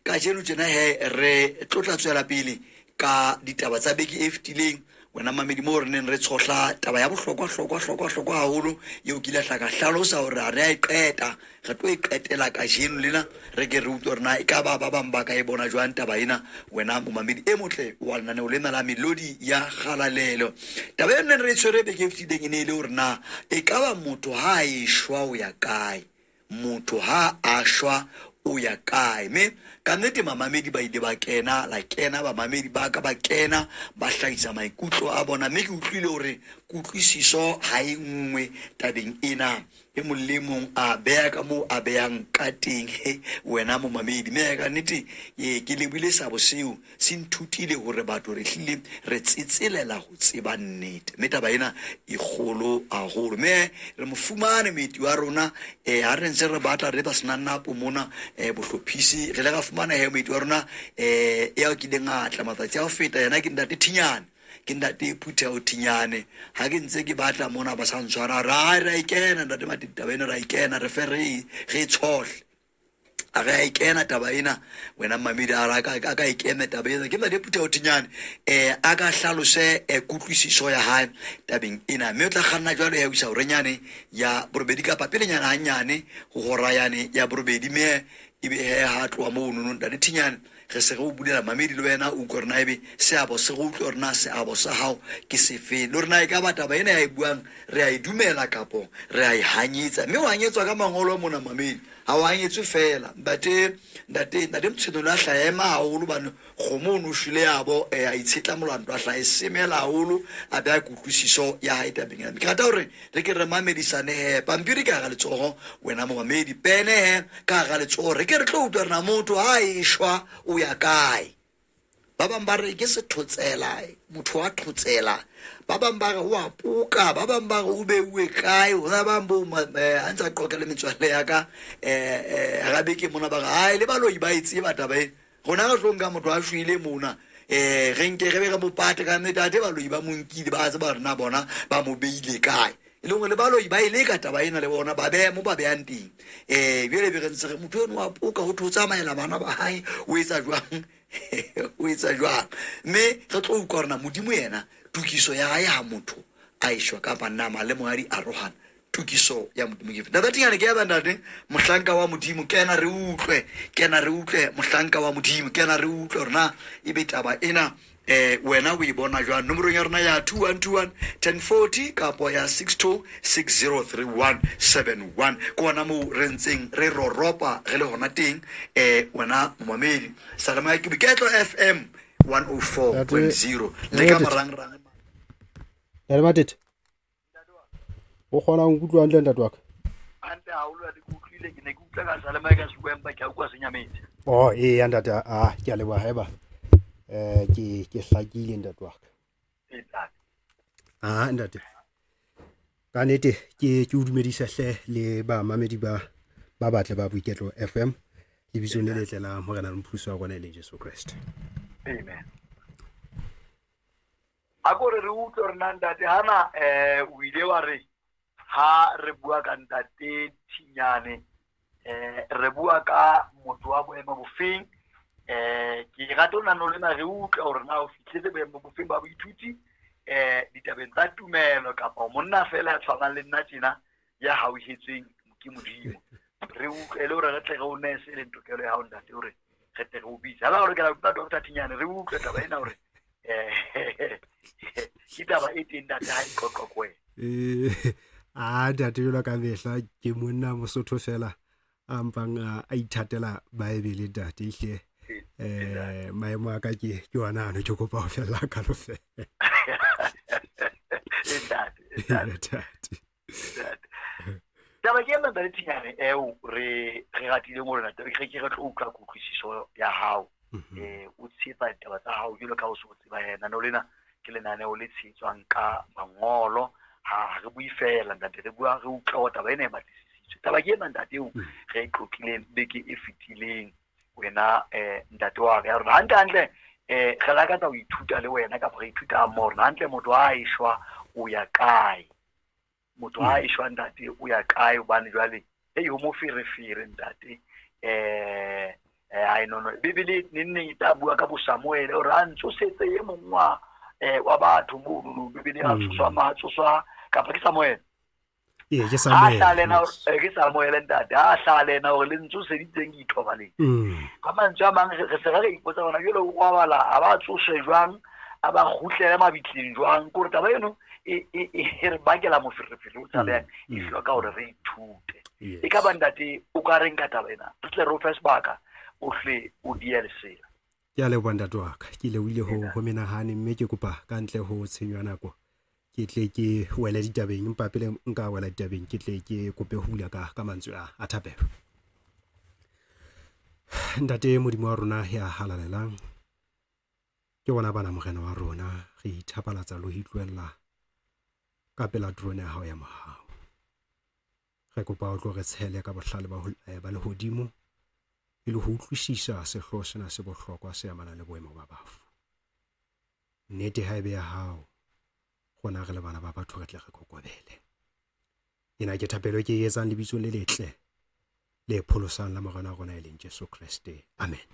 ka jeno tjena re tlotla tswela pele ka ditaba tsa beke e fetileng wena mamedi mo re neng re tshohla taba ya bohlokwa haholo eo ke lahla ka hlalosa hore a re a iqeta re tlo iqetela ka jeno lena re ke re utlwe rena e ka ba bang ba ka e bona jwang taba ena wena momamedi e motle wa lenaneo lena la melodi ya kgalalelo taba ena re tshwere beke e fetileng e ne le hore na e ka ba motho ha e shwa o ya kae motho ha a shwa o ya kae me ka nnete mamamedi ba ile ba kena la kena bamamedi ba ka ba kena ba hlahisa maikutlo a bona mme ke utlwile hore kutlwisiso ha e nngwe tabeng ena e molemong a beya ka mo a beyang ka teng wena momamedi me ka nnete ke lebile sa boseo se nthutile hore batho re hlile re tsetselela ho tseba nnete mme taba ena e kgolo haholo me re mofumane meti wa rona ha re ntse re batla re ba sena napo mona bohlophisi re le ga fumana meti wa rona ya ke le ngatla matsatsi a ho feta yena ke ntate Thinyane ke ntate Phutha o Thinyane ha ke ntse ke batla mona ba sa ntshwara ra ikena ntate matitaba ena ra ikena re fe re tshohle a ga ikena taba ena wena mamedi a ra ka ikena taba ena ke ntate Phutha o Thinyane a ka hlalose kutlwisiso ya hae tabeng ena mme o tla kganna jwale ya usa horenyane ya borobedi ka papelenyana hanyane ho horayane ya borobedi me ebe ha tloa mo no ntate Thinyane re se go bulela mamedi le wena o go rena ebe seabo se go utlwe rena seabo sa hao ke sefe le rena e ka bataba ena ya e buang re a idumela kapo re a ihanyetsa mme o hanyetswa ka mangolo mona mamedi ha o hanyetswe fela ndate mtshelo la hlaema haholo bana khomo no shile yabo a itshetla molwanto a hlae semela haholo a ba kutlwisiso ya hae tabeng ya ke rata hore re ke re mamedisane pampiri ka ga letsogo wena momamedi pene ka ga letsogo re ke re tlo utlwa rena motho ha e shwa o ya kae ba bang ba re ke se thotsela motho wa thotsela ba bang ba re wa puka ba bang ba re o beuwe kae hona ba mbo a ntse a qoqele metswalle ya ka ga beke mona ba ga le ba lo ibaitse ba taba e gona ga tlonga motho a shwile mona re nke re be ga mopate ka ntate ba lo iba monkile ba tse ba rena bona ba mo beile kae le ngwe le ba lo iba ile ka taba ena le bona ba be mo ba be anting bile be re ntse re motho eno wa puka ho thotsa maela bana ba hae o etsa jwang o etsa jwang mme re tlo utlwa rena modimo yena tukiso ya hae ha motho a ishwa ka banama le moadi a rohana tukiso ya modimo ke feta Thinyane ke ya bandate mohlanka wa modimo kena re utlwe mohlanka wa modimo kena re utlwe rena e be taba ena wena o ibona jwa nomoro ya rona ya 2121 1040 kapo ya 62603171 kona mo re ntseng re roropa re le hona teng wena momamedi salama ya Kibiketlo FM 104.0 le ka marang ya matete o khona o nkutlwa ntle ntate wa ka ante haolo di kutlile ke ne ke utla ka salama ka Shukwempa ke a kwa senyametse ya ntate ke a leboha haeba ke hlakile ntate wa ka ntate ka nnete ke o dumedisa hle le ba mamedi ba batle ba Boiketlo FM le bitso le letle la morena le mphutso wa rona le Jesu Christ amen akore re utlwe rena ntate hana o ile wa re ha re bua ka ntate Thinyane re bua ka motho wa boemo bofeng ke rata o nano lena re utlwa hore na o fihletse boemo bofeng ba boithuti ditabeng tsa tumelo kapa monna fela ya tshwanang le nna tjena ya hauhetsweng ke modimo re utlwe le hore re tle re o nese le ntokelo ya hao ntate hore re tle re o bitsa ha ba re ke la utlwa Dr. Thinyane re utlwe taba ena hore ke taba e teng ntate ha iqoqo ko wena ntate jwalo ka mehla ke monna Mosotho fela a mpang a ithatela Baebele ntate hle maemo a ka ke wana ano ke kopa ho fella ka lo fe taba ke ena ntate Thinyane re ratile mo rena taba ke re tlo utlwa kutlwisiso ya hao o tshepa taba tsa hao jalo ka o se o tseba yena no lena ke lenaneo le tshetswang ka mangolo ha re bui fela ntate re bua re utlwa taba ena e batlisisitswe taba ke ena ntate o re qoqileng beke e fetileng wena ntate wa re rona hantle re la ka tsa o ithuta le wena ka re ithuta mo rona hantle motho a ishwa o ya kae motho a ishwa ntate o ya kae bane jwale ho mo fere ntate I know Bibele neng ta bua ka bo Samuel o ra ntsosetse ye mongwa wa batho mo Bibele a tsoswa ka pa ke Samuel ke Samuel ke Samuel ntate a hlalena hore le ntsoseditseng ithobaleng ka mantswe a mang re se re ipotsa bona jole wa bala a ba tsose jwang a ba khutlele mabitleng jwang gore taba eno e re bakela moferefere o tsale e hloka hore re ithute e ka bandate o ka reng ka taba ena re tle re o fe sebaka o hle o diesela ke a le bandate wa ka ke le wile ho menahane mme ke kopa ka ntle ho tshenywa nako ke tle ke wela ditabeng empa pele nka wela ditabeng ke tle ke kope ho hula ka mantswe a thapelo ntate modimo wa rona ya halalelang ke bona bana mogena wa rona re ithapalatsa lo hitloella ka pela drone ya hao ya mohao re kopa o tlo re tshele ka bohlale ba le hodimo e le ho utlwisisa sehloho sena se bohlokwa se amana le boemo ba bafu nnete haebe ya hao gona re le bana ba batho re tle re kokobele ena ke thapelo ke etsang lebitso le letle le pholosang la morena rona e leng Jesu Kriste amen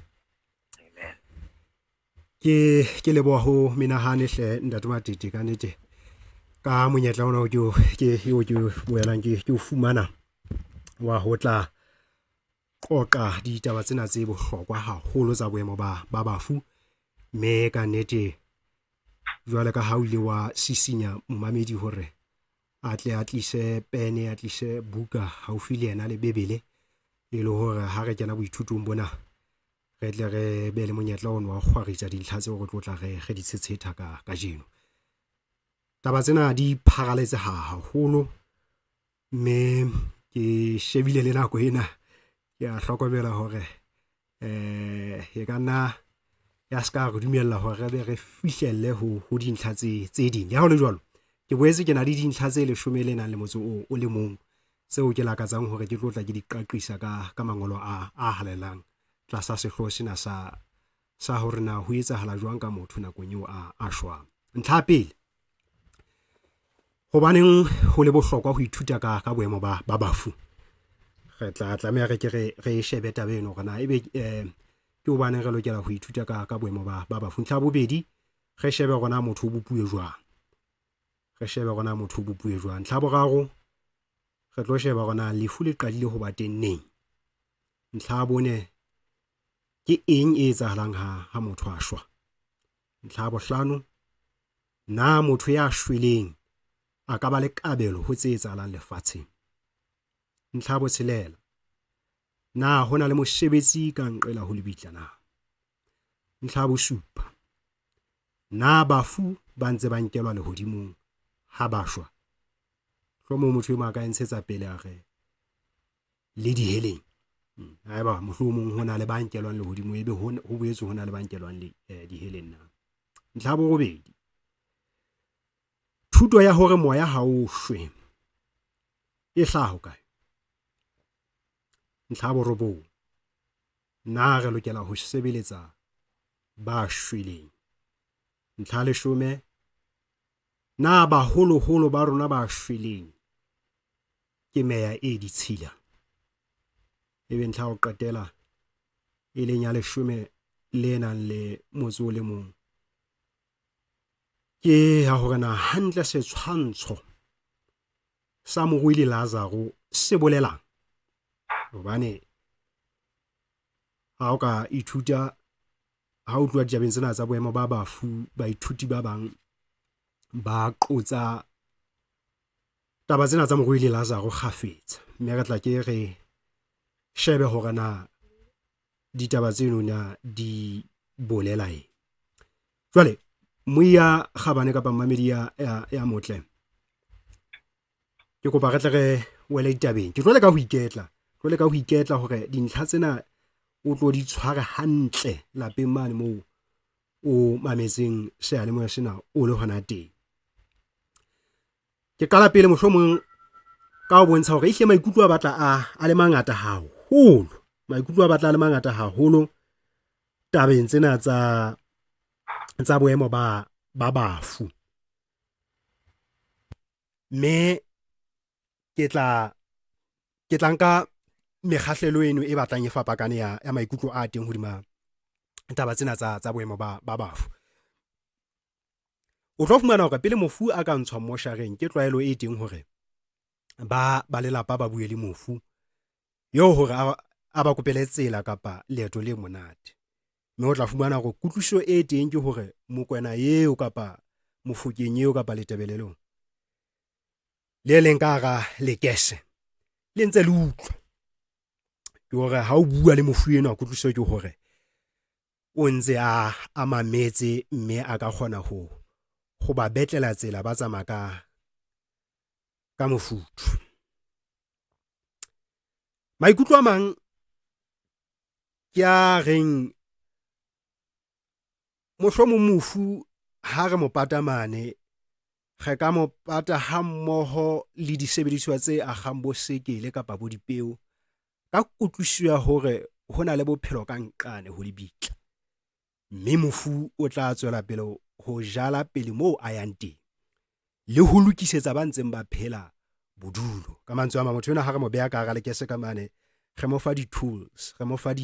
ke leboha ho menahane hle ntate Matiti ka nnete ka monyetla ona ke boelang ke o fumana wa hotla qoqa ditaba tsena tse bohlokwa haholo tsa boemo ba bafu me ka nnete jwale ka ha o ile wa sisinya mmamedi hore a tle a tlise pene a tlise buka haufi le yena le Bebele e le hore ha re kena boithutong bona re tle re be le monyetla ono wa kgwaritsa dintlha tseo re tlotla re di tshetsetha ka jeno taba tsena di pharaletse haholo mme ke shebile le nako ena ke a hlokomela hore e ka nna ya ska re dumella hore re be re fihlelle ho dintlha tse ding ya ho le jwalo ke boetse ke na le dintlha tse 10 le motso o le mong tseo ke lakatsang hore ke tlotla ke di qaqisa ka mangolo a halelang tlasa sehloho sena sa hore na ho etsahala jwang ka motho nakong eo a shwang ntlha pele hobaneng ho le bohlokwa ho ithuta ka boemo ba bafu re tlameha re shebe taba eno rena ebe ke hobaneng re lokela ho ithuta ka boemo ba bafu ntlha bobedi re shebe gona motho o bopuwe jwang ntlha boraro re tlo sheba gona lefu le qadile ho ba teng neng ntlha bone ke eng e etsahalang ha motho a shwa ntlha bohlano na motho ya shweleng a ka ba le kabelo ho tse etsahalang lefatsheng ntlha botshelela na hona le mosebetsi ka nqela ho lebitla na ntlha bosupa na bafu ba ntse ba nkelwa lehodimong ha ba shwa hlomo motho e maka ntshetsa pele a re le diheleng haeba mohlomong hona le ba nkelwang lehodimo ebe ho boetse hona le ba nkelwang le diheleng na ntlha borobedi thuto ya hore moya ha o shwe e hlaho kae ntlha borobong na re lokela ho sebeletsa ba shweleng ntlha 10 na baholo ba rona ba shweleng ke meya e ditshila ebe ntlha o qetela e leng ya 10 le nang le motso le mong ke ha hore na hantle setshwantsho sa morwele Lazaro se bolelang hobane ha o ka ithuta ha o tloa dijabeng tsena tsa boemo ba bafu baithuti ba bang ba qotsa taba tsena tsa morwele Lazaro kgafetsa mme re tla ke re shebe hore na ditaba tseno na di bolela eng jwale moya khabane kapa mamedi ya motle ke kopa re tle re wele ditabeng ke tlole ka ho iketla hore dintlha tsena o tlo di tshware hantle lapeng mane moo o mametseng seyalemoya sena o le hona teng ke qala pele mohlomong ka ho bontsha hore ihle maikutlo a batla a le mangata haholo tabeng tsena tsa boemo ba bafu me ke tla nka mekgahlelo eno e batlang e fapakane ya maikutlo a teng hodima taba tsena tsa boemo ba bafu. O tlo fumana hore pele mofu a ka ntshwa moshareng ke tlwaelo e teng hore ba lelapa ba bue le mofu yo hore a ba kopele tsela kapa leeto le monate. Mme o tla fumana hore kutluso e teng ke hore mokwena eo kapa mofokeng eo kapa letebelelong le leng ka hara lekese le ntse le utlwa ke hore ha o bua le mofu eno kutluso ke hore o ntse a mametse, mme a ka kgona ho ba betlela tsela ba tsamaya ka mofuthu. Maikutlo a mang ke a reng mohlomong mofu ha re mo pata mane re ka mo pata ha mmoho le disebediswa tse akgang bo sekele kapa bo dipeo ka kutluso ya hore ho na le bophelo ka nqane ho lebitla, mme mofu o tla tswela pele ho jala pele moo a yang teng le ho lokisetsa ba ntseng ba phela bodulo. Ka mantswe a mang, motho yona ha re mo beha ka hara lekese ka mane re mo fa di-tools, re mo fa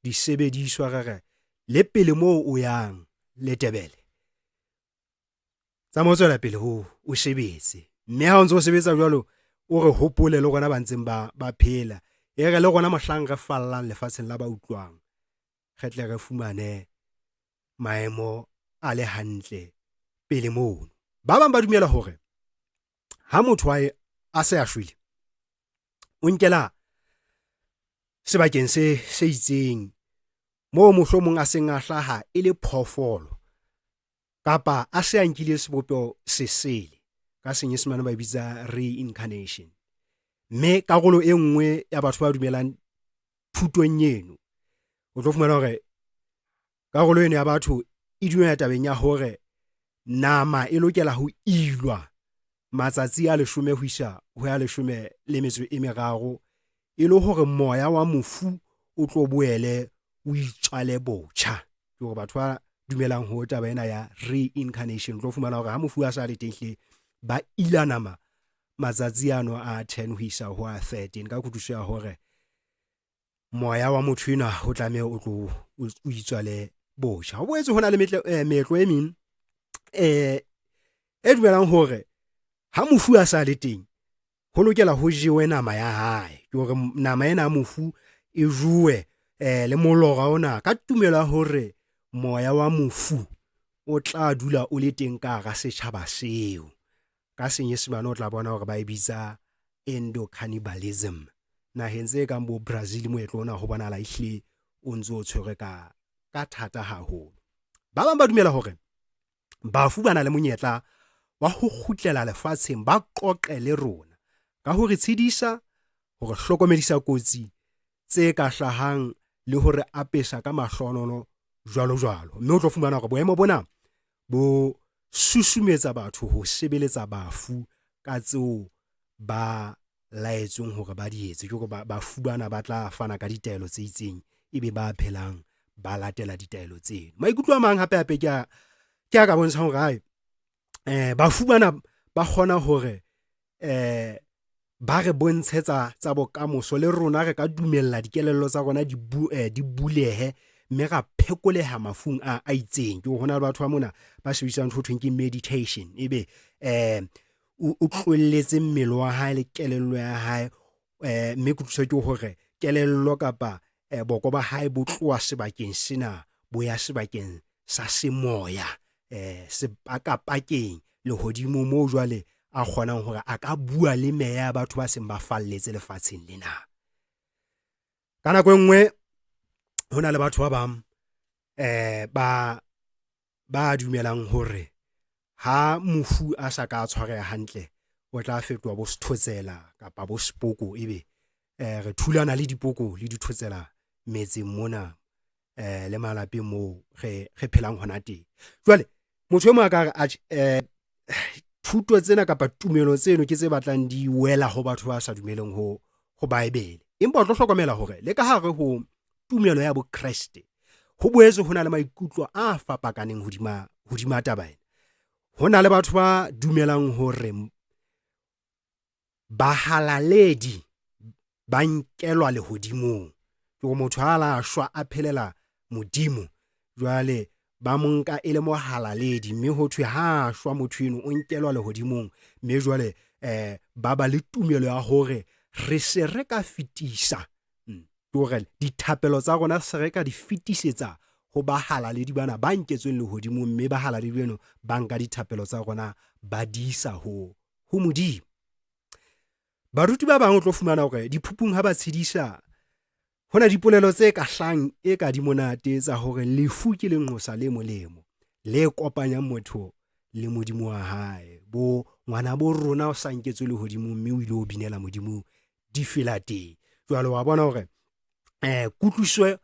disebediswa, re le pele moo o yang letebele tsa mo tswela pele o sebetse. Mme ha o ntse o sebetsa jwalo o re hopole le rona ba ntseng ba phela, e re le rona mohlang re fallang lefatsheng la ba utlwang re tle re fumane maemo a le hantle pele moo. Ba bang ba dumela hore ha motho a se a shwele o nkela sebakeng se itseng moo mohlomong a seng a hlaha e le phoofolo kapa a se a nkile sebopeho sesele, ka Senyesemane ba bitsa reincarnation. Mme karolo e nngwe ya batho ba dumelang thutong eno o tlo fumana hore karolo eno ya batho e dumela tabeng ya hore nama e lokela ho ilwa matsatsi a 10 ho isa ho ya 13 e le hore moya wa mofu o tlo boele o itswale botjha. Ke hore batho ba dumelang ho taba ena ya reincarnation o tlo fumana hore ha mofu a sa le teng ba ila nama matsatsi ano a 10 ho isa ho a 13 ka kutluso ya hore moya wa motho ena o tlameha o tlo o itswale botjha. Ho boetse hona le meetlo e meng e dumelang hore ha mofu a sa le teng ho lokela ho jewe nama ya hae, ke hore nama ena ya mofu e juwe le molora ona ka tumelo hore moya wa mofu o tla dula o le teng ka hara setjhaba seo. Ka Senyesemane o tla bona hore ba e bitsa endocannibalism. Naheng tse kang bo Brazil moetlo ona ho bona la ihle o ntse o tshwere ka thata haholo. Ba bang ba dumela hore bafu bana le monyetla wa ho kgutlela lefatsheng ba qoqe le rona ka ho re tshedisa, ho re hlokomedisa kotsi tse ka hlahang le hore apesa ka mahlonono jwalo. Mme o tlo fumana hore boemo bona bo susumetsa batho ho sebeletsa bafu ka tseo ba laetsweng hore ba di etse. Ke hore bafu bana ba tla fana ka ditaelo tse itseng ebe ba phelang ba latela ditaelo tseno. Maikutlo a mang hape ke a ka bontshang hore bafu bana ba kgona hore ba re bontshetsa tsa bokamoso le rona re ka dumella dikelello tsa rona di bulehe, mme ra phekoleha mafung a itseng. Ke hona le batho ba mona ba sebedisang ntho thweng ke meditation, ebe o tlolletse mmele wa hae le kelello ya hae, mme kutluso ke hore kelello kapa boko ba hae bo tloa sebakeng sena bo ya sebakeng sa semoya, sepakapakeng lehodimo moo jwale a kgonang hore a ka bua le meya ya batho ba seng ba falletse lefatsheng lena. Ka nako e nngwe hona le batho ba bang ba dumelang hore ha mofu a sa ka tshwareha hantle o tla fetoha bo sethotsela kapa bo sepoko, ebe re thulana le dipoko le dithotsela metseng mona le malapeng moo re phelang hona teng. Jwale motho e mong a ka re thuto tsena kapa tumelo tseno ke tse batlang di wela ho batho ba sa dumeleng ho Baebele. Empa o tlo hlokomela hore le ka hare ho tumelo ya bo Kreste ho boetse hona le maikutlo a fapakaneng hodima taba ena. Hona le batho ba dumelang hore bahalaledi ba nkelwa lehodimong. Ke go motho ha la shwa a phelela modimo, jwale ba mo nka e le mohalaledi, mme ho thwe ha shwa motho eno o nkelwa lehodimong, mme jwale ba ba le tumelo ya hore re se re ka fetisa gore dithapelo tsa rona se re ka di fetisetsa ho bahalaledi bana ba nketsweng lehodimong, mme bahalaledi beno ba nka dithapelo tsa rona ba di isa ho modimo. Baruti ba bang o tlo fumana hore diphuphung ha ba tshedisa, hona dipolelo tse ka hlang e ka di monate tsa hore lefu ke lenqosa le molemo le kopanyang motho le modimo wa hae. Bo ngwana bo rona o sa nketswe lehodimong, mme o ile o binela modimo di fela teng. Jwale wa bona hore kutluso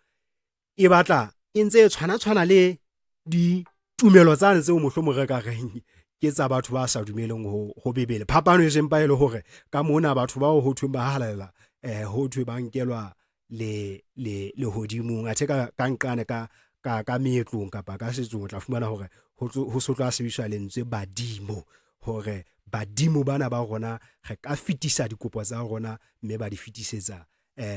e batla e ntse e tshwana le ditumelo tsane tseo mohlomong re ka reng ke tsa batho ba sa dumeleng ho bebele. Phapano e sempa e le hore ka mona batho bao ho thweng ba halalela ho thwe ba nkelwa lehodimong, athe ka nqane ka meetlong kapa ka setsong o tla fumana hore ho so tla sebediswa lentswe badimo, hore badimo bana ba rona re ka fetisa dikopo tsa rona, mme ba di fetisetsa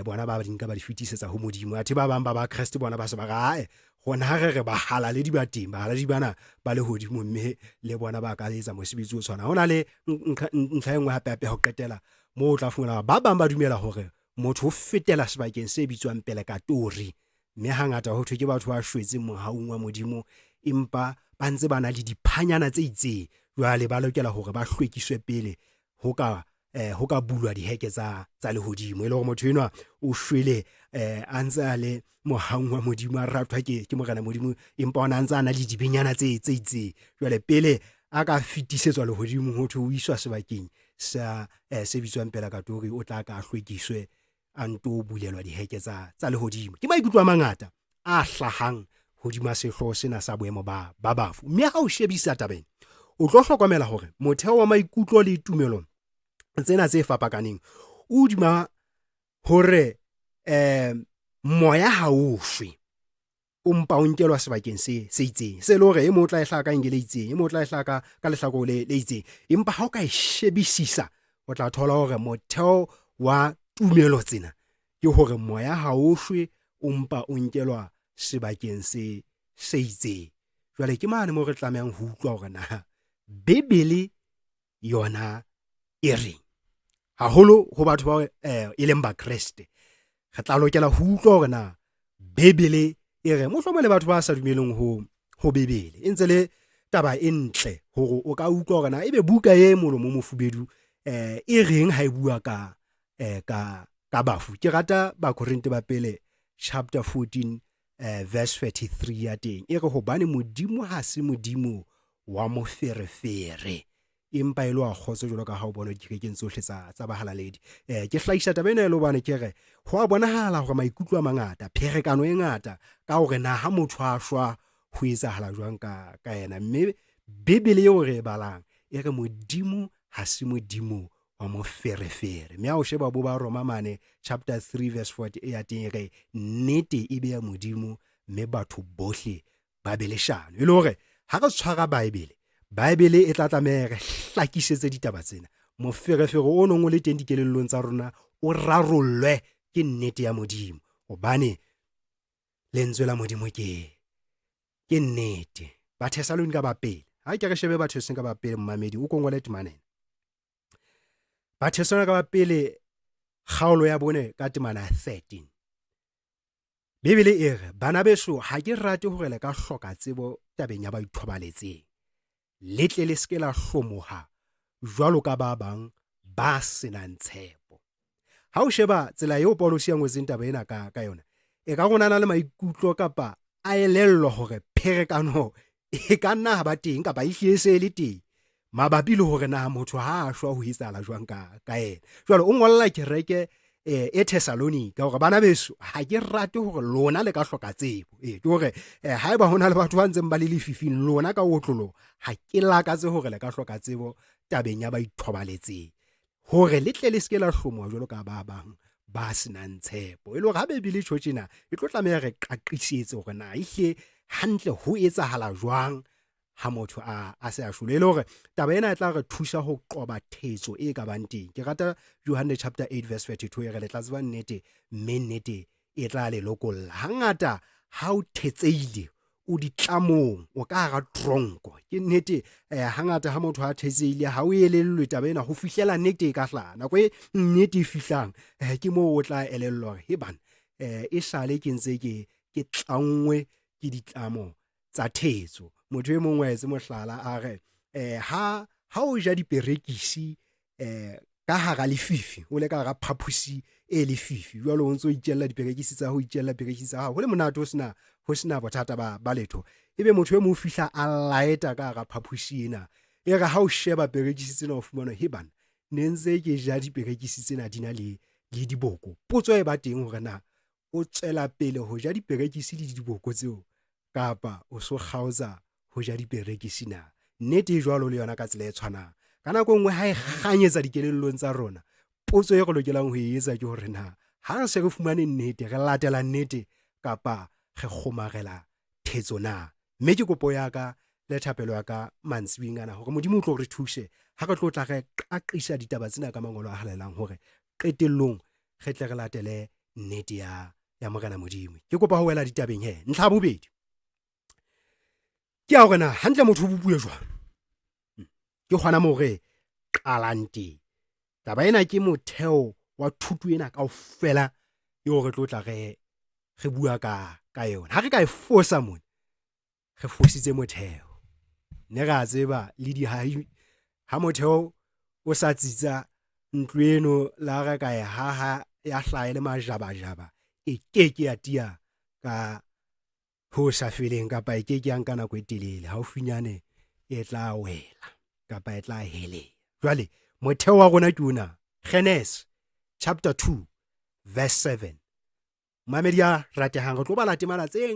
bona ba di nka ba di fetisetsa ho modimo. Athe ba bang ba Kriste bona ba se ba ga gona ha re bahalaledi ba teng, bahalaledi bana ba le hodimo, mme le bona ba ka etsa mosebetsi o tshwana. Hona le ntlha e nngwe hape ho qetela mo o tla fumana ba bang ba dumela hore motho o fetela sebakeng se bitswang pelekatori, mme hangata ho thwe ke batho ba shwetseng mohaung wa modimo, empa ba ntse ba na le diphanyana tse itseng. Jwale ba lokela hore ba hlwekiswe pele ho ka bulwa diheke tsa lehodimo, e le hore motho enwa o shwele a ntse a le mohaung wa modimo, a rathwa ke morena modimo, empa ona ntse a na le dibenyana tse itseng. Jwale pele a ka fetisetswa lehodimo ho thwe o iswa sebakeng sa se bitswang pelekatori, o tla ka hlwekiswe a nto bulelwa diheke tsa lehodimo. Ke maikutlo a mangata a hlahang hodima sehloho sena sa boemo ba bafu, mme ha o shebisa tabeng o tlo hlokomela hore motheo wa maikutlo le tumelo tsena tse fapakaneng o dima hore moya ha o shwe, o mpa o nkelwa sebakeng se itseng, se le hore e mo tla e hlaka ka ngele itseng, e mo tla e hlaka ka lehlako le itseng. Empa ha o ka e shebisisa o tla thola hore motheo wa tumelo tsena ke hore moya ha o shwe, o mpa o nkelwa sebakeng se itseng. Jwale ke mane mo re tlamehang ho utlwa hore na Bebele yona e reng, haholo ho batho ba e leng ba Kriste. Re tla lokela ho utlwa hore na Bebele e reng. Mohlomong le batho ba sa dumeleng ho Bebele e ntse le taba e ntle hore o ka utlwa hore na ebe buka e molomo mofubedu e reng ha e bua ka bafu. Ke rata ba Korinte ba pele chapter 14 verse 33 ya teng, e re hobane modimo ha se modimo wa moferefere, empa e le wa kgotso jwalo ka ha o bona dikerekeng tsohle tsa bahalaledi. Ke hlahisa taba ena e le hobane ke re ho a bonahala hore maikutlo a mangata, pherekano e ngata ka hore na ha motho a shwa ho etsahala jwang ka yena. Mme Bebele eo re e balang e re modimo ha se modimo wa moferefere, mme ha o sheba bo ba Roma mane chapter 3 verse 40 ya teng e re nnete e be ya modimo, mme batho bohle ba be leshano. E le hore ha re tshwara Baebele e tla tlameha re hlakisetse ditaba tsena, moferefere o nong o le teng dikelellong tsa rona o rarollwe ke nnete ya modimo, hobane lentswe la modimo ke nnete. Bathesalonika ba pele, ha ke re shebe Bathesalonika ba pele, mmamedi o kongole temanene. Bathesalonika ba pele kgaolo ya bone ka temana 13. Bebele e re bana beso ha ke rate hore le ka hloka tsebo tabeng ya baithobaletseng, letle le ske la hlomoha jwalo ka ba bang ba senang tshepo. Ha o sheba tsela eo Paulos ya ngotseng taba ena ka yona, e ka gonana le maikutlo kapa a elellwa hore pherekano e ka nna ha ba teng kapa e hlese le teng mabapi le hore na motho ha a shwa ho etsahala jwang ka yena. Jwale o ngolla kereke e Thessalonika hore bana beso ha ke rate hore lona le ka hloka tsebo. Ke hore haeba hona le batho ba ntseng ba le lefifing, lona ka otlolo ha ke lakatse hore le ka hloka tsebo tabeng ya baithobaletseng, hore le tle le ske la hlomoha jwalo ka ba bang ba senang tshepo. E le hore ha Bebele tjhotjena e tlo tlameha re qaqisetse hore na ihle hantle ho etsahala jwang ha motho a se a shwele e le hore taba ena e tla re thusa ho qoba thetso e ka bang teng. Ke rata Johane chapter 8 verse 32 e re le tla tseba nnete mme nnete e tla le lokolla. Hangata ha o thetseile o ditlamong o ka hara tronko ke nnete hangata ha motho a thetseile ha o elellwe taba ena ho fihlela nnete e ka hlaha nako e nnete e fihlang ke moo o tla elellwa hore he bana e sale ke ntse ke tlangwe ke ditlamo tsa thetso. Motho e mongwe a etse mohlala a re ha o ja diperekisi ka hara lefifi o le ka hara phaphusi e lefifi jwale o ntso itjella diperekisi tsa ho itjella perekisi tsa ho le monate ho sena bothata ba letho ebe motho e mo fihla a laeta ka hara phaphusi ena e re ha o sheba perekisi tsena o fumana he bana ne ntse ke ja diperekisi tsena di na le diboko. Potso e ba teng hore na o tswela pele ho ja diperekisi le diboko tseo kapa o so kgaotsa ho ja diperekisi na. Nnete e jwalo le yona ka tsela e tshwanang ka nako nngwe ha e kganyetsa dikelellong tsa rona. Potso e re lokelang ho e etsa ke hore na ha re se re fumane nnete re latela nnete kapa re kgomarela thetso na. Mme ke kopo ya ka le thapelo ya ka mantsiweng ana hore modimo o tlo re thuse ha re tlo tla re qaqisa ditaba tsena ka mangolo a halelang hore qetellong re tle re latele nnete ya morena modimo. Ke kopa ho wela ditabeng ntlha bobedi ke a hore na hantle motho o bue jwang ke kgona mo re qalang teng. Taba ena ke motheo wa thuto ena kaofela eo re tlo tla re bua ka yona. Ha re ka e fosa mona re fositse motheo. Ne ra tseba le dihai ha motheo o sa tsitsa ntlo eno la re ka ha ya hlae le majabajaba e keke ya tia ka ho sa feleng kapa e keke ya nka nako e telele haufinyane e tla wela kapa e tla hele. Jwale motheo wa rona ke una Genesis chapter 2 verse 7. Mamedi a ratehang re tlo bala temana tse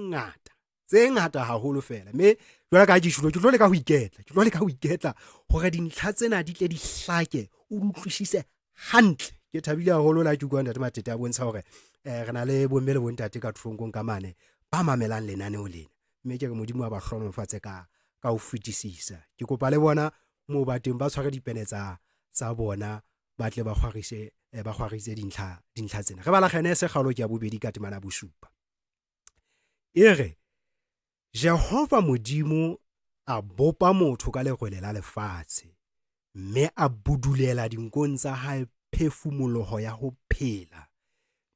ngata haholo fela mme jwale ka dithuto ke tlo leka ho iketla hore dintlha tsena di tle di hlake o utlwisise hantle. Ke thabile haholo la ke bua ntate Matete a bontsha hore re na le bomme le bontate ka thronkong ka mane ba mamelang lenaneo lena mme ke re modimo a ba hlonofatse ka ho fetisisa. Ke kopa le bona moo bateng ba tshware dipene tsa bona ba tle ba kgwarise dintlha tsena. Re bala Genesis kgaolo ke ya bobedi ka temana bosupa. E re Jehova modimo a bopa motho ka lerwele la lefatshe mme a budulela dinkong tsa hae phefumoloho ya ho phela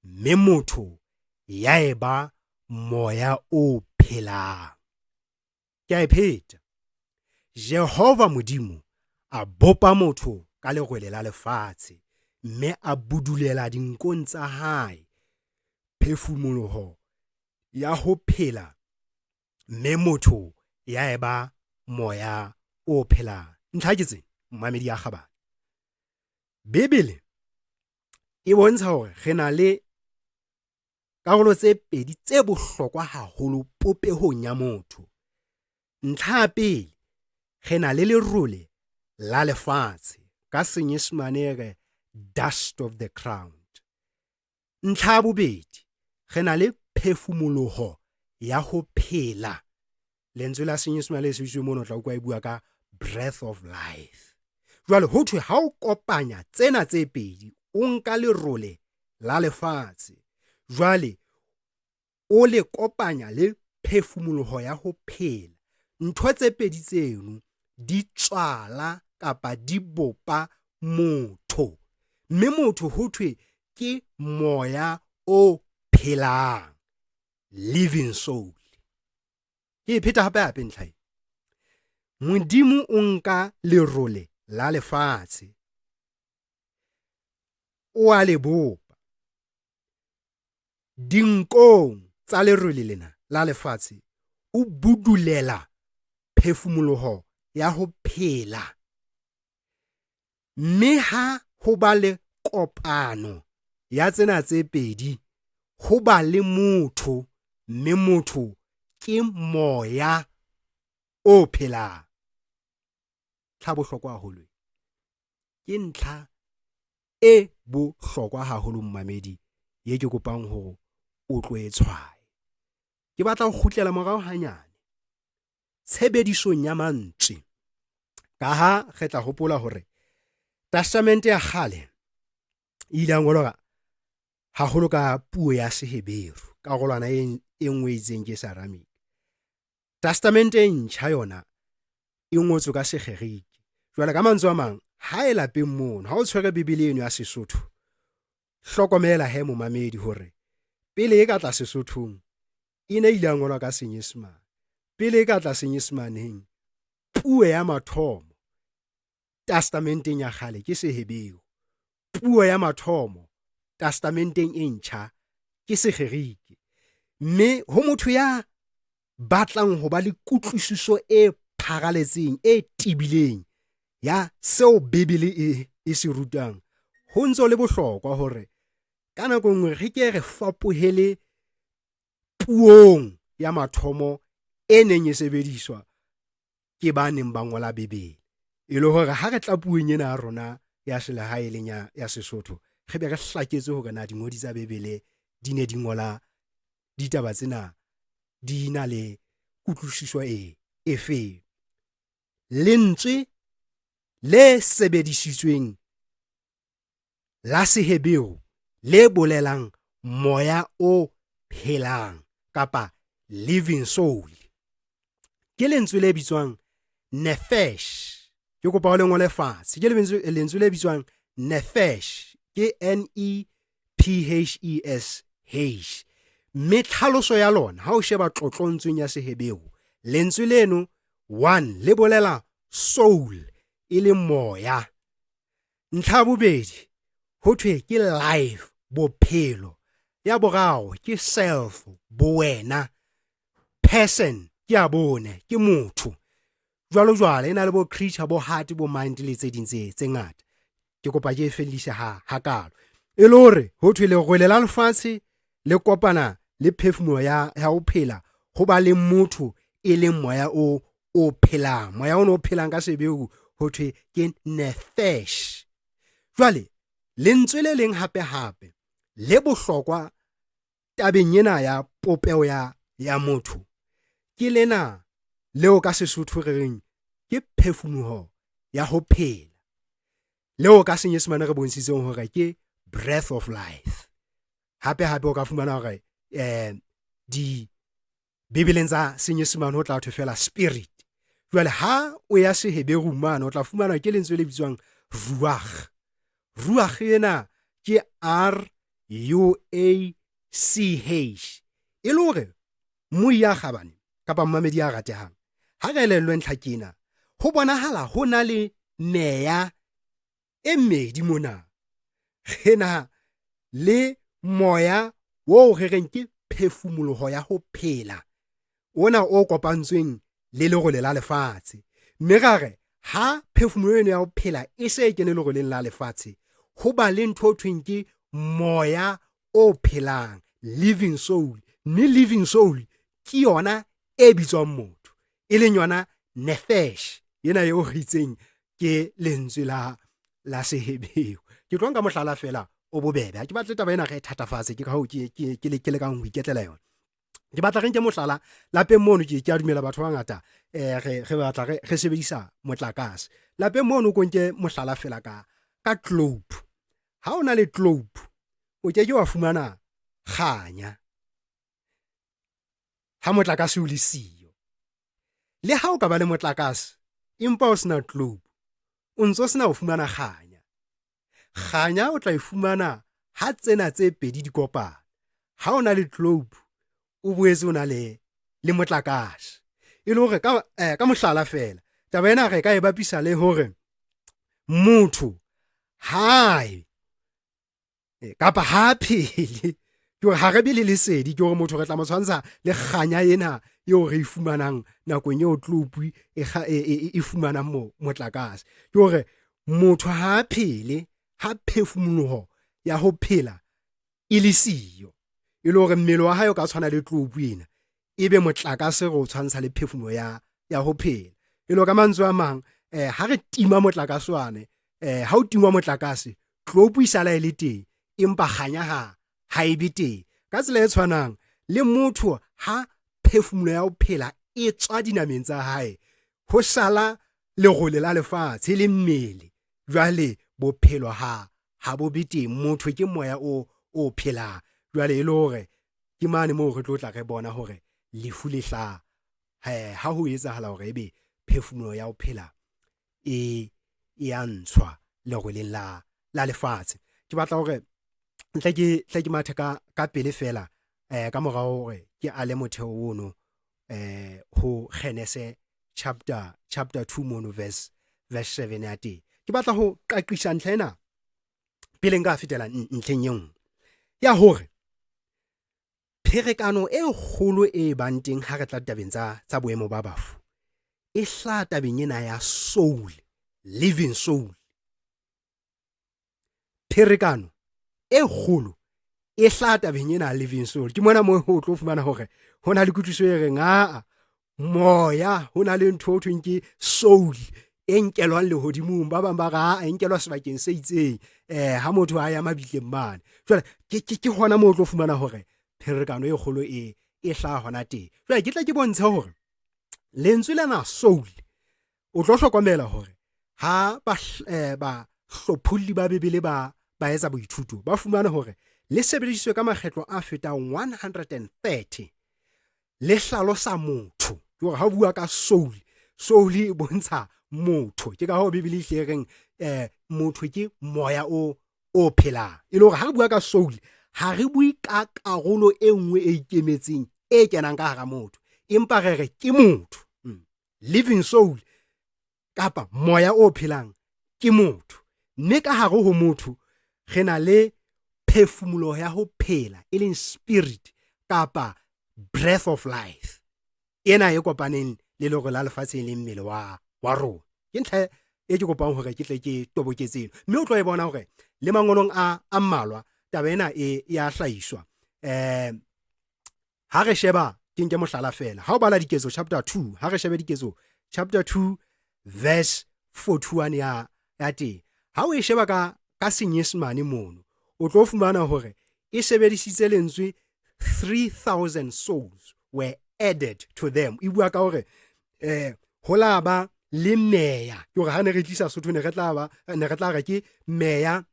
mme motho ya eba moya o phelang. Ke a ipheta. Jehova modimo a bopa motho ka lerwele la lefatshe mme a budulela dinkong tsa hae phefumoloho ya ho phela mme motho ya eba moya o phelang. Ntlha ke tsena mmamedi ya kgabane. Bibele e bontsha hore re na le karolo tse pedi tse bohlokwa haholo popehong ya motho. Ntlha ya pele re na le lerole la lefatshe ka Senyesemane re dust of the ground. Ntlha ya bobedi re na le phefumoloho ya ho phela. Lentswe la Senyesemane le sebediswe mona o tla utlwa e bua ka breath of life. Jwale ho thwe ha o kopanya tsena tse pedi o nka lerole la lefatshe jwale o le kopanya le phefumoloho ya ho phela. Ntho tse pedi tseno di tswala kapa di bopa motho mme motho ho thwe ke moya o phelang, living soul. Ke pheta hape ntlha. Modimo o nka lerole la lefatshe o a le bopa dinkong tsa lerole lena la lefatshe o budulela phefumoloho ya ho phela mme ha ho ba le kopano ya tsena tse pedi ho ba le motho mme motho ke moya o phelang. Tlha bohlokwa haholo ke ntlha e bohlokwa haholo mmamedi ye ke kopang ho o tlo e tshwaye. Ke batla ho kgutlela morao hanyane tshebedisong ya mantswe. Ka ha re tla hopola hore Testamente ya kgale e ile ya ngolwa haholo ka puo ya Seheberu, karolwana e nngwe e itseng ke Searamaic. Testamente e ntjha yona e ngotswe ka Sekgeriki. Jwale ka mantswe a mang, ha e lapeng mono, ha o tshwere Bibele eno ya Sesotho, hlokomela he momamedi hore pele e ka tla Sesothong e ne ile ya ngolwa ka Senyesemane. Pele e ka tla Senyesemaneng, puo ya mathomo Testamenteng ya kgale ke Seheberu. Puo ya mathomo Testamenteng e ntjha ke Sekgeriki. Mme ho motho ya batlang ho ba le kutlwisiso e pharaletseng, e tibileng ya seo Bibele e se rutang, ho ntso le bohlokwa hore ka nako nngwe re ke re fapohele puong ya mathomo e neng e sebediswa ke ba neng ba ngola Bibele. E le hore ha re tla puong ena ya rona ya selehae leng ya Sesotho, re be re hlaketse hore na dingodi tsa Bibele di ne di ngola ditaba tsena di na le kutlwisiso e feng. Lentswe le sebedisitsweng la Seheberu le bolelang moya o phelang kapa living soul, ke lentswe le bitswang nephesh. Ke kopa ho le ngole fatshe. Ke lentswe le bitswang nephesh, ke nephesh. Mme tlhaloso ya lona ha o sheba tlotlontsweng ya Seheberu, lentswe leno 1 le bolela soul, e le moya. Ntlha bobedi ho thwe ke life, bophelo. Ya boraro ke self, bowena. Person ke a bone, ke motho. Jwalo ena le bo creature, bo heart, bo mind le tse ding tse ngata. Ke kopa ke fellise hakalo. E le hore ho thwe le rwele la lefatshe le kopana le phefumulo ya ho phela, ho ba le motho e leng moya o phelang. Moya o phelang ka Seheberu ho thwe ke nephesh. Jwale lentswe le leng hape le bohlokwa tabeng ena ya popeo ya motho ke lena leo ka Sesotho re reng ke phefumulo ya ho phela, leo ka Senyesemane re bontshitseng hore ke breath of life. Hape o ka fumana hore di Bibeleng tsa Senyesemane ho tla thwe fela spirit. Jwale ha o ya Seheberu mane o tla fumana ke lentswe le bitswang ruach. Ruach ena ke RUACH. E le hore mo ya kgabane kapa mmamedi ya ratehang, ha re elellwe ntlha kena, ho bonahala ho na le meya e mmedi mona. Rena le moya wo re reng ke phefumoloho ya ho phela, ona o kopantsweng le lerole la lefatshe. Mme ra re ha phefumulo eno ya ho phela e se e kene leroleng la lefatshe, ho ba le ntho thweng ke moya o phelang, living soul. Mme living soul ke yona e bitswang motho, e leng yona nephesh, ena eo re itseng ke lentswe la Seheberu. Ke tlo nka mohlala fela o bobebe, ha ke batle taba ena re thatafatse, ke ka hoo ke le kang ho iketlela yona. Ke batla re nke mohlala lapeng mono, ke a dumela batho ba ngata re batla re sebedisa motlakase. Lapeng mono ko nke mohlala fela ka globe. Ha o na le globe, o ke wa fumana kganya ha motlakase o le siyo. Le ha o ka ba le motlakase empa o sena globe, o ntso sena ho fumana kganya. Kganya o tla e fumana ha tsena tse pedi di kopana. Ha o na le globe, o boetse o na le motlakase. E le hore ka mohlala fela, taba ena re ka e bapisa le hore motho hae kapa ha phele, ke hore ha re be le lesedi, ke hore motho re tla mo tshwantsha le kganya ena eo re e fumanang nakong eo globe e fumanang motlakase. Ke hore motho ha phele, ha phefumoloho ya ho phela e le siyo. E le hore mmele wa hae o ka tshwana le globe ena, ebe motlakase re o tshwantsha le phefumulo ya ho phela. E le ka mantswe a mang, ha re tima motlakase wane, ha o tima motlakase, globe e sala e le teng, empa kganya ha e be teng. Ka tsela e tshwanang le motho ha phefumulo ya ho phela e tswa dinameng tsa hae ho sala legole la lefatshe le mmele jwale bophelo ha bo beteng motho ke moya o phelang jwale e le hore ke mane moo re tlo tla re bona hore lefu le hlaha ha ho etsahala hore ebe phefumoloho ya ho phela e ya ntshwa legoleng la lefatshe. Ke batla hore tle ke mathe ka pele fela ka morao hore ke ale motheo ono ho Genesis chapter 2 mono verse 7 ya teng. Ke batla ho qaqisha ntlha ena pele nka fetela ntlheng e nngwe ya hore pherekano e kgolo e bang teng ha re tla tabeng tsa boemo ba bafu e hla tabeng ena ya soul, living soul. Pherekano e kgolo e hla tabeng ena living soul. Ke mona moo ho tlo fumana hore ho na le kutlwiso e reng moya ho na le ntho ho thweng ke soul e nkelwang lehodimong, ba bang ba ra a nkelwa sebakeng se itseng ha motho a ya mabitleng mane. Jwale ke hona moo o tlo fumana hore pherekano e kgolo e hlaha hona teng. Jwale ke tla ke bontshe hore lentswe lena soul o tlo hlokomela hore ha ba hlophulli ba Bebele ba etsa boithuto ba fumana hore le sebediswe ka makgetlo a fetang 130 le hlalosa motho. Ke hore ha bua ka soul e bontsha motho. Ke ka ho Bebele e reng motho ke moya o phelang. E le hore ha re bua ka soul ha re bue ka karolo e nngwe e ikemetseng e kenang ka hara motho, empa re ke motho. Living soul kapa moya o phelang ke motho, mme ka hare ho motho re na le phefumoloho ya ho phela e leng spirit kapa breath of life. Ena e kopaneng le lego la lefatshe le mmele wa rona. Ke ntlha e ke kopang hore ke tle ke toboketseng, mme o tlo e bona hore le mangolong a mmalwa taba ena e ya hlahiswa. Ha re sheba ke nke mohlala fela, ha o bala Diketso chapter 2, ha re shebe Diketso chapter 2 verse 41 ya teng, ha o e sheba ka Senyesemane mono o tlo fumana hore e sebedisitse lentswe 3,000 souls were added to them. E bua ka hore ho la ba le meya, ke hore ha ne re tlisa Sotho ne re tla re ke meya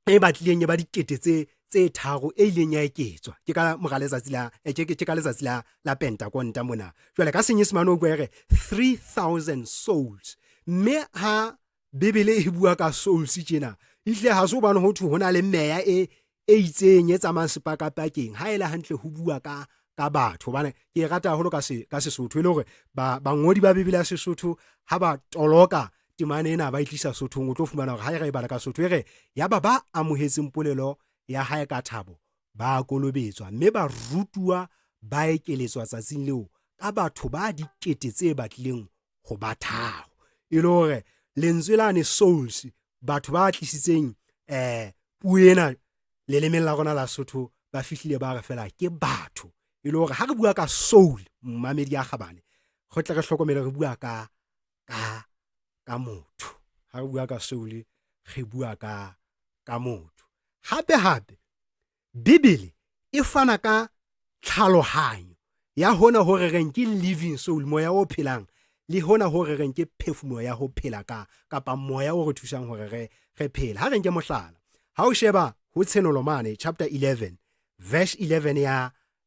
e batlileng e ba dikete tse tharo e ileng ya eketswa ke ka mora letsatsi la Pentakonta mona. Jwale ka Senyesemane o bua re 3,000 souls, mme ha Bebele e bua ka souls tjena ihle ha so bana ho thu hona le meya e itseng e tsamayang sepakapakeng. Ha ele hantle ho bua ka batho hobane ke rata haholo ka Sesotho, e le hore bangodi ba Bebele ya Sesotho ha ba toloka temane ena ba itlisa Sothong o tlo fumana hore ha e re bala ka Sotho e re ya ba amohetseng polelo ya hae ka thabo ba kolobetswa, mme ba rutuwa ba ekeletswa tsatsing leo ka batho ba dikete tse batlileng ho ba tharo. E le hore lentswe lane souls batho ba tlisitseng puo ena lelemeng la rona la Sotho ba fihlile ba re fela ke batho. E le hore ha re bua ka soul, mmamedi a kgabane, go tle re hlokomele re bua ka motho. Ha re bua ka soul re bua ka motho. Hape Bebele e fana ka tlhalohanyo ya hona ho re reng ke living soul, moya o phelang, le hona ho re reng ke phefumoloho ya ho phela kapa moya o re thusang hore re phela. Ha re nke mohlala, ha o sheba ho Tshenolomane chapter 11 verse 11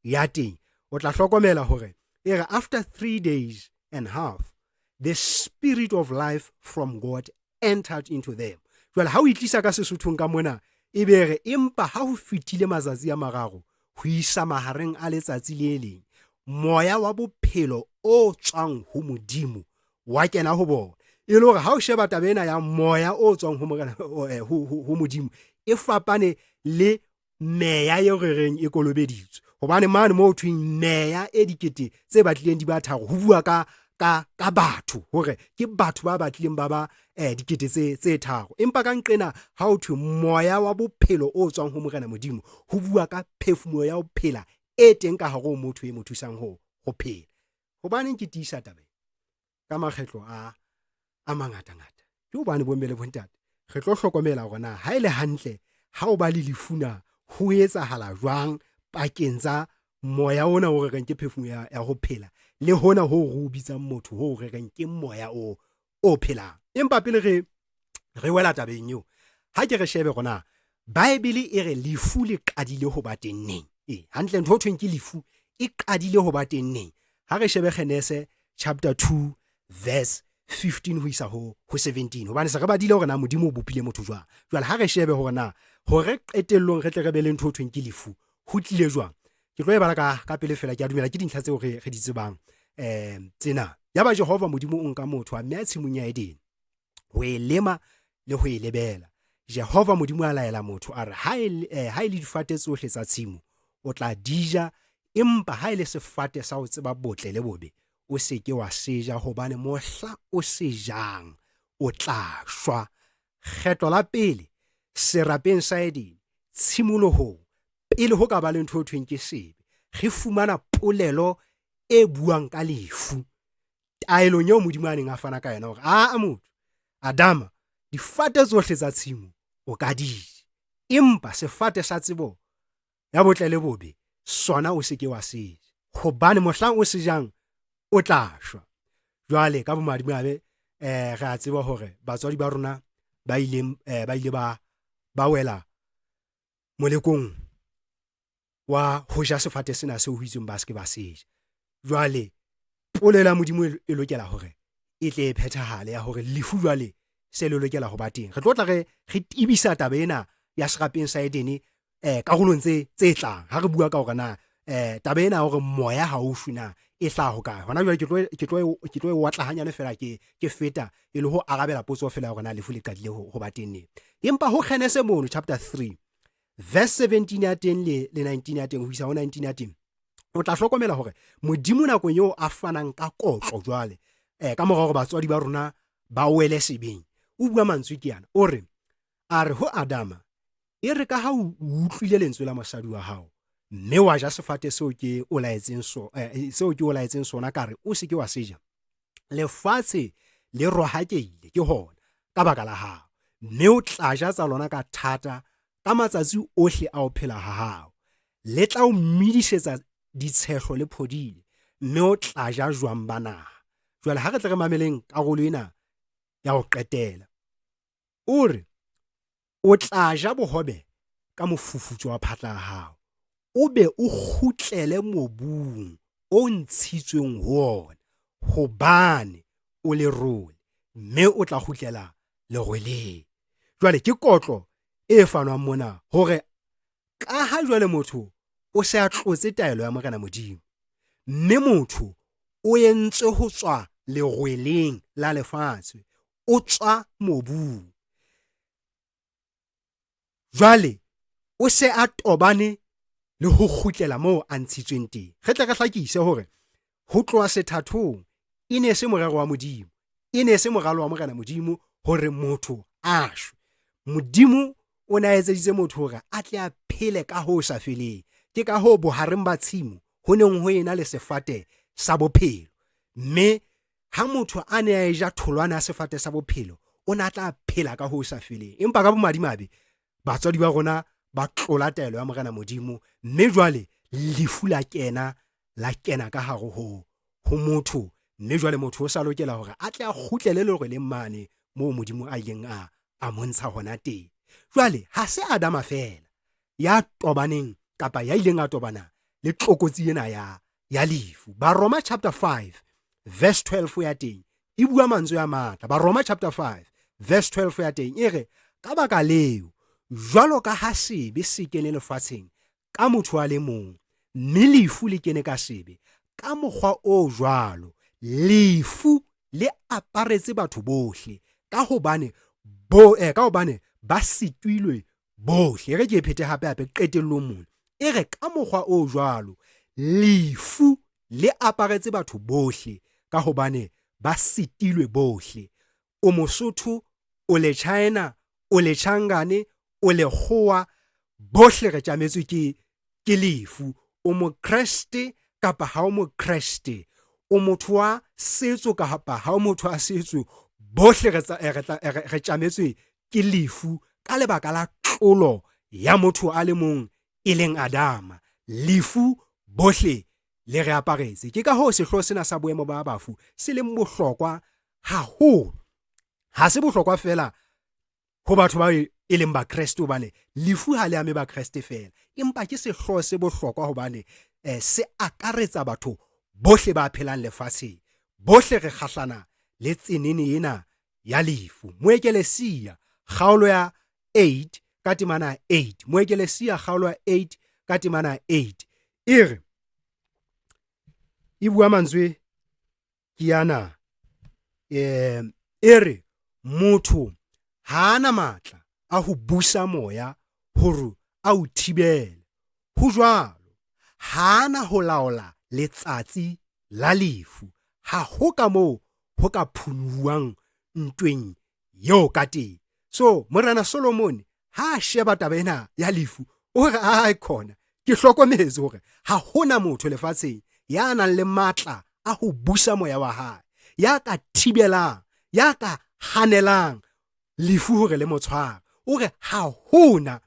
ya teng, o tla hlokomela hore e re after 3 days and half the spirit of life from God entered into them. Jwale ha o itlisa ka Sesothong ka mona e be re empa ha ho fitile matsatsi a mararo ho isa mahareng a letsatsi le leng, moya wa bophelo o tswang ho Modimo wa kena ho bona. E le hore ha o sheba tabena ya moya o tswang ho Modimo e fapane le meya e re reng e kolobeditswe, hobane mane mo thweng meya e dikete tse batlileng di ba tharo ho bua ka batho hore ke batho ba batlileng ba dikete tse tharo. Empa ka nqena ha o thwe moya wa bophelo o tswang ho Morena Modimo ho bua ka phefumoloho ya ho phela e teng ka hare ho motho e mo thusang ho phela. Hobaneng ke tiisa taba ka makgetlo a mangata-ngata? Ke hobane bomme le bontate re tlo hlokomela hore na ha ele hantle ha o ba le lefuna ho etsahala jwang pakeng tsa moya ona o re reng ke phefumoloho ya ho phela le hona ho re bitsang motho ho re reng ke moya o phelang. Empa pele re wela tabeng eo, ha ke re shebe gona Bible e re lefu le qadile ho ba teng neng. Hantle ntho ho thweng ke lefu e qadile ho ba teng neng. Ha re shebe Genesis chapter 2 verse 15 ho isa ho 17, hobane se re badile hore na modimo o bopile motho jwang. Jwale ha re shebe hore na hore qetellong re tle re be le ntho ho thweng ke lefu ho tlile jwang. Ke tlo e bala ka pele fela, ke a dumela ke dintlha tseo re di tsebang tsena. Ya ba Jehova modimo o nka motho a mme a tshimong ya Edene ho e lema le ho e lebela. Jehova modimo a laela motho a re ha e le difate tsohle tsa tshimo o tla dija, empa ha e le sefate sa ho tseba botle le bobe o se ke wa seja, hobane mohla o se jang o tla shwa. Kgetlo la pele serapeng sa Edene, tshimolohong pele ho ka ba le ntho ho thweng ke sebe, re fumana polelo e buang ka lefu. Taelong eo modimo a neng a fana ka yona hore motho Adama, difate tsohle tsa tshimo o ka dija, empa sefate sa tsebo ya botle le bobe sona o se ke wa seja, hobane mohlang o se jang o tla shwa. Jwale ka bomadimabe re a tseba hore batswadi ba rona ba ile ba wela molekong wa ho ja sefate sena se ho itseng ba se ke ba seja. Jwale polelo ya modimo e lokela hore e tle e phethahale ya hore lefu jwale se le lokela ho ba teng. Re tlo tla re tibisa taba ena ya serapeng sa Edene karolong tse tlang ha re bua ka hore na taba ena hore moya ha o shuna e tla ho kae. Hona jwale ke tlo e watla hanyane fela ke feta e le ho arabela potso fela hore na lefu le qadile ho ba teng ne. Empa ho Genesis mono chapter 3 verse 17 ya teng le 19 ya teng ho isa ho 19 ya teng, o tla hlokomela hore modimo nakong eo a fanang ka kotlo jwale ka mora hore batswadi ba rona ba wele sebeng, o bua mantswe ke yana o re a re ho Adama, e re ka ha o utlwile lentswe la mosadi wa hao mme wa ja sefate seo ke o laetseng sona ka re o se ke wa seja, lefatshe le rohakeile ke hona ka baka la hao, mme o tla ja tsa lona ka thata ka matsatsi ohle a o phela ha hao. Le tla o mmidisetsa ditshehlo le phodile, mme o tla ja jwang ba naha. Jwale ha re tle re mameleng karolo ena ya ho qetela, o re o tla ja bohobe ka mofufutso wa phatla ya hao, o be o kgutlele mobung o ntshitsweng ho ona, hobane o le role, mme o tla kgutlela lerweleng. Jwale ke kotlo e fanwang mona hore ka ha jwale motho o se a tlotse taelo ya Morena Modimo, mme motho o entswe ho tswa lerweleng la lefatshe, o tswa mobung, jwale o se a tobane le ho kgutlela moo a ntshitsweng teng. Re tle re hlakise hore ho tloha sethathong e ne se morero wa Modimo, e ne se moralo wa Morena Modimo hore motho a shwe. Modimo o na etseditse motho hore a tle a phele ka ho sa feleng. Ke ka ho bohareng ba tshimo ho neng ho ena le sefate sa bophelo, mme ha motho a ne a ja tholwana ya sefate sa bophelo o na tla phela ka ho sa feleng. Empa ka bomadimabe batswadi ba rona ba tlola taelo ya Morena Modimo, mme jwale lefu la kena ka hare ho motho, mme jwale motho o sa lokela hore a tle a kgutlele le hore le mane moo Modimo a ileng a montsha hona teng. Jwale ha se Adama fela ya tobaneng kapa ya ileng a tobana le tlokotsi ena ya lefu. Baroma chapter 5 verse 12 ya teng e bua mantswe a matla. Baroma chapter 5 verse 12 ya teng e re ka baka leo jwalo ka ha sebe se kene lefatsheng ka motho a le mong, mme lefu le kene ka sebe, ka mokgwa o jwalo lefu le aparetse batho bohle ka hobane ba sitwilwe bohle. Re ke phete hape qetellong mona e re ka mokgwa o jwalo lefu le aparetse batho bohle ka hobane ba sitilwe bohle. O Mosotho, o le China, o le Changane, o le Lekgowa, bohle re tjametswe ke lefu. O Mokreste kapa ha o Mokreste, o motho wa setso kapa ha o motho wa setso, bohle re tjametswe ke lefu ka lebaka la tlolo ya motho a le mong e leng Adama. Lefu bohle le re aparetse. Ke ka ho sehloho sena sa boemo ba bafu se leng bohlokwa haholo. Ha se bohlokwa fela ho batho ba e leng ba Kreste hobane lefu ha le ame ba Kreste fela, empa ke sehloho se bohlokwa hobane se akaretsa batho bohle ba phelang lefatsheng. Bohle re kgahlana le tsenene ena ya lefu. Moekelesiya kgaolo ya 8 ka temana 8, Moekelesiya kgaolo ya 8 ka temana 8 ere e bua mantswe ke yana ere motho ha ana matla a ho busa moya hore a o thibele. Ho jwalo ha ana ho laola letsatsi la lefu, ha ho ka moo ho ka phunuwang ntweng eo ka teng. So Morena Solomon ha sheba taba ena ya lefu o re a khona ke hlokometse hore ha hona motho lefatsheng ya nang le matla a ho busa moya wa hae, ya ka thibelang, ya ka hanelang lefu hore le motshware. O re ha hona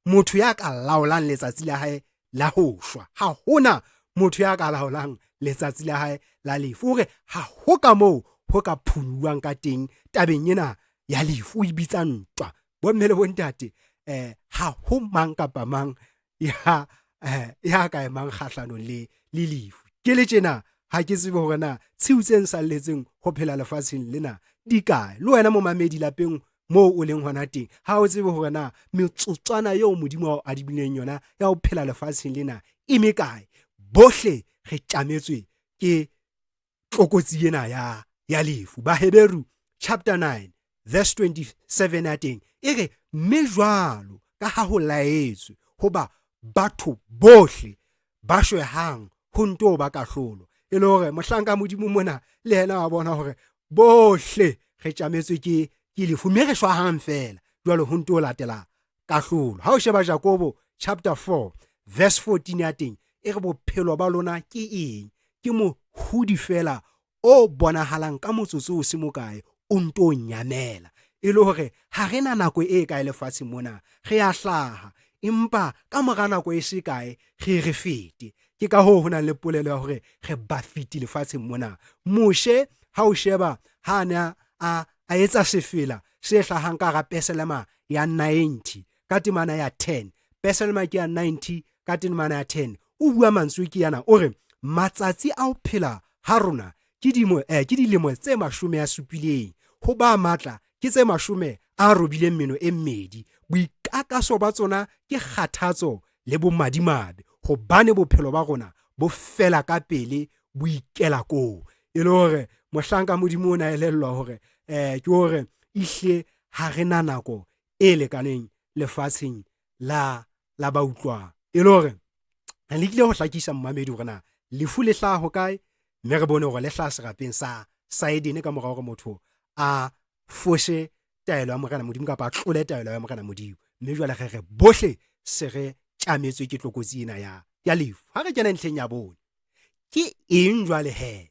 motho ya ka laolang letsatsi la hae la ho shwa, ha hona motho ya ka laolang letsatsi la hae la lefu. O re ha ho ka moo ho ka phunuwang ka teng tabeng ena ya lefu. O ibitsa ntwa. Bomme le bontate, ha ho mang kapa mang ya ka emang kgahlanong le lefu. Ke le tjena ha ke tsebe hore na tshiutseng salletseng ho phela lefatsheng lena di kae. Le wena momamedi lapeng moo o leng hona teng, ha o tsebe hore na metsotswana eo Modimo a dibileng yona ya ho phela lefatsheng lena e mekae. Bohle re tjametswe ke tlokotsi ena ya lefu. Baheberu chapter 9 verse 27 ya teng e re mme jwalo ka ha ho laetswe hoba batho bohle ba shwehang ho nto ba kahlolo. E le hore mohlanka Modimo mona le yena wa bona hore bohle re tjametswe ke lefu, mme re shwahang fela jwalo ho nto latela kahlolo. Ha o sheba Jakobo chapter 4 verse 14 ya teng e re bophelo ba lona ke eng? Ke mohudi fela o bonahalang ka motsotso o se mokae o nto nyamela. E le hore ha rena nako e kae lefatsheng mona, re a hlaha empa ka mora nako e se kae re fete. Ke ka ho nang le polelo ya hore re ba fiti lefatsheng mona. Moshe ha o sheba ha na a etsa sefela se hlahang ka ra Peselema ya 90 ka temana ya 10, Peselema ke ya 90 ka temana ya 10. O bua mantswe ke yana o re matsatsi a ho phela ha rona ke dilemo tse 70 ho ba matla ke tse 80 meno e mmedi. Boikakaso ba tsona ke kgathatso le bomadimabe hobane bophelo ba rona bo fela ka pele bo ikela ko. E le hore mohlanka Modimo o na elellwa hore ke hore ihle ha rena nako e lekaneng lefatsheng la ba utlwa. E le hore le tlile ho hlakisa mmamedi hore na lefu le hlaha ho kae, mme re bone hore le hlaha serapeng sa Saedene ka mora hore motho a foshe taelo ya Morena Modimo kapa a tlole taelo ya Morena Modimo. Mme jwale re bohle se re tjametswe ke tlokotsi ena ya lefu. Ha re kena ntlheng ya bone, ke eng jwale he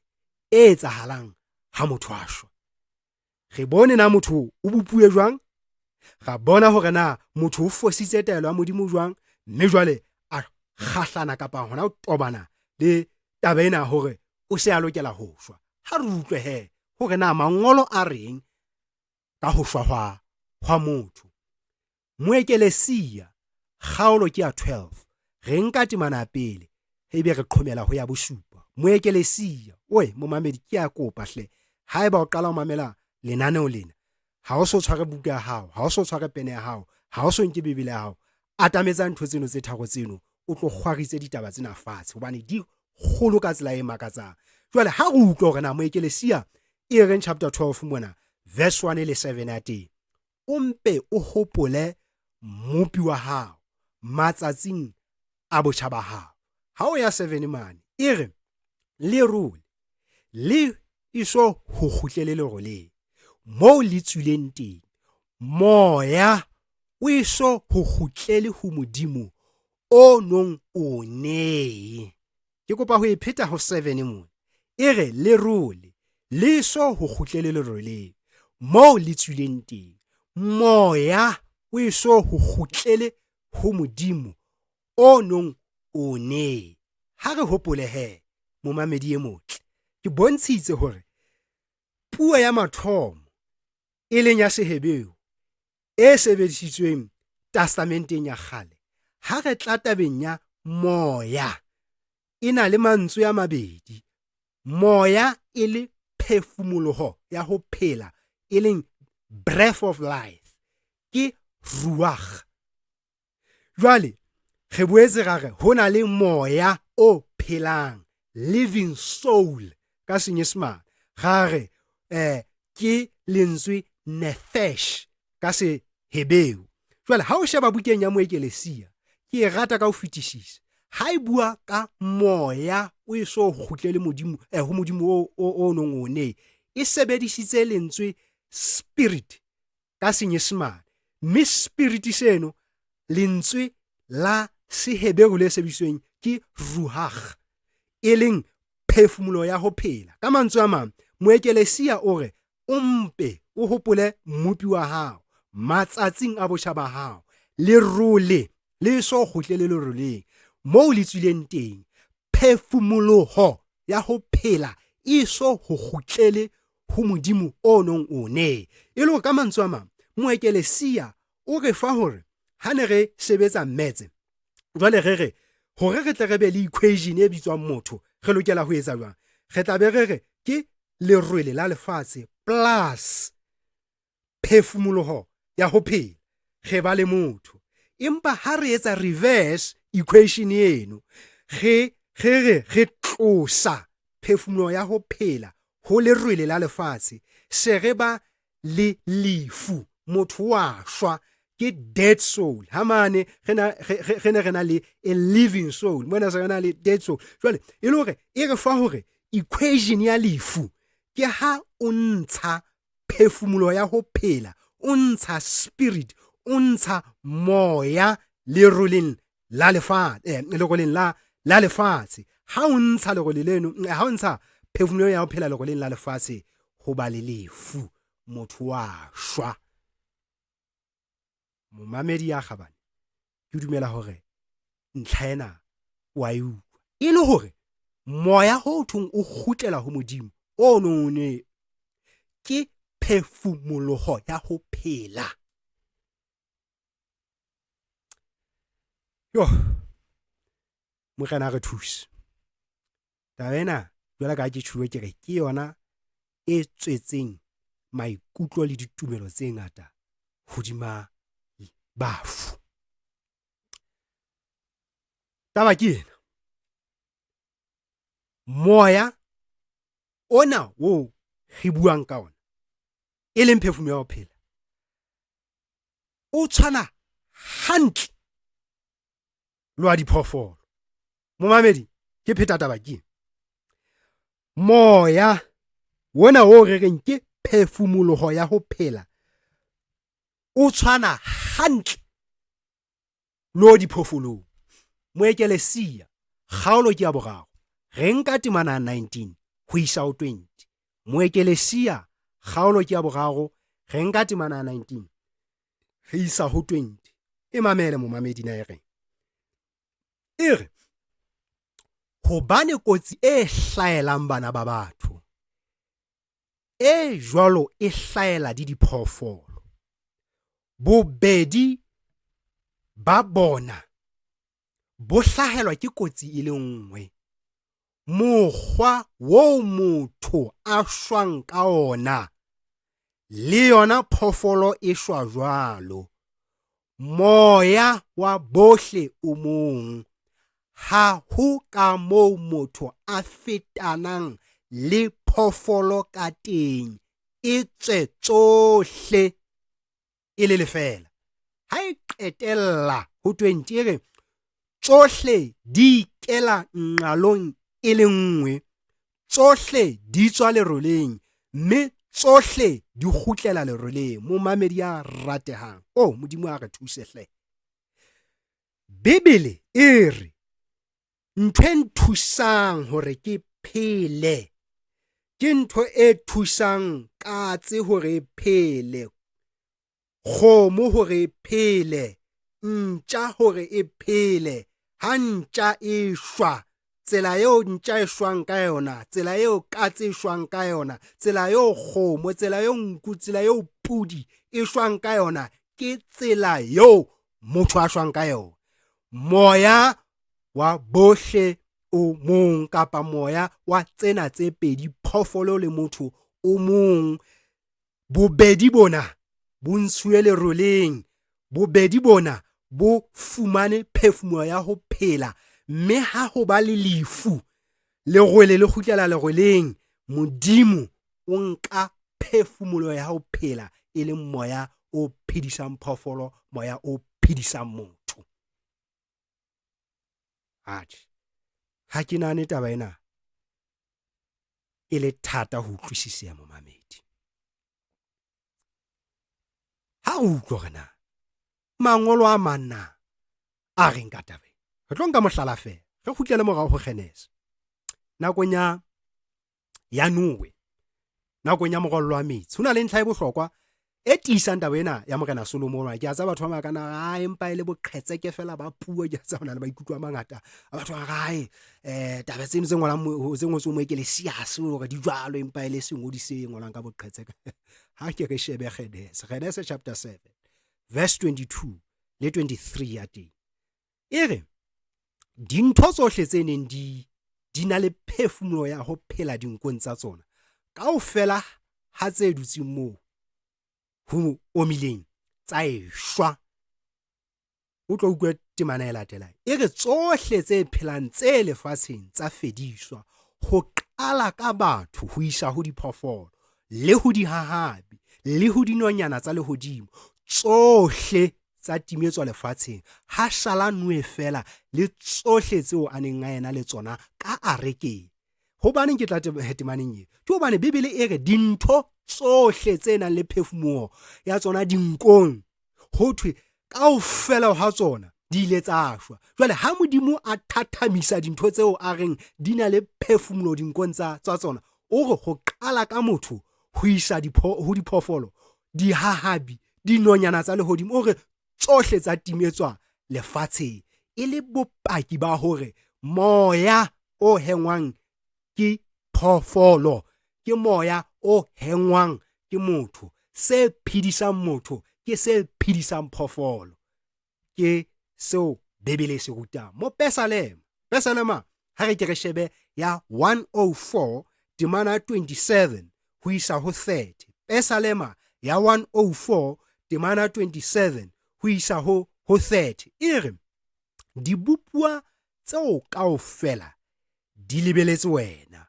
e etsahalang ha motho a shwa? Re bone na motho o bopuwe jwang, ra bona hore na motho o fositse taelo ya Modimo jwang, mme jwale a kgahlana kapa hona o tobana le taba ena hore o se a lokela ho shwa. Ha re utlwe he hore na mangolo a reng ka ho shwa hwa motho. Moekelesiya kgaolo ke ya 12, re nka temana ya pele ebe re qhomela ho ya bosupa. Moekelesiya momamedi ke ya kopa hle, haeba o qala ho mamela lenaneo lena, ha o so tshware buka ya hao, ha o so tshware pene ya hao, ha o so nke bibele ya hao, atametsa ntho tseno tse tharo tseno o tlo kgwaritse ditaba tsena fatshe hobane di kgolo ka tsela e makatsang. Jwale ha re utlwa hore na Moekelesiya e reng chapter 12 mona verse 1 le 7 ya teng, o mpe o hopole mopi wa hao matsatsing a botjha ba hao. Ha o ya 7 mane e re le rule le iso ho kgutlele le roleng moo le tswileng teng, moya o iso ho kgutlele ho Modimo o nong o ne. Ke kopa ho ipheta ho 7 mona e re le rule le iso ho kgutlele le roleng moo le tswileng teng, moya o iso ho kgutlele ho Modimo o nong o ne. Ha re hopole he momamedi e motle, ke bontshitse hore puo ya mathomo e leng ya Sehebeu e sebedisitsweng testamenteng ya kgale, ha re tla tabeng ya moya, e na le mantswe a mabedi. Moya e le phefumoloho ya ho phela, e leng breath of life, ke ruach. Jwale re boetse ra re ho na le moya o phelang, living soul ka Senyesemane, ra re ke lentswe nephesh ka Sehebeu. Jwale ha o sheba bukeng ya Moekelesia, ke e rata ka ho fetisisa, ha e bua ka moya o e so kgutlele modimo ho modimo o nong o ne, e sebedisitse lentswe spirit ka Senyesemane, mme spirit seno lentswe la Sehebeu le sebedisweng ke ruach, e leng phefumulo ya ho phela. Ka mantswe a mang, Moekelesia o re o mpe o hopole mmupi wa hao matsatsing a botjha ba hao, le role le so kgutlele le roleng moo le tswileng teng, phefumoloho ya ho phela e so ho kgutlele ho modimo o nong o ne. E le ka mantswe a mang, Moekelesia o re fa hore ha ne re sebetsa metse, jwale re hore re tle re be le equation e bitswang motho, re lokela ho etsa jwang? Re tla be re ke lerwele la lefatshe plus phefumoloho ya ho phela, re ba le motho. Empa ha re etsa reverse equation eno, re tlosa phefumulo ya ho phela ho lerwele la lefatshe, se re ba le lefu, motho wa shwa, ke dead soul. Ha mane re na le a living soul, mona se na le dead soul. Jwale e le hore e re fa hore equation ya lefu ke ha o ntsha phefumulo ya ho phela, o ntsha spirit, o ntsha moya leroleng la lefatshe, leroleng la lefatshe. Ha o ntsha lerole leno, ha o ntsha phefumulo ya ho phela leroleng la lefatshe, ho ba le lefu, motho wa shwa. Momamedi ya kgabane, ke dumela hore ntlha ena wa e utlwa, e le hore moya ho thong o kgutlela ho modimo o none, ke phefumoloho ya ho phela. Yo, Morena re thuse. Taba ena jwale ka ke tsholo ke re ke yona e tswetseng maikutlo le ditumelo tse ngata hodima bafu. Taba ke ena, moya ona o re buang ka ona, e leng phefumulo ya ho phela, o tshwana hantle le wa diphoofolo. Momamedi, ke pheta taba ke moya wona o re reng ke phefumoloho ya ho phela, o tshwana hantle le wa diphoofolong. Moekelesia kgaolo ke ya boraro, re nka temana 19 ho isa ho 20. Moekelesia kgaolo ke ya boraro, re nka temana 19 re isa ho 20. E mamele momamedi na e reng, e re hobane kotsi e hlaelang bana ba batho e jwalo e hlaela di diphoofolo, bobedi ba bona bo hlahelwa ke kotsi e le nngwe. Mokgwa wo motho a shwang ka ona, le yona phoofolo e shwa jwalo. Moya wa bohle o mong, ha ho ka moo motho a fetanang le phoofolo ka teng, e tswe tsohle e le lefela. Ha e qetella ho 20 e re tsohle di kela nqalong e le nngwe, tsohle di tswa leroleng, mme tsohle di kgutlela leroleng. Momamedi ya ratehang, modimo a re thuse hle. Bibele e re ntho e nthusang hore ke phele, ke ntho e thusang katse hore e phele, kgomo hore e phele, ntja hore e phele, ha ntja e shwa tsela eo ntja e shwang ka yona, tsela eo katse e shwang ka yona, tsela eo kgomo, tsela eo nku, tsela eo pudi e shwang ka yona, ke tsela eo motho a shwang ka yona. Moya wa bohle o mong, kapa moya wa tsena tse pedi, phoofolo le motho o mong. Bobedi bona bo ntshuwe leroleng, bobedi bona bo fumane phefumoloho ya ho phela, mme ha ho ba le lefu, lerwele le kgutlela lerweleng, Modimo o nka phefumoloho ya ho phela, e leng moya o phedisang phoofolo, moya o phedisang motho. Ha ke nahane taba ena e le thata ho utlwisiseha momamedi. Ha o utlwa hore na mangolo a manna a reng ka taba, re tlo nka mohlala fela, re kgutlele morao ho Kgeneso, nakong ya Noe, nakong ya morwallo wa metsi. Ho na le ntlha e bohlokwa e tiisang taba ena ya morena Solomon. Ke a tseba batho ba makana empa ile boqhetseke fela ba puo, ke a tseba hona le maikutlo a mangata a batho ba gae taba tseno tse ngolang tse ngotswe mo Ecclesiastes hore di jwalo empa ile se ngodise ngolang ka boqhetseke. Ha ke re shebe Kgeneso chapter 7 verse 22 le 23 ya teng, e re dintho tsohle tse neng di na le phefumoloho ya ho phela dinkong tsa tsona, kaofela ha tse dutseng moo ho omileng tsa eshwa. O tlo utlwa temana e latelang, e re tsohle tse phelang tse lefatsheng tsa fediswa, ho qala ka batho ho isa ho diphoofolo le ho dihahabi le ho dinonyana tsa lehodimo, tsohle tsa timetswa lefatsheng, ha shala Noe fela le tsohle tseo a neng a ena le tsona ka arekeng. Hobaneng ke tla temaneng e? Ke hobane Bibele e re dintho tsohle tse nang le phefumoloho ya tsona dinkong, ho thwe kaofela ha tsona di ile tsa shwa. Jwale ha Modimo a thathamisa dintho tseo a reng di na le phefumoloho dinkong tsa tsona, o re ho qala ka motho ho isa ho diphoofolo, dihahabi, dinonyana tsa lehodimo, o re tsohle tsa timetswa lefatsheng, e le bopaki ba hore moya o hengwang ke phoofolo ke moya o hengwang ke motho, se phedisang motho ke se phedisang phoofolo. Ke seo Bibele se rutang mo Pesalema ha re ke re shebe ya 104 temana 27 ho isa ho 30. Pesalema ya 104 temana 27 ho isa ho 30, e re dibupua tseo kaofela di lebeletse wena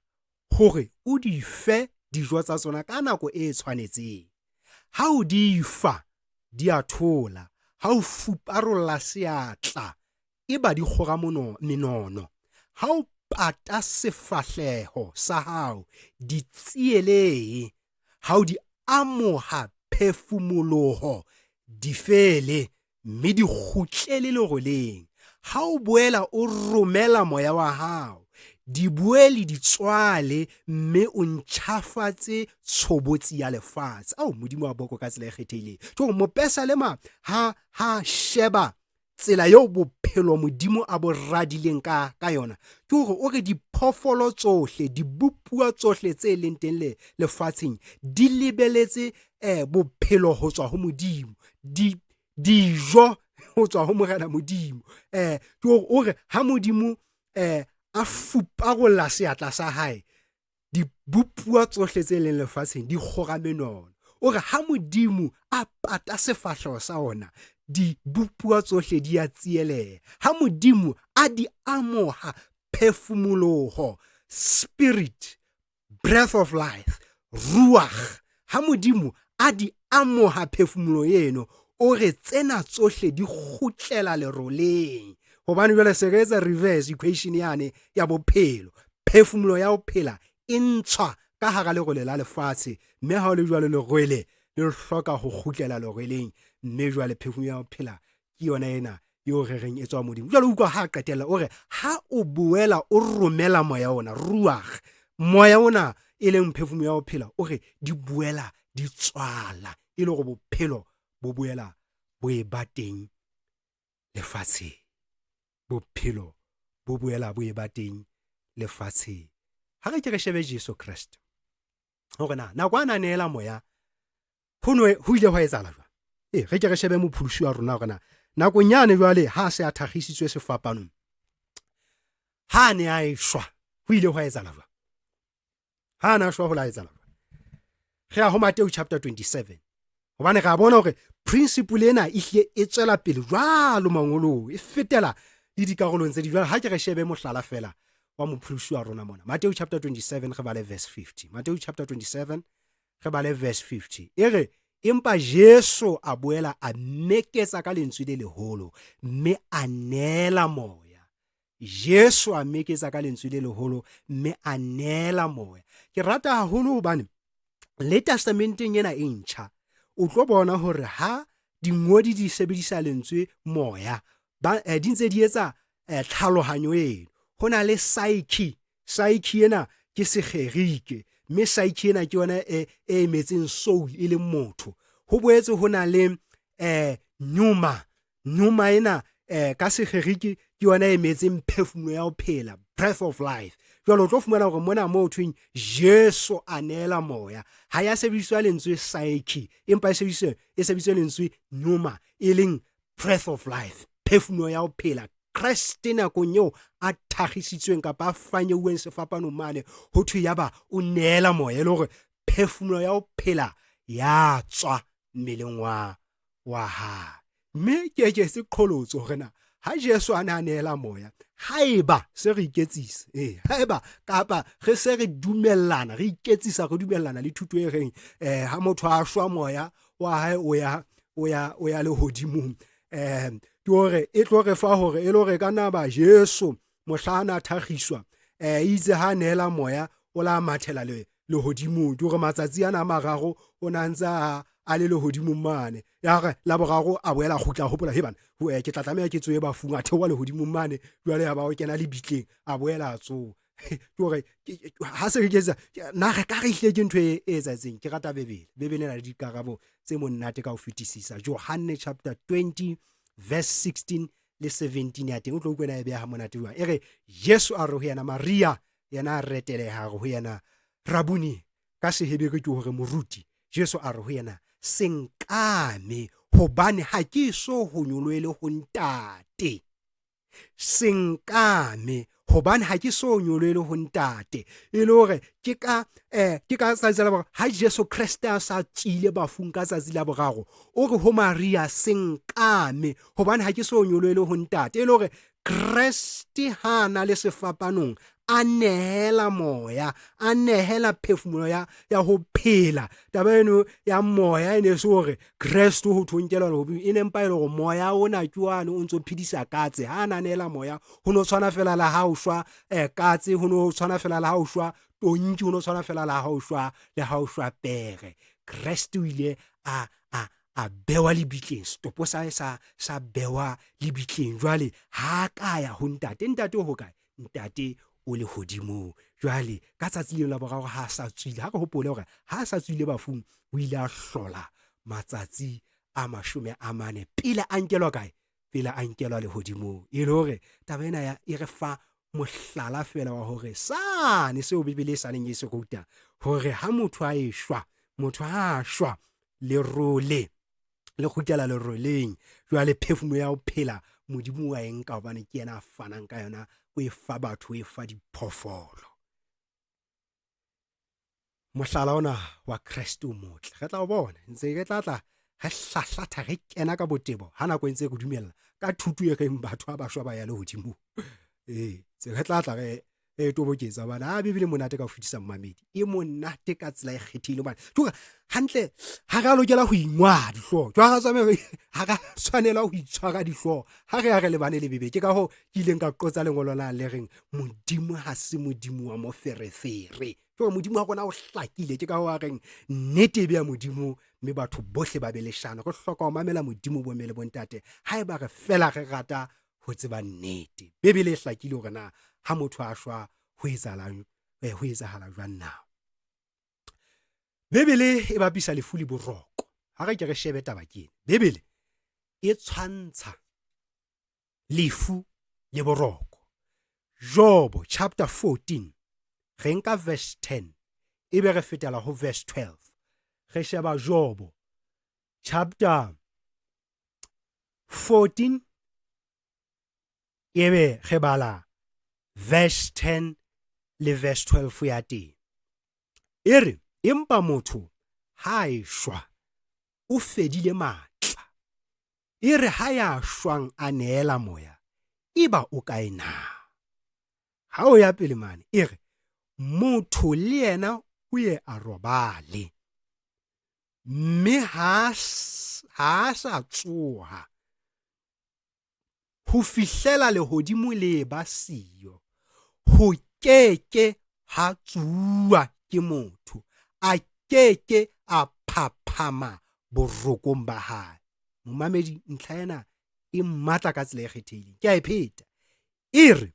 hore o di fe dijo tsa tsona ka nako e tshwanetseng. Ha o di fa di a thola, ha o fuparolla seatla e ba di kgora menono, ha o pata sefahleho sa hao di tsielehe, ha o di amoha phefumoloho di fele mme di kgutlele leroleng, ha o boela o romela moya wa hao, di buele di tswale mme o ntjhafatse tshobotsi ya lefatshe. Modimo wa boko ka tsela e kgethehileng. Jo mo Pesalema ha sheba tsela eo bophelo Modimo a bo radileng ka yona, ke hore o re diphoofolo tsohle, dibupua tsohle tse leng teng lefatsheng di lebeletse bophelo ho tswa ho Modimo, dijo ho tswa ho Morena Modimo. Ke o re ha Modimo a fuparolla seatla sa hae, dibupua tsohle tse leng lefatsheng di kgora menono. O re ha Modimo a pata sefahleho sa ona, dibupua tsohle di a tsieleha. Ha Modimo a di amoha phefumoloho, spirit, breath of life, ruach, ha Modimo a di amoha phefumoloho eno, o re tsena tsohle di kgutlela leroleng. Hobane jwale se re etsa reverse equation yane ya bophelo, phefumoloho ya ho phela e ntshwa ka hara lerole la lefatshe, mme ha o le jwale lerwele le hloka ho kgutlela lerweleng, mme jwale phefumoloho ya ho phela ke yona ena eo re reng e tswa Modimo. Jwale utlwa ha qetella o re ha o boela o romela moya ona, ruach, moya ona e leng phefumoloho ya ho phela, o re di buela di tswala, e le hore bophelo bo boela bo e ba teng lefatsheng, bophelo bo boela bo e ba teng lefatsheng. Ha re ke re shebe Jesu Kriste hore nako a neela moya ho ile hwa etsahala jwang. Re ke re shebe mopholosi wa rona hore nako nyane jwale ha se a thagisitswe sefapanong, ha ne a shwa ho ile hwa etsahala jwang. Ha na shwa ho la etsahala jwang. Re a ho Mateo chapter 27 hobane re a bona hore principle ena ihle e tswela pele jwalo mangolong, e fetela le dikarolong tse di jwalo. Ha ke re shebe mohlala fela wa mopholosi wa rona mona, Mateo chapter 27 re bale verse 50. Mateo chapter 27 re bale verse 50. Ere empa Jesu a boela a meketsa ka lentswe le leholo mme a neela moya. Jesu a meketsa ka lentswe le leholo mme a neela moya. Ke rata haholo hobane le testamenteng ena e ntjha o tlo bona hore ha dingodi di sebedisa lentswe moya di ntse di etsa tlhalohanyo eno. Ho na le psyche ena ke sekgerike, mme psyche ena ke yona e emetseng soul e le motho. Ho boetse ho na le pneuma ena ka sekgerike ke yona e emetseng phefumoloho ya ho phela, breath of life. Jwale o tlo fumana hore mona moo thweng Jesu a neela moya, ha ya sebediswa lentswe psyche, empa e sebediswa lentswe pneuma e leng breath of life, phefumoloho ya ho phela. Kriste nakong eo a thagisitsweng kapa a fanyeuweng sefapanong mane, ho thwe yaba o neela moya, e le hore phefumoloho ya ho phela ya tswa mmeleng wa hae. Mme ke se qholotso hore ha Jesu a neela moya, haeba se re iketsisa haeba kapa re se re dumellana, re iketsisa, re dumellana le thuto e reng ha motho a shwa moya wa hae o ya le hodimong, ke hore e tlo re fa hore e le hore ka naba Jesu mohlana a thagiswa itse ha neela moya o la mathela le hodimong. Ke hore matsatsi ana mararo o nantsa a le hodimong mane, ya re la boraro a boela khutla hopola he bana ke tla tlameha ke tsoe ba funga a theowa le hodimong mane, jwale ya ba o kena le bitleng a boela a tso. Ke hore ha se re ketsa na re ka re hle ke ntho e etsatseng. Ke rata bebele na le dikarabo tse monate ka ho fetisisa. Johane chapter 20 verse 16 le 17 ya teng o tlo utlwela e beha monate jwang. Ere Jesu a re ho yena Maria yena a reteleha ho yena Rabuni ka Sehebere ke hore moruti. Jesu a re ho yena senkame hobane ha ke so ho nyoloele ho ntate. Senkame hobane ha ke so nyoloele ho ntate. E le hore ke ka tsatsi la boraro ha Jesu Kriste a sa tsile bafung ka tsatsi la boraro, o re ho Maria senkame hobane ha ke so nyoloele ho ntate. E le hore Kriste ha na le sefapanong a nehela moya, a nehela phefumoloho ya ho phela. Taba eno ya moya ene se hore Kriste ho thonkelwa le ho e nempa ile hore moya ona ke wane o ntso phedisa katse. Ha na nehela moya ho no tshwana fela la ha o shwa katse, ho no tshwana fela la ha o shwa tonki, ho no tshwana fela la ha o shwa le ha o shwa pere. Kriste o ile a bewa lebitleng, stopo sa bewa lebitleng. Jwale ha ka ya ho ntate ho kae? Ntate o le hodimo. Jwale ka tsatsi le la boraro ha sa tswile, ha re hopole hore ha sa tswile bafung o ile a hlola matsatsi a 40 pele a nkelwa kae? Pele a nkelwa le hodimo. E le hore taba ena e re fa mohlala fela wa hore sane seo Bibele sa neng e se ruta hore ha motho a shwa le kgutlela leroleng, jwale phefumoloho ya ho phela modimo wa enka hobane ke yena a fanang ka yona, o e fa batho, o e fa diphoofolo. Mohlala ona wa Kriste o motle re tla o bona ntse re tla re hlahlatha re kena ka botebo ha nako ntse go dumella ka thuto e reng batho ba bashwa ba ya le hodimo. Tse re tla re toboketsa bana a Bibele monate ka ho fetisa mmamedi, e monate ka tsela e kgethile bana. Tloga hantle ha re lokela ho ingwa dihloho, jwa ga tsame ha ka tshwanela ho itshwara dihloho ha re ya re lebane le bebe. Ke ka ho ke ileng ka qotsa lengolo la le reng modimo ha se modimo wa moferefere, tloga modimo wa rona o hlakile. Ke ka ho a reng nnete be ya modimo mme batho bohle ba be leshano. Re hloka ho mamela modimo bo mele bontate ha eba re fela re rata ho tseba nnete. Bibele e hlakile hore na ha motho a shwa ho etsahala jwang na. Bibele e bapisa lefu le boroko. Ha re ke re shebe taba ke ena, Bibele e tshwantsha lefu le boroko Job chapter 14 re nka verse 10 ebe re fetela ho verse 12. Re sheba Job chapter 14 ebe re bala verse 10 le verse 12 ya teng. Ere empa motho ha e shwa o fedile matla. Ere ha ya shwang a neela moya iba o kae na? Ha o ya pele mane ere motho le yena o ye a robale, mme ha sa tsoha ho fihlela lehodimo le ba siyo. Ho keke ha tsuwa ke motho, a keke a phaphama borokong ba hae. Momamedi ntlha ena e matla ka tsela e kgethehileng. Ke a e pheta. Ere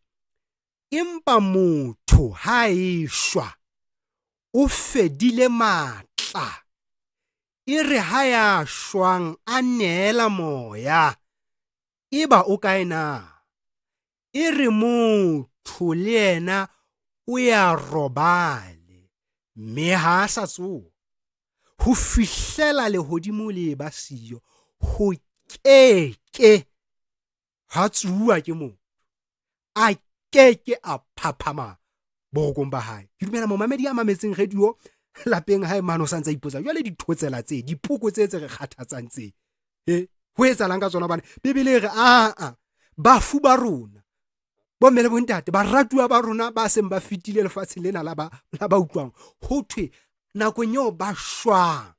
empa motho ha e shwa o fedile matla. Ere ha ya shwang a neela moya iba o kae na? Ere motho le yena o ya robale, mme ha sa tsoha ho fihlela lehodimo le ba siyo. Ho keke ha tsuwa ke motho, a keke a phaphama borokong ba hae. Ke dumela momamedi ya mametseng radio lapeng hae mane o santse a ipotsa jwale dithotsela tse dipoko tse re kgathatsang tse ho etsalang ka tsona bana. Bebele re bafu ba rona bomme le bontate baratuwa ba rona ba seng ba fitile lefatshe lena la ba utlwang ho thwe nakong eo ba shwang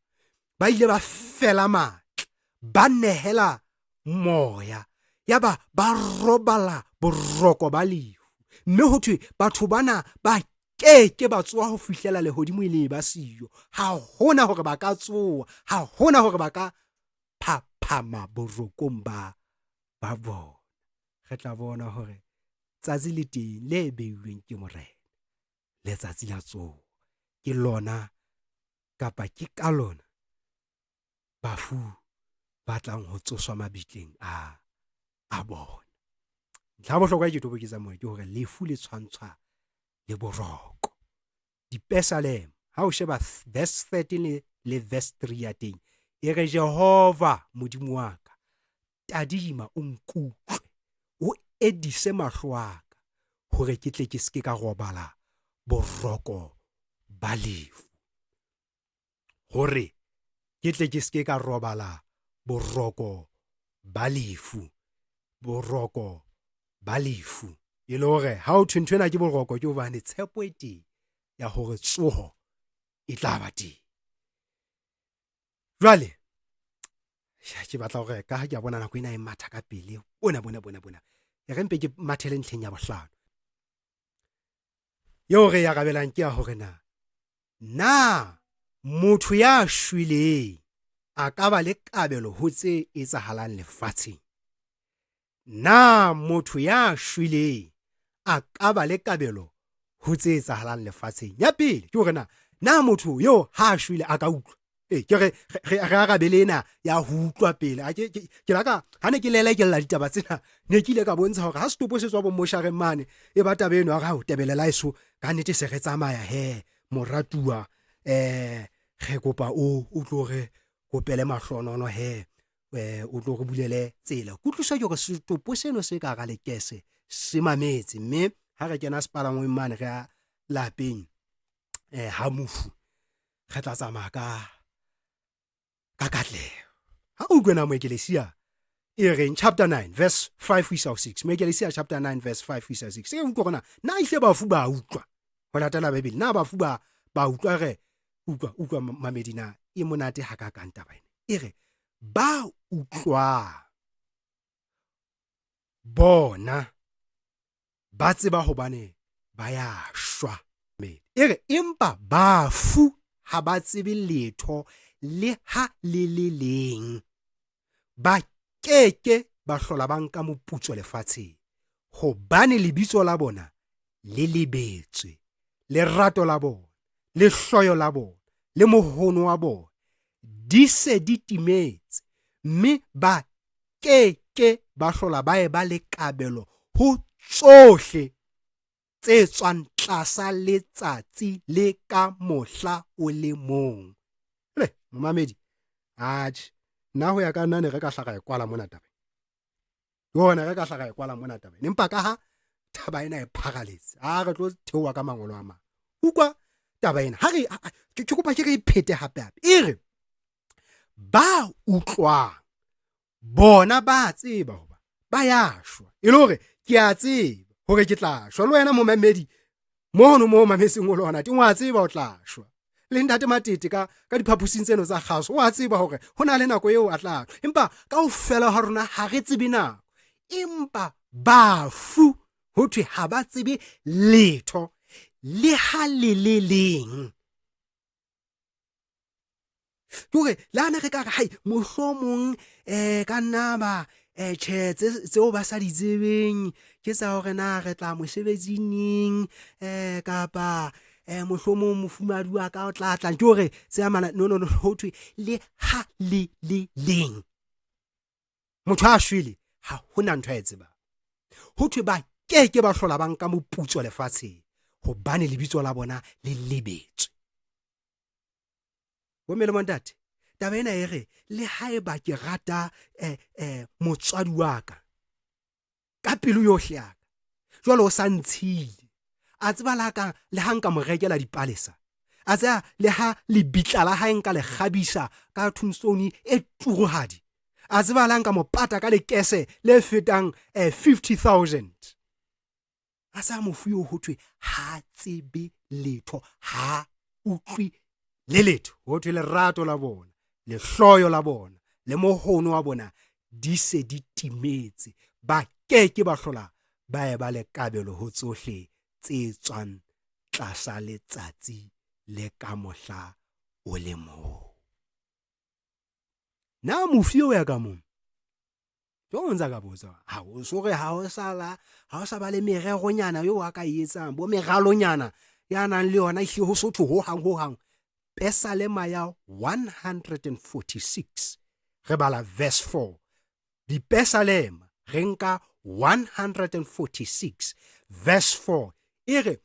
ba ile ba fela matla ba nehela moya yaba ba robala boroko ba lefu, mme ho thwe batho bana ba keke ba tsoha ho fihlela lehodimo le ba siyo. Ha hona hore ba ka tsoha, ha hona hore ba ka phaphama borokong ba bona. Re tla bona hore tsatsi le teng le beilweng ke Morena, letsatsi la tsoho ke lona kapa ke ka lona bafu ba tlang ho tsoswa mabitleng a bona. Ntlha bohlokwa ke toboketsa moo ke hore lefu le tshwantshwa le boroko. Dipesalem ha o sheba verse 13 le verse 3 ya teng e re Jehova modimo wa ka tadima o nkutlwe o edise mahlo a ka hore ke tle ke se ke ka robala boroko ba lefu, hore ke tle ke se ke ka robala boroko ba lefu. Boroko ba lefu e le hore ha o thwena ke boroko ke hobane tshepo e teng ya hore tsoho e tla ba teng. Jwale ke batla hore ka ha ke a bona nako ena e matha ka pele bona ya re mpe ke mathele ntlheng ya bohlano yo re ya rabelang ke ya hore na motho ya shwileng a ka ba le kabelo ho tse etsahalang lefatsheng? Na motho ya shwileng a ka ba le kabelo ho tse etsahalang lefatsheng? Ya pele ke hore na motho yo ha shwile a ka utlwa? Ke re arabelena ya ho utlwa pele. Ke laka ha ne ke lela ke lla ditaba tsena ne ke ile ka bontsha hore ha setopo se tswa bo moshare mane e ba taba eno ga ho tebelela iso ka nnete se re tsamaya moratuwa re kopa o tlo re kopele mahlonono o tlo re bulele tsela. Kutlwisa ke hore setopo seno se ka ga lekese se mametse, mme ha re kena sepalangweng mane re a lapeng ha mofu re tla tsamaya ka katleho. Ha o utlwena mo Eklesia e re chapter 9 verse 5 isa 6, mo Eklesia chapter 9 verse 5 isa 6 se utlwa gona na ile bafu ba utlwa ho latela Bibele, na bafu ba utlwa. Re utlwa mamedina e monate ha ka kanta ba e re ba utlwa bona ba tseba hobane ba ya shwa. E re empa bafu ha ba tsebe letho le ha le leng, ba keke ba hlola ba nka moputso lefatsheng, hobane lebitso la bona le lebetswe, lerato la bona, le hloyo la bona, le mohono wa bona di se di timetse, mme ba keke ba hlola ba e ba le kabelo ho tsohle tse tswang tlasa letsatsi le ka mohla o le mong. Le momamedi, atjhe, nna ho ya ka nna ne re ka hlaka e kwala mona tabeng. Yona re ka hlaka e kwala mona tabeng. Empa ka ha taba ena e pharaletse, re tlo theoha ka mangolo a mang. Ukwa taba ena, ha re ke kopa ke re iphete hape hape. E re ba utlwang bona ba tseba hoba ba ya shwa. E le hore ke a tseba hore ke tla shwa. Le wena momamedi mono mo mameseng o le ona, wa tseba o tla shwa. Le ntate Matete ka diphapusing tseno tsa kgaso, wa tseba hore ho na le nako eo a tla. Empa kaofela ha rona ha re tsebe nako. Empa bafu ho thwe ha ba tsebe letho le ha le leng. Jore lana re ka re hai mohlomong ka nna ba tjhe tseo ba sa di tsebeng ke tsa hore na re tla mosebetsing kapa mohlomong mofumadi wa ka o tla tla jore tse amana no ho thwe le ha le leng. Motho a shwele ha hona ntho a e tseba. Ho thwe ba ke ba hlola ba nka moputso lefatsheng hobane lebitso la bona le lebetswe. Bomme le montate, taba ena e re le haeba ke rata motswadi wa ka pelo yohle ya ka, jwale o sa ntshile, a tseba le ha nka mo rekela dipalesa, a tseba le ha lebitla la hae nka le kgabisa ka tombstone e turuhadi, a tseba la nka mo pata ka lekese le fetang 50,000. A sa mofuyo ho thwe ha tsebe letho, ha utlwi le letho. Ho thwe lerato la bona, le hloyo la bona, le mohono wa bona di se di timetse. Ba ke ba hlola ba e ba le kabelo ho tsohle tse tswang tlasa letsatsi le ka mohla o le mong. Na mofuyo ya ka mong jo ntsa ka botsa, ha o so re ha o sa ba le mereronyana yo a ka etsang bo meralonyana ya nang le yona hle ho sotho ho hang. Pesalema ya 146 re bala verse 4. Di Pesalema re nka 146 verse 4 e re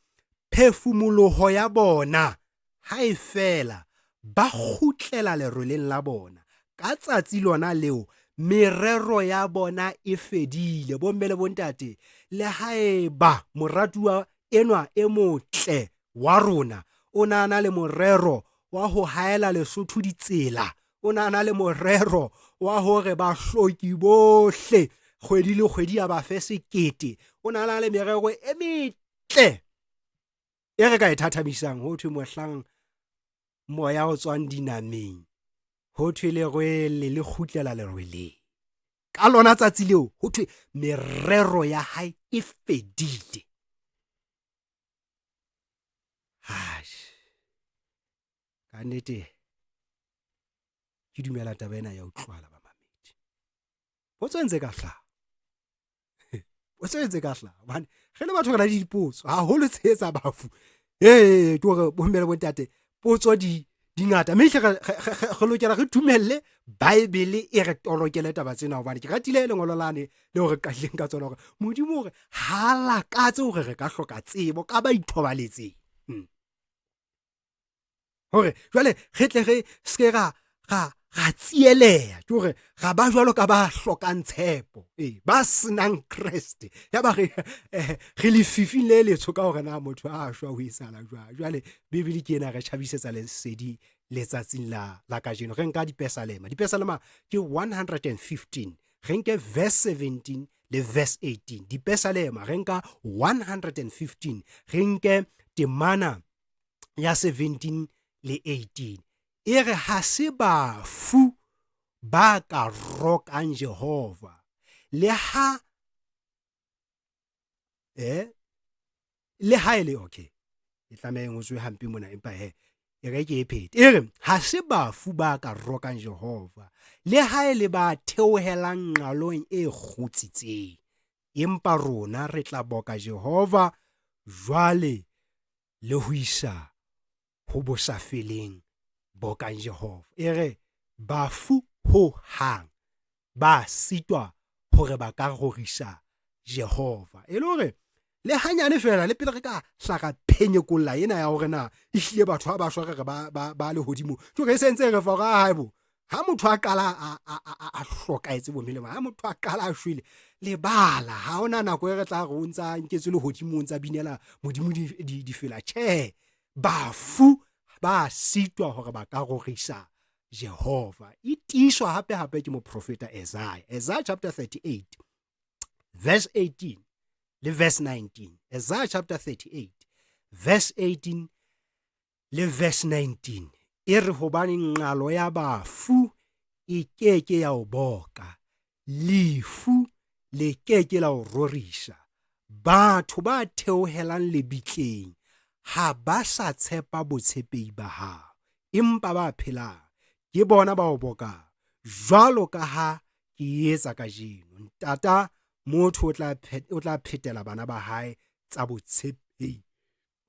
phefumoloho ya bona ha e fela ba kgutlela lerweleng la bona ka tsatsi lona leo merero ya bona e fedile. Bomme le bontate, le haeba moratuwa enwa e motle wa rona o nana le morero wa ho haela Lesotho ditsela, o nana le morero wa hore ba hloki bohle kgwedi le kgwedi ya ba fe sekete, o nana le merero e metle e re ka e thathabisang. Ho thwe mohlang moya o tswang dinameng, ho thwe lerwele le kgutlela lerweleng. Ka lona tsatsi leo ho thwe merero ya hae e fedile. Ka nnete ke dumela taba ena ya utlwala ba mamedi. Potso ntse ka hlaha. Potso ntse ka hlaha. Hobane re le batho re na le dipotso haholo tshehetsa bafu. Ke hore bomme le bontate potso di ngata. Mme re lokela re dumelle Bible e re tolokele taba tsena hobane ke ratile lengolo lane le hore ka hleng ka tsona hore Modimo hore ha lakatse hore re ka hloka tsebo ka ba ithobaletseng. Hore jwale re tle re ske ra tsieleha ke hore ga ba jwalo ka ba hlokang tshepo, ba senang Kreste. Ya ba re le fifile letsho ka hore na motho a shwa ho isala jwang. Jwale Bibele ke ena re tjhabisetsa lesedi letsatsing la kajeno. Re nka Dipesalema ke 115, re nke verse 17 le verse 18. Dipesalema re nka 115, re nke temana ya 17 le 18. E re ha se bafu ba ka rokang Jehova le ha e le okay, e tlameha ngozwe hampe mona empa e re ke e phete. E re ha se bafu ba ka rokang Jehova le ha le ba theohelang nqalong e kgutsitseng, empa rona re tla boka Jehova jwale le ho isa ho bosafeleng bokang Jehova. E re bafu ho hang ba sitwa hore ba ka rorisa Jehova. E le hore le hanyane fela le pele re ka hlaka phenyekolla ena ya hore na ehlile batho ba shwa re ba le hodimo jo re sentse re fa ga haibo ha motho a qala a hlokaetse bo melemo ha motho a qala a shwele le bala ha ona nako e re tla re untsa nketse le hodimo untsa binela modimo di fela che bafu ba sitwa hore ba ka rorisa Jehova. Itiswa hape ke mo profeta Isaiah chapter 38 verse 18 le verse 19. Isaiah chapter 38 verse 18 le verse 19. E re hobane nqalo ya bafu e keke ya o boka, lefu le keke la o rorisa. Batho ba theohelang lebitleng ha ba sa tshepa botshepehi ba hao, empa ba phelang ke bona ba o boka. Jwalo ka ha ke etsa kajeno, ntata motho o tla phetela bana ba hae tsa botshepehi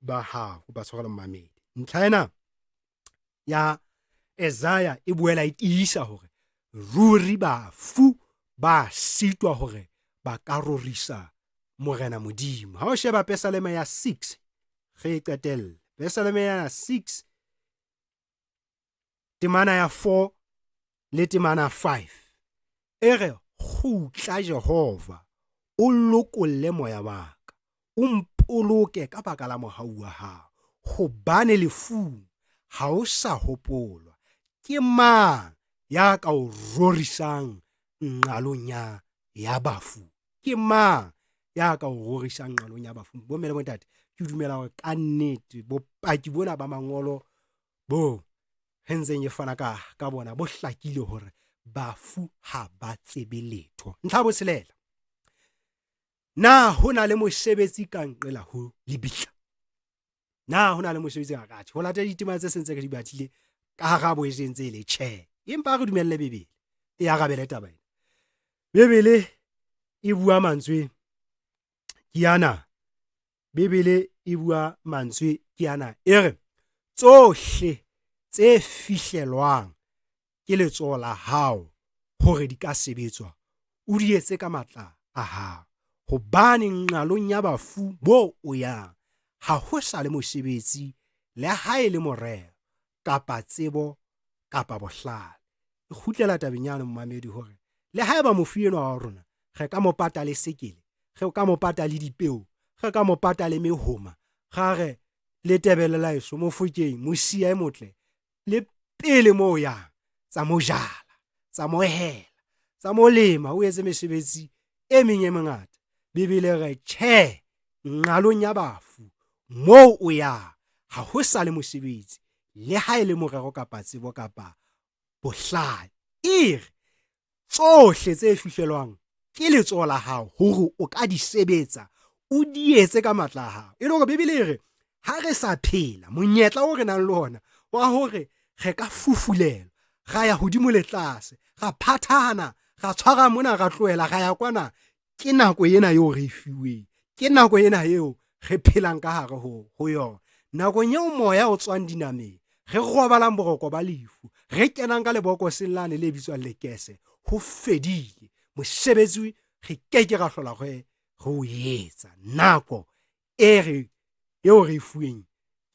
ba hao. Ba tshwarela mmamedi. Ntlha ena ya Isaiah e boela itiisa hore ruri bafu ba sitwa hore ba ka rorisa morena modimo. Ha o sheba Psalm ya 6 ge qetelle, Psalm ya 6 temana ya 4 le temana 5 e re khutla Jehova o lokolle moya wa ka, o mpoloke ka baka la mohau wa hao, hobane lefung ha o sa hopolwa. Ke mang ya ka o rorisang nqalong ya bafu? Ke mang ya ka o rorisang nqalong ya bafu? Bo mele bontate, ke dumela hore ka nnete bopaki bona ba mangolo bo hentseng e fana ka bona bo hlakile hore bafu ha ba tsebe letho. Ntlha botshelela, na hona le mosebetsi ka nqela ho lebitla? Na hona le mosebetsi ka kathe ho latela ditima tse sentse ka di batlile ka hara bo etsentse le tjhe? Empa re dumelle Bebele e arabele taba ena. Bebele e bua mantswe kiana, Bebele e bua mantswe kiana e re tsohle tse fihlelwang ke letsoho la hao hore di ka sebetswa, o di etse ka matla a hao, hobane nqalong ya bafu bo o yang ha ho sa le mosebetsi, le ha e le morero kapa tsebo kapa bohlale. E kgutlela tabenyana mmamedi hore le ha eba mofu eno wa rona re ka mo patale sekele, re ka mo patale dipeo, re ka mo patale mehoma, ga re le tebele la eso mofokeng mosia e motle le pele mo yang tsa mojala, tsa mohela, tsa molema, o etse mesebetsi e meng e mengata. Bebele re tjhe, nqalong ya bafu mo o yang ha ho sa le mosebetsi, le ha e le morero kapa tsebo kapa bohlale. Ere tsohle tse fihlelwang ke letsoho la hao hore o ka di sebetsa, o di etse ka matla a hao. E le hore Bebele e re ha re sa phela monyetla o re nang le ona wa hore re ka fufulelwa, ra ya hodimo le tlase, ra phathana, ra tshwara mona, ra tlohela, ra ya kwana. Ke nako ena eo re fiweng, ke nako ena eo re phelang ka hare ho yona, nakong eo moya o tswang dinameng, re robalang boroko ba lefu, re kenang ka lebokoseng lane le bitswang lekese. Ho fedile mosebetsi, re keke ra hlola re o etsa. Nako eo re fuweng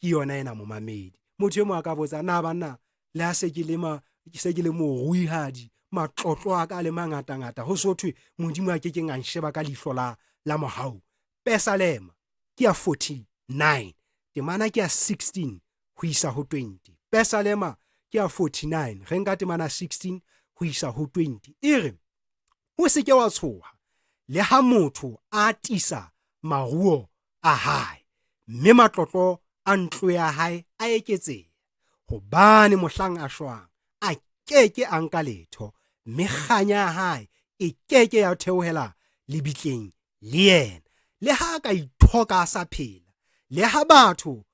ke yona ena momamedi. Motho e mo a ka botsa, na banna le ha se ke le moruihadi, matlotlo a ka le mangata ho sothwe modimo a kekeng a nsheba ka leihlo la mohau. Psalm ke ya 49 temana ke ya 16 ho isa ho 20. Psalm ke ya 49 re nka temana 16 ho isa ho 20. E re o se ke wa tshoha le ha motho a tisa maruo a hae, mme matlotlo a ntlo ya hae a eketseha, hobane mohlang a shwang a keke a nka letho, mme kganya ya hae e keke ya theohela lebitleng le yena. Le ha ka ithoka a sa phela, le ha batho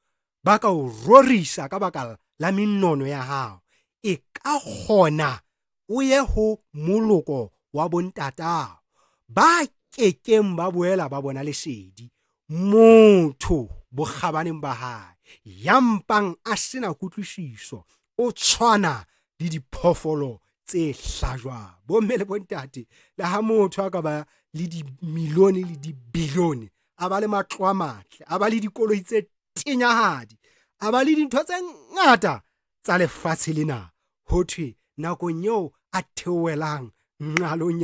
ba ka o rorisa ka baka la menono ya hao, e ka kgona o ye ho moloko wa bontatao, ba kekeng ba boela ba bona lesedi, motho bokgabaneng ba hae, ya mpang a sena kutlwisiso, o tshwana le diphoofolo tse hlajwang. Bo mme le bontate, le ha motho a ka ba le dimilione le dibilione a ba le matlo a matle, a ba le dikoloi tse tenyahadi, a ba le dintho tse ngata tsa lefatshe lena. Ho thwe nakong eo a theohelang nqalong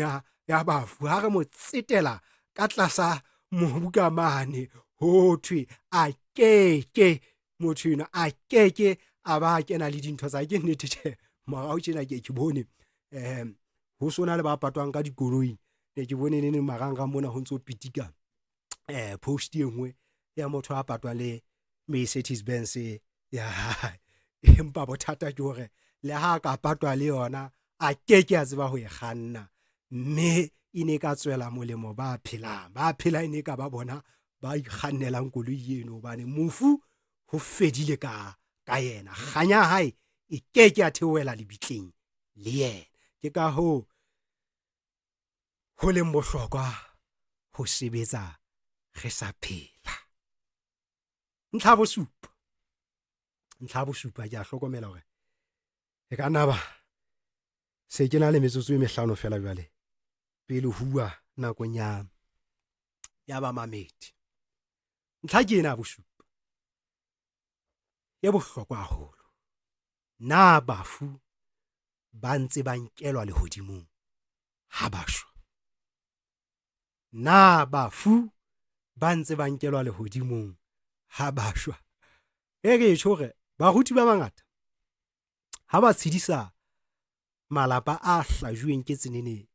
ya bafu, ha re mo tsetela ka tlasa mobu ka mane, ho thwe a keke motho enwa a keke a ba kena le dintho tsa ke nnete tjhe. Morao tjena ke bone ho sona le ba patwang ka dikoloi, ke bone ne marangrang mona ho ntso pitika post e nngwe ya motho a patwa le Mercedes Benz ya empa bothata ke hore le ha ka patwa le yona a keke a tseba ho e kganna, mme e ne ka tswela molemo ba phela ene ka ba bona ba ikgannelang koloi eno, hobane mofu ho fedile ka yena, kganya hae e keke a theohela lebitleng le yena. Ke ka ho leng bohlokwa ho sebetsa re sa phela. Ntlha bosupa ke a hlokomela hore e ka nna ba se ke na le metsotso e 5 fela jwale pele hua nakong ya ba mamedi. Ntlha ke ena bosupa ya bohlokwa haholo. Na bafu ba ntse ba nkelwa lehodimong ha ba shwa? Na bafu ba ntse ba nkelwa lehodimong ha ba shwa? E ke tjho hore baruti ba bangata ha ba tshedisa malapa a hlajuweng ke tsenene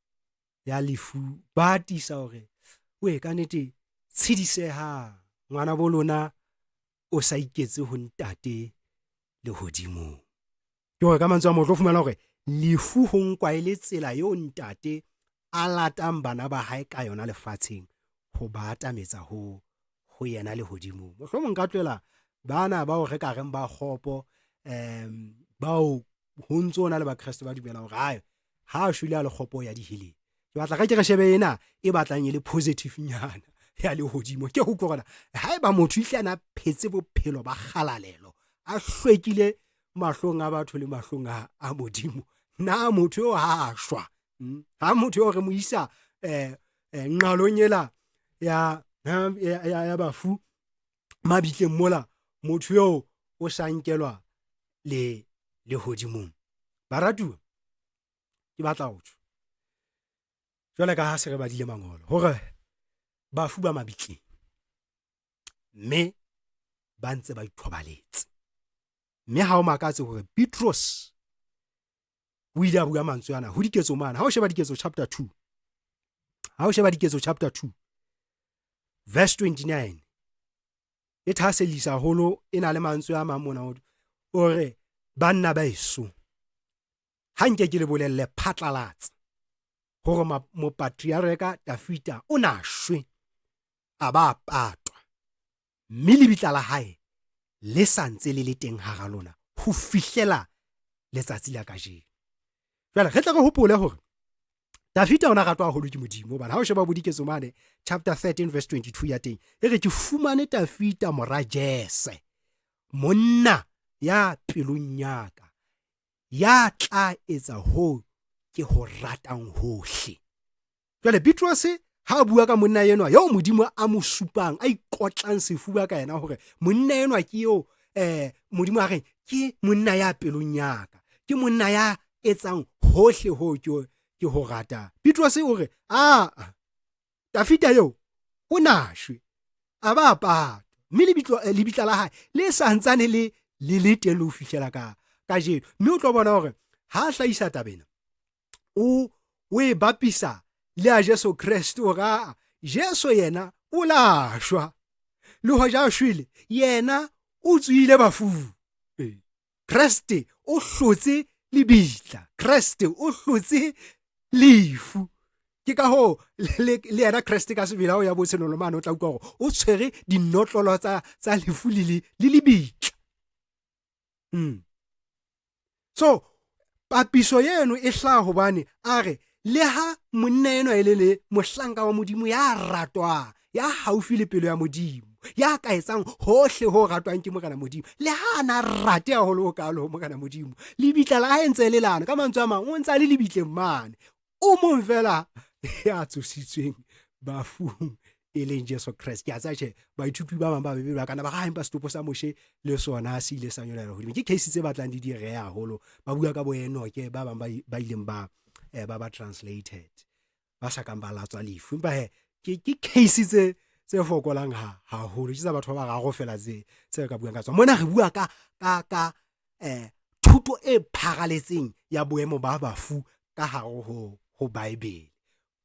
ya lefu, ba tisa hore we ka nete tshediseha ngwana bolona o sa iketse ho ntate lehodimong. Ke hore ka mantswe a mo tlo fumana hore lefu ho nkwa ile tsela yo ntate a latang bana ba hae ka yona lefatsheng ho ba atametsa ho yena lehodimong. Mohlomong nka tlela bana ba o re ka reng ba kgopo bao ho ntsona le ba Kriste ba dumela hore ha shwile le kgopo ya dihileng. Ke batla ka ke re shebe ena e batlang ile positive nyana ya lehodimo. Ke ho korana ha eba motho ihlana phetse bophelo ba kgalalelo, a hlwekile mahlong a batho le mahlong a modimo, na motho yo ha a shwa, ha motho yo re mo isa nqalong ela ya bafu mabitleng mola, motho yo o sa nkelwa lehodimong. Baratuwa ke batla ho tjho jwale ka ha se re badile mangolo hore bafu ba mabitleng mme ba ntse ba ithobaletse, mme ha o makatse hore Petrus o ile a bua mantswe ana ho diketso mana. Ha o sheba diketso chapter 2, verse 29, e thaselisa haholo, e na le mantswe a mang mona hore banna ba eso ha nke ke le bolelle phatlalatsa hore mopatriareka Dafita o na shwe a ba patwa, mme lebitla la hae le santse le le teng hara lona ho fihlela letsatsi la kajeno. Jwale re tla re hopole hore Dafita ona ratwa haholo ke Modimo, hobane ha o sheba bodiketso mane chapter 13 verse 22 ya teng e re ke fumane Dafita mora Jese, monna ya pelong ya ka, ya tla etsa ho ke ho ratang hohle. Jwale Petrus ha bua ka monna enwa yo Modimo a mo supang, a ikotlang sefuba ka yena hore monna enwa ke yo Modimo a reng ke monna ya pelong ya ka, ke monna ya etsang hohle ho ke ho rata. Petrus o re Dafita yo o nashwe a ba patwa, mme lebitla la hae le santsane le teng ho fihlela ka jeno. Mme o tlo bona hore ha hlahisa tabena o e bapisa le a Jesu Kriste hore Jesu yena o la shwa, le hoja a shwele yena o tswile bafung. Kriste o hlotse lebitla, Kriste o hlotse lefu. Ke ka ho le yena Kriste ka sebila o ya botshelong mane o tla utlwa hore o tshwere dinotlolo tsa lefu le lebitla. So papiso yeno e hlaha hobane a re le ha monna eno le mohlanka wa Modimo ya ratwa, ya haufi le pelo ya Modimo, ya ka etsang hohle ho ratwang ke Morena Modimo, le ha ana rate haholo ka lo Morena Modimo, lebitla la hae ntse le lana. Ka mantswe a mang o ntsa le lebitleng mane, o mong fela ya tsositsweng bafung e leng Jesu Kriste. Ke a tsaya baithuti ba bang ba bebedi ba kana ba ga empa setopo sa Moshe le sona se ile sa nyolela hodimo. Ke case tse batlang di re haholo ba bua ka bo Enoke ba bang ba ileng ba translated ba sa kang ba latswa lefu. Empa ke case tse fokolang haholo ke tsa batho ba raro fela tse ka buang ka tsona. Mona re bua ka thuto e pharaletseng ya boemo ba bafu ka hare ho Bible.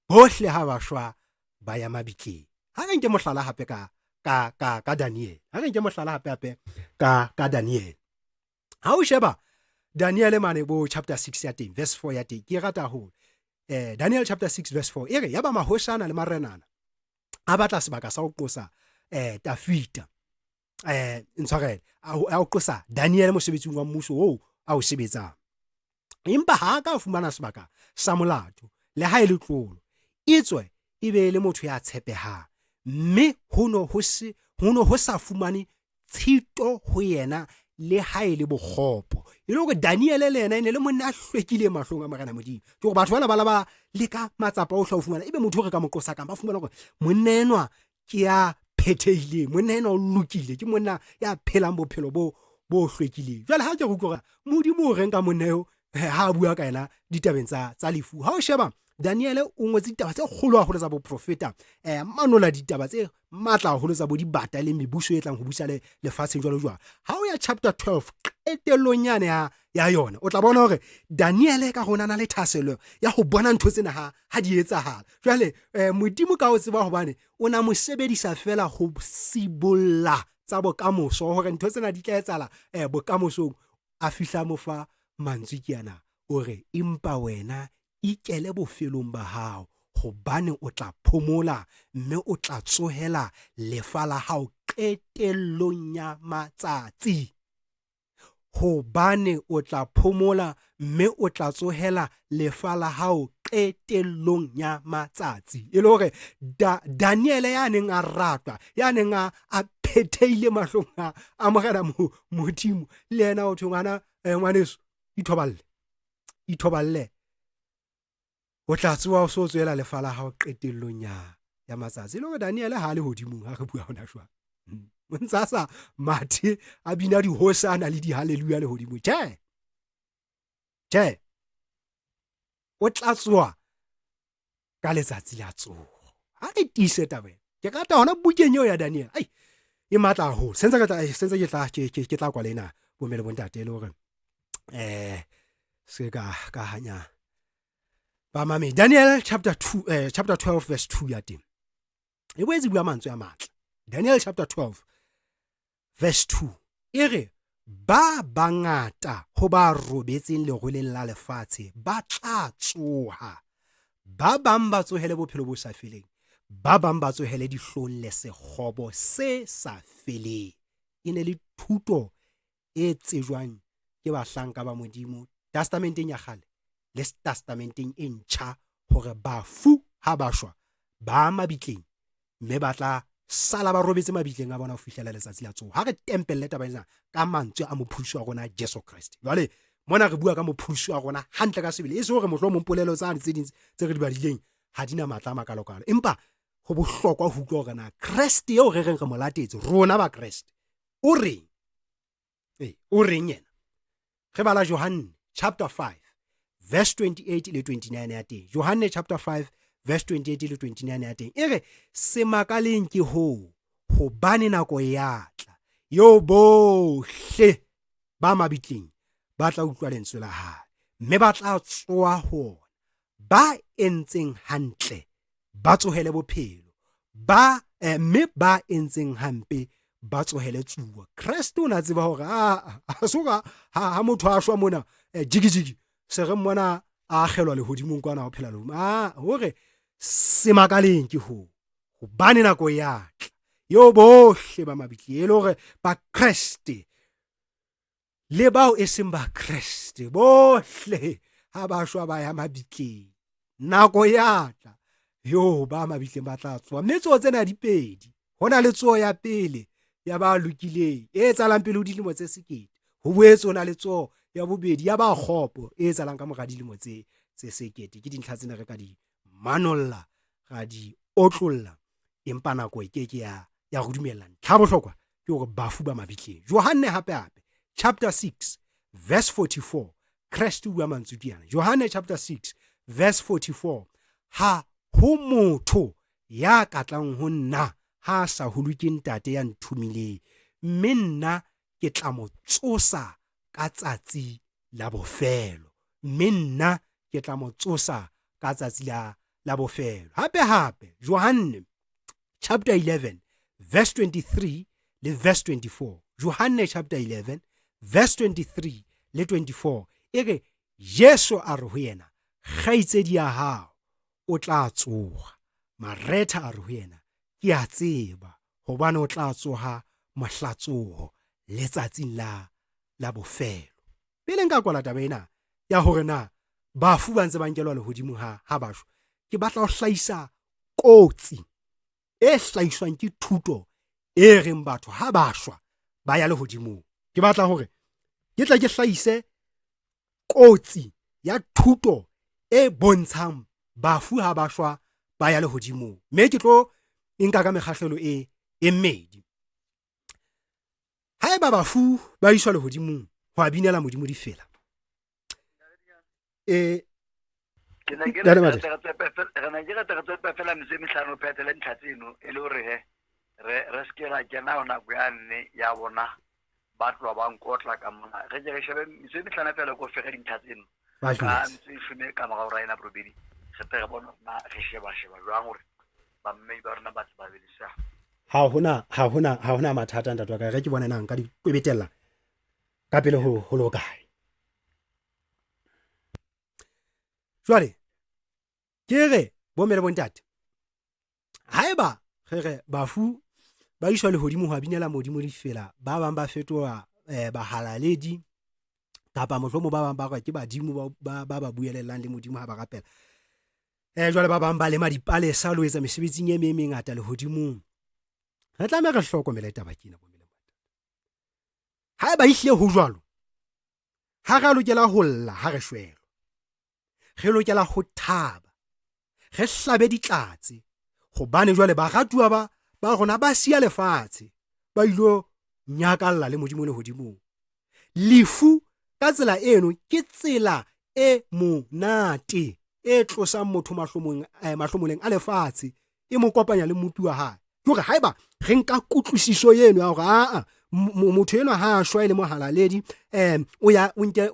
Bohle ha ba shwa ba ya mabitleng. Ha re nke mohlala hape ka Daniel. Ha re nke mohlala hape ka Daniel. Ha o sheba Daniel mane bo chapter 6 ya teng verse 4 ya teng. Ke rata ho Daniel chapter 6 verse 4. Ere ya ba mahoshana le marenana a batla sebaka sa ho qosa Tafita. Ntshwarele a o qosa Daniel mosebetsing wa mmuso o a o sebetsang. Empa ha ka fumana sebaka sa molato le ha ile tlolo itswe e be le motho ya tshepehang, mme ho ho sa fumane tshito ho yena le ha ile bokgopo. E le hore Daniel le yena ene le monna a hlwekile mahlong a Morena Modimo. Ke hore batho bana ba le ka matsapa o hla o fumana ebe motho re ka mo qosa kang ba fumana hore monna enwa ke ya phethehileng, monna enwa o lokile, ke monna ya phelang bophelo bo hlwekileng. Jwale ha ke re utlwa Modimo o reng ka monna eo ha bua ka ena ditabeng tsa lefu. Ha o sheba Daniel o ngotse ditaba tse kgolo haholo tsa boprofeta, manola ditaba tse matla haholo tsa bo dibata le mebuso e tlang ho busa lefatsheng jwalo jwalo. Ha o ya chapter 12 qetellong yane ya yona o tla bona hore Daniel ka hona na le thaselo ya ho bona ntho tsena ha di etsahala. Jwale Modimo ka o tseba hobane o na mo sebedisa fela ho sibolla tsa bokamoso hore ntho tsena di tla etsahala bokamosong. A fihla mo fa mantswe ke yana o re empa wena ikele bofelong ba hao hobane o tla phomola mme o tla tsohela lefa la hao qetellong ya matsatsi. Hobane o tla phomola mme o tla tsohela lefa la hao qetellong ya matsatsi. E le hore Daniel ya neng a ratwa, ya neng a phethehile mahlong a Morena Modimo, le yena o thongana ngwaneso ithoballe o tla tsoa o so tswela lefa la hao qetellong ya matsatsi. E le hore Daniel ha le hodimo ha re bua hona jwang. O ntsa sa mathe a bina di hosana le di haleluya le hodimo. Tjhe o tla tsoa ka letsatsi la tsoho. Ha re tiise tabeng ke rata hona bukeng eo ya Daniel. Ai e matla haholo. Sentse ke tla kwa lena bomele bontate le hore se ka hanya ba mame. Daniel chapter 12 verse 2 ya teng e boetse bua mantswe a matla. Daniel chapter 12 verse 2 e re ba bangata ho ba robetseng lerweleng la lefatshe ba tla tsoha, ba bang ba tsohele bophelo bo sa feleng, ba bang ba tsohele dihlong le sekgobo se sa feleng. E ne le thuto e tsejwang ke bahlanka ba Modimo testamenteng ya kgale le testamenteng e ntjha hore bafu ha ba shwa ba mabitleng mme ba tla sala ba robetse mabitleng a bona ho fihlela letsatsi la tsoho. Ha re tempelle taba ena ka mantswe a mopholosi wa rona Jesu Kriste. Jwale mona re bua ka mopholosi wa rona hantle ka sebele. E se hore mohlomong polelo tsane tse ding tse re di badileng ha dina matla a makalokalo, empa ho bohlokwa ho utlwa hore na Kriste eo re reng re mo latetse rona ba Kriste o reng. O reng yena? Re bala Johane chapter 5 verse 28 le 29 ya teng. Johane chapter 5 verse 28 le 29 ya teng. E re se makaleng ke hobane nako ya tla yo bohle ba mabitleng ba tla utlwa lentswe la hae mme ba tla tsoa hona, ba entseng hantle ba tsohele bophelo, mme ba entseng hampe ba tsohele tsuwa. Kriste o na tseba hore ha motho a shwa mona jigijigi se re mmona a akgelwa lehodimong kwana ho phela lomo. Hore se makaleng ke hobane nako ya tla yo bohle ba mabitleng, e le hore ba Kriste le bao e seng ba Kriste bohle ha ba shwa ba ya mabitleng. Nako ya tla yo ba mabitleng ba tla tsoa. Mme tsoa tsena di pedi. Hona le tsoa ya pele ya ba lokileng e etsalang pele ho dilemo tse 1,000. Ho boetse hona le tsoa ya bobedi ya ba kgopo e etsalang ka mora dilemo tse 1,000. Ke dintlha tsena re ka di manolla, ra di otlolla empa nako e keke ya go dumellana. Tlha bohlokwa ke hore bafu ba mabitleng. Johane hape chapter 6 verse 44, Christ bua mantswe ana. Johane chapter 6 verse 44, ha ho motho ya katlang ho nna ha sa hulwe ke ntate ya nthumileng, mme nna ke tla mo tsosa ka tsatsi la bofelo. Mme nna ke tla mo tsosa ka tsatsi la bofelo. Hape Johane chapter 11 verse 23 le verse 24. Johane chapter 11 verse 23 le 24, e re Yesu a re ho yena, kgaitsedi ya hao o tla tsoga. Maretha a re ho yena, ke a tseba hobane o tla tsoha mohlatsoho letsatsing la bofelo. Pele nka kwala taba ena ya hore na bafu ba ntse ba nkelwa lehodimo ha bashwa, ke batla ho hlahisa kotsi e hlahiswang ke thuto e reng batho ha bashwa ba ya lehodimong. Ke batla hore ke tla ke hlahise kotsi ya thuto e bontshang bafu ha bashwa ba ya lehodimong. Mme ke tlo nka ka mekgahlelo e mmedi. Haeba bafu ba iswa lehodimong ho abinela modimo di fela, ke na ke re tsa fela mise mehlano phetele ntlhatseno e le hore re skela kena ona go ya nne ya bona batlo ba nkotla ka mona re je re shebe mise mehlano fela go fega dinthatseno ka ntse shome ka maga ora ina probedi se pega bona na re sheba jwang hore ba mme ba rena batho ba belisa. ha hona mathata ntatwa ka re ke bona nang ka di kwebetella ka pele ho lo kae. Jwale ke re bo mele bontate, haeba re bafu ba iswa lehodimo ho abinela modimo di fela, ba bang ba fetoha bahalaledi kapa mohlomong ba bang ba ke badimo ba buelellang le modimo ha ba rapela. Jwale ba bang ba lema dipalesa lo etsa mesebetsing e mengata lehodimong. Re tlameha re hlokomele taba kena bo mele bontate. Haeba ihle ho jwalo, ha re lokela ho lla ha re shwela, re lokela ho thaba, re hlabe ditlatse, hobane jwale baratuwa ba rona ba siya lefatshe ba ilo nyakalla le modimo lehodimong. Lefu ka tsela eno ke tsela e monate e tlosang motho mahlomoleng a lefatshe, e mo kopanya le mmupi wa hae. Jore haeba re nka kutlwisiso eno ya hore motho eno ha shwa ile mohalaledi o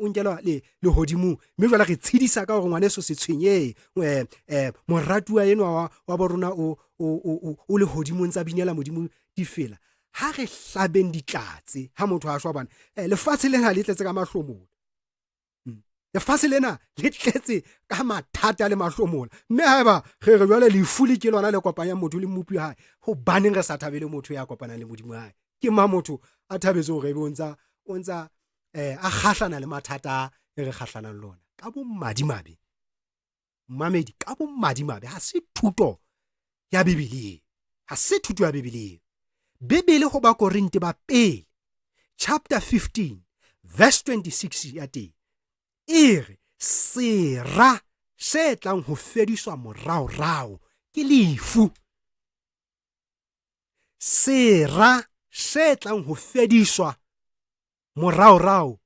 nkelwa lehodimong, mme jwale re tshedisa ka hore ngwaneso se tshwenye moratuwa eno wa borona o lehodimong tsa binela modimo di fela. Ha re hlabeng ditlatse ha motho a shwa bana, lefatshe lena le tletse ka mahlomola, lefatshe lena le tletse ka mathata le mahlomola. Mme haeba re jwale lefu le ke lona le kopanyang motho le mmupi hae, ho baneng re sa thabele motho ya kopanang le modimo hae? Ke ma motho a thabetse hore ebe o ntsa a kgahlana le mathata e re kgahlanang le ona ka bomadimabe. Mmamedi, ka bomadimabe ha se thuto ya Bibele, ha se thuto ya Bibele. Bibele ho ba Korinte ba pele chapter 15 verse 26 ya teng e re sera se tlang ho fediswa morao ke lefu. Sera se tlang ho fediswa morao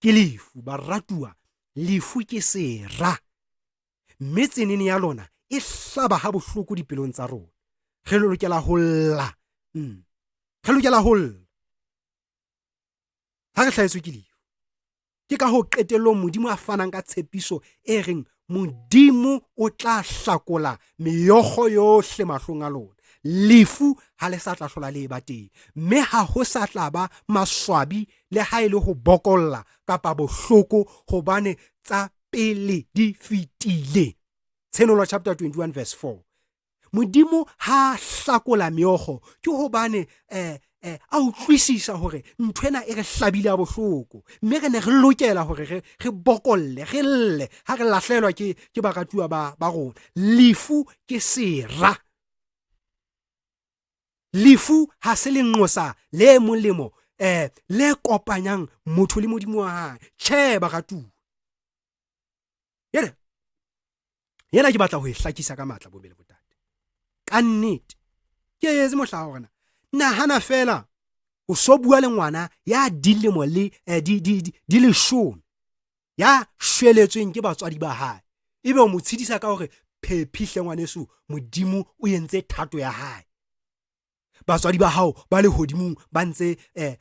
ke lefu. Baratuwa, lefu ke sera, mme tsenene ya lona e hlaba ha bohloko dipelong tsa rona. Re lokela ho lla, re lokela ho lla ha re hlahetswe ke lefu. Ke ka ho qetellong modimo a fanang ka tshepiso e reng modimo o tla hlakola meokgo yohle mahlong a lona. Lefu ha le sa tla hlola le ba teng, mme ha ho sa tla ba maswabi le ha ile ho bokolla kapa bohloko, hobane tsa pele di fitile. Tshenolo chapter 21 verse 4. Modimo ha hlakola meokgo ke hobane a utlwisisa hore nthwena e re hlabile a bohloko, mme re ne re lokela hore re bokolle, re lle ha re lahlelwa ke baratuwa ba rona. Lefu ke sera. Lefu ha se lenqosa le molemo le kopanyang motho le modimo wa hae. Tjhe baratuwa, yena ke batla ho e hlakisa ka matla bo mele botate. Ka nnete ke etse mohla hona nahana fela o so bua le ngwana ya dilemo le di le 10 ya shweletsweng ke batswadi ba hae ebe o mo tshedisa ka hore phephihle ngwaneso modimo o entse thato ya hae batswadi ba hao ba le hodimong ba ntse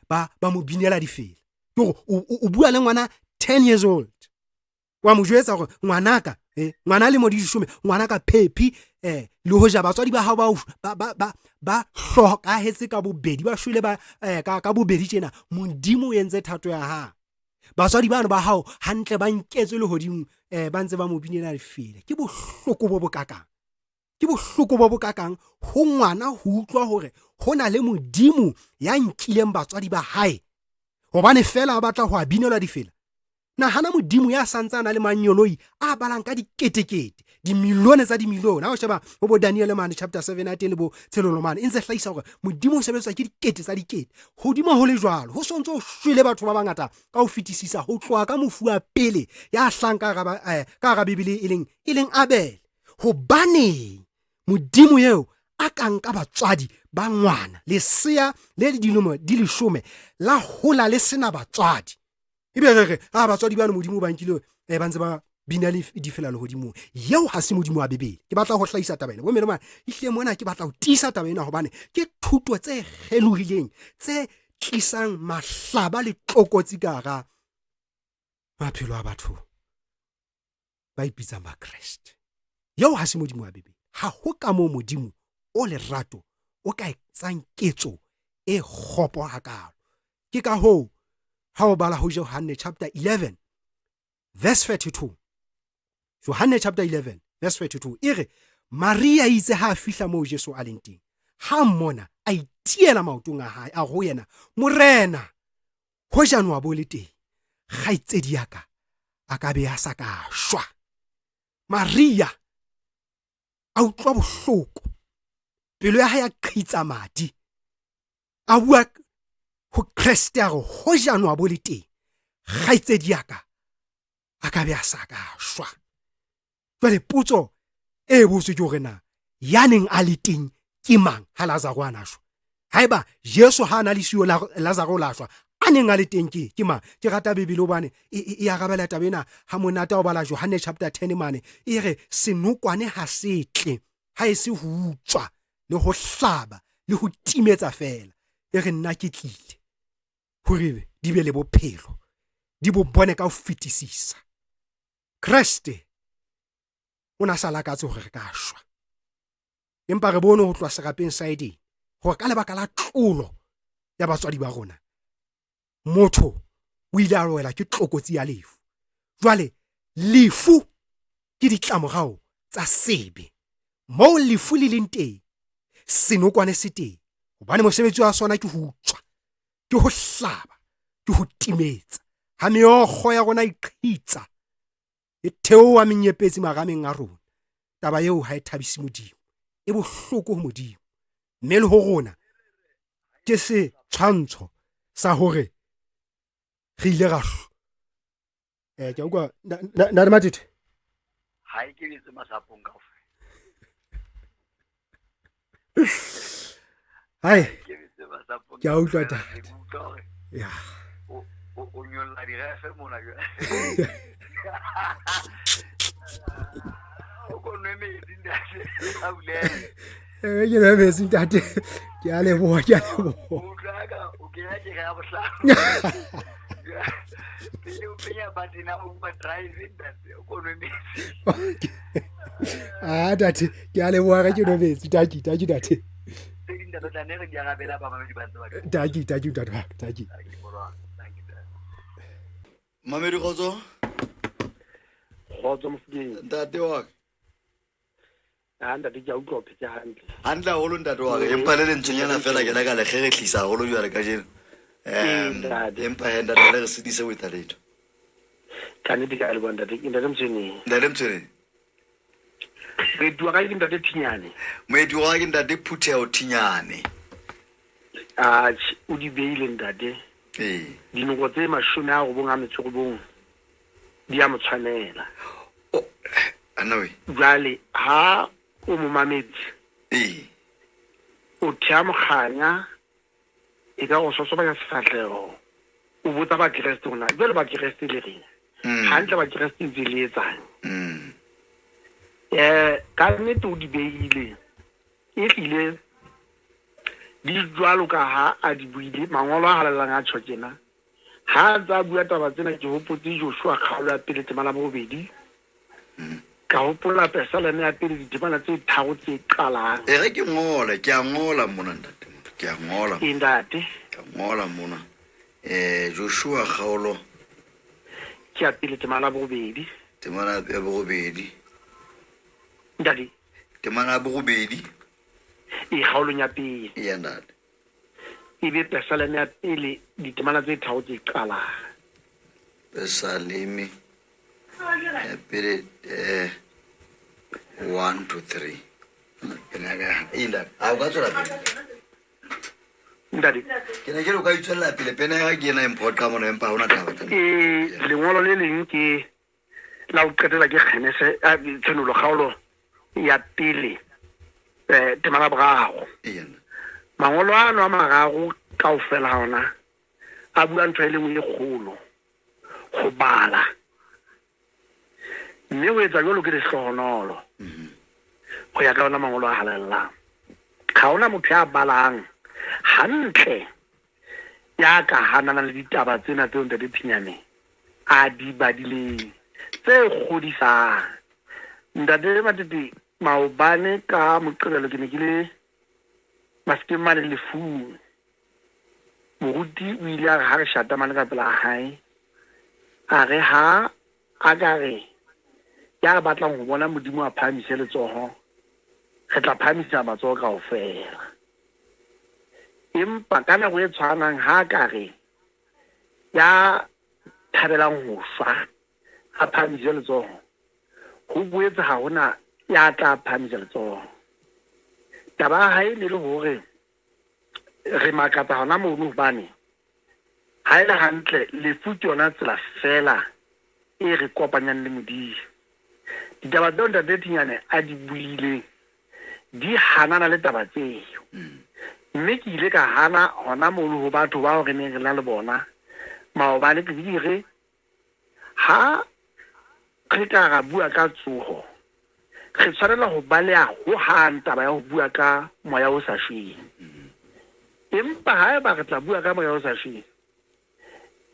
ba mo binela difela o bua le ngwana 10 years old wa mo jwetsa hore ngwanaka ngwana le mo di 10 ngwanaka phephi le hoja batswadi ba hao ba hlokahetse ka bobedi ba shwele ba ka bobedi tjena modimo o entse thato ya hae batswadi bana ba hao hantle ba nketswe le hodimo ba ntse ba mo binela difela ke bohloko bo bokakang ke bohloko bo bokakang ho ngwana ho utlwa hore hona le modimo ya nkileng batswadi ba hae hobane fela a batla ho abinela difela nahana modimo ya santsana le manyoloi a balang ka diketekete dimilione tsa dimilione ha o sheba ho bo Daniel man chapter 7 a tele bo tshelolo man intse hlahisa hore modimo o sebetsa ke dikete tsa dikete hodimo ho le jwalo ho sontso o shwele batho ba bangata ka ho fetisisa ho tloa ka mofua pele ya hlanka ka Bibele e leng Abel hobane modimo yeo a ka nka batswadi ba ngwana lesea le dilemo di 10 la hola le sena batswadi ebe re batswadi bana modimo ba nkile ba ntse ba bina le difela le hodimo yeo ha se modimo wa Bibele ke batla ho hlahisa taba ena bo mena mana ihle mona ke batla ho tisa taba ena hobane ke thuto tse kgelohileng tse tlisang mahlaba le tlokotsi ka ga maphelo a batho ba ipitsang ba Kriste yeo ha se modimo wa Bibele ha ho ka mo modimo o lerato o ka etsang ketso e khopo hakalo ke ka ho ha o bala ho Johane chapter 11 verse 32 Johane chapter 11 verse 32 ere Maria itse ha fihla moo Jesu a leng teng ha mmona a itiela maotong a hae a go yena morena ho janwa bo le teng kgaitsedi yaka a ka be a sa ka shwa Maria a utlwa bohloko pelo ya hae a qhitsa madi a bua ho Kriste a go ho janwa bo le teng kgaitsedi yaka a ka be a sa ka shwa jwale potso e botse ke hore na ya neng a le teng ke mang ha Lazaro ana shwa haeba Jesu ha ana le siyo Lazaro la shwa a neng a le teng ke mang ke rata Bibele hobane e arabela tabena ha monata o bala Johane chapter 10 mane e re senokwane ha setle ha e se ho utswa le ho hlaba le ho timetsa fela e re nna ke tlile hore di be le bophelo di bo bone ka ho fetisisa Kriste ona sala ka tsoga re ka shwa empa re bone ho tlwa serapeng sa Eden ho ka lebaka la tlolo ya batswadi ba rona motho o ile a roela ke tlokotsi ya lefu jwale lefu ke ditlamorao tsa sebe mo lefu le leng teng senokwane se teng hobane mosebetsi wa sona ke ho utswa ke ho hlaba ke ho timetsa ha meokgo ya rona iqhitsa e theowa menyepetsi marameng a rona taba eo ha e thabisi modimo e bohloko ho modimo mme le ho rona ke se tshwantsho sa hore re ile ra ke utlwa na le matete ha e ke bitse masapong ka ofela hai ke bitse masapong ke a utlwa ta ya o nyolla di refe mona ke o konne me dindase a bulele ke na bese ntate ke a leboha o tlaga o ke ya ke ga bohla pele o penya batina o ba driving that o konne me tate ke a leboha ga ke no bese taki tate dinda tla ne re di arabela ba mamedi ba ntse ba taki taki mamedi khotso mofokeng ntate wa ntate ke a utlwa phetse hantle hantle haholo ntate wa empa le ntshonyana fela ke la ka le kgeretlisa haholo jwale ka jeno empa he ntate le re sedise with a letho kannete ka le bona ntate mtshweni le mtshweni re tua ka ke ntate Thinyane moedi wa ke ntate Phuthego Thinyane o di beile ntate dinoko tse 90 di a motshwanela anawe jwale ha o mo mametse o thea mokganya e ka go sosobanya sefatlego o botsa ba Kreste ona jwale ba Kreste le reng hantle ba Kreste di le etsang ka nnete o di beile e file di jwalo ka ha a di buile mangolo a halelang a tshokena ha tsa bua taba tsena ke hopotse Joshua kgaolo ya pele temana bobedi ka hopola Pesalane ya pele ditemana tse tharo tse qalang ge ke ngola ke a ngola mona ntate ke a ngola indate ke a ngola mona Joshua kgaolo ke ya pele temana bobedi temana ya bobedi ndadi temana bobedi e kgaolo ya pele ya ntate ibe Pesalane ya pele ditemana tse tharo tse qalang Pesaleme ya pele 1 to 3 inda a ga tsela pele ndadi ke ne ke re ka itswela pele pena ga ke ena import ka mona empa hona taba tsa lengolo le leng ke la o qetela ke kgenese a tsenolo kgaolo ya pele temana boraro mangolo a no a mararo kaofela hona a bua ntho e lengwe e kgolo go bala mme o etsa jalo ke lehlohonolo go ya ka ona mangolo a halellang ga ona motho ya balang hantle ya ka hanana le ditaba tsena tse ntate Phinyane a di badileng tse godisang ntate Matete maobane ka moqebelo ke ne ke le maskemane le fu moruti o ile a re ha re shata mane ka pela hae a re ha a ka re ya re batlang go bona modimo a phamise letsogo re tla phamisa matsogo kaofela empa ka nako e tshwanang ha ka re ya thabelang go swa a phamise letsogo go boetse ga gona ya tla phamisa letsogo taba ha e le hore re makatsa hona mono bane ha ile hantle le futhi yona tsela fela e re kopanyang le modimo ditaba tse ntate Phinyane a di buile di hanana le taba tseo mme ke ile ka hana hona mono ho batho ba hore ne re na le bona maobane ke dire ha re ka ra bua ka tsogo re tshwanela go balea go hang taba ya go bua ka moya o sa shweng empa ha e ba re tla bua ka moya o sa shweng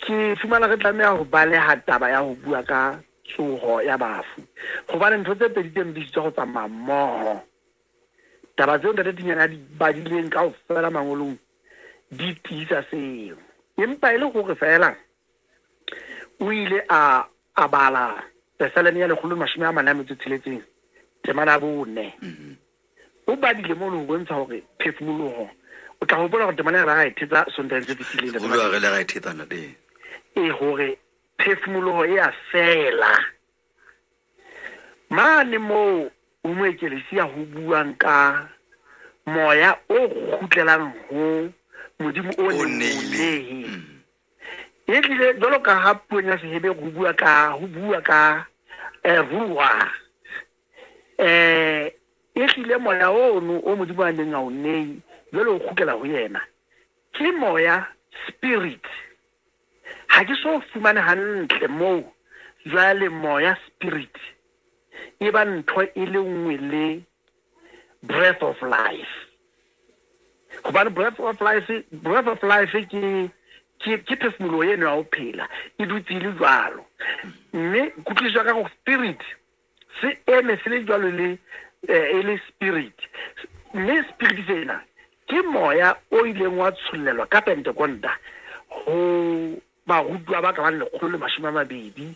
ke fumana re tlameha go balea taba ya go bua ka tsogo ya bafu gobane ntho tse pedi teng di tswa go tsamaya mmogo taba tseo ntate Phinyane a di badileng kaofela mangolong di tiisa seo empa e le gore fela o ile a bala Pesalane ya 146 temana bone o badile mo lo bontsha hore phefumologo o tla go bona gore temana ra ga ithetsa sontae tse fitileng go lwa re le ga ithetsana de e gore phefumologo e a fela mane mo o moekelesi go buang ka moya o gutlelang ho modimo o neile e tlile jalo ka ha puong ya sehebe go bua ka ruwa e tlile moya ono o modimo a neng a o nei jalo o gutlela ho yena ke moya spirit ha ke so fumane hantle mo jwale moya spirit e ba ntho e le nngwe le breath of life gobane breath of life ke phefumologo eno ya go phela e dutse le jwalo mme kutliswa ka go spirit se eme se le jwalo le e le spirit mme spirit sena ke moya o ileng wa tshollelwa ka Pentekonta go barutwa ba ka ba 120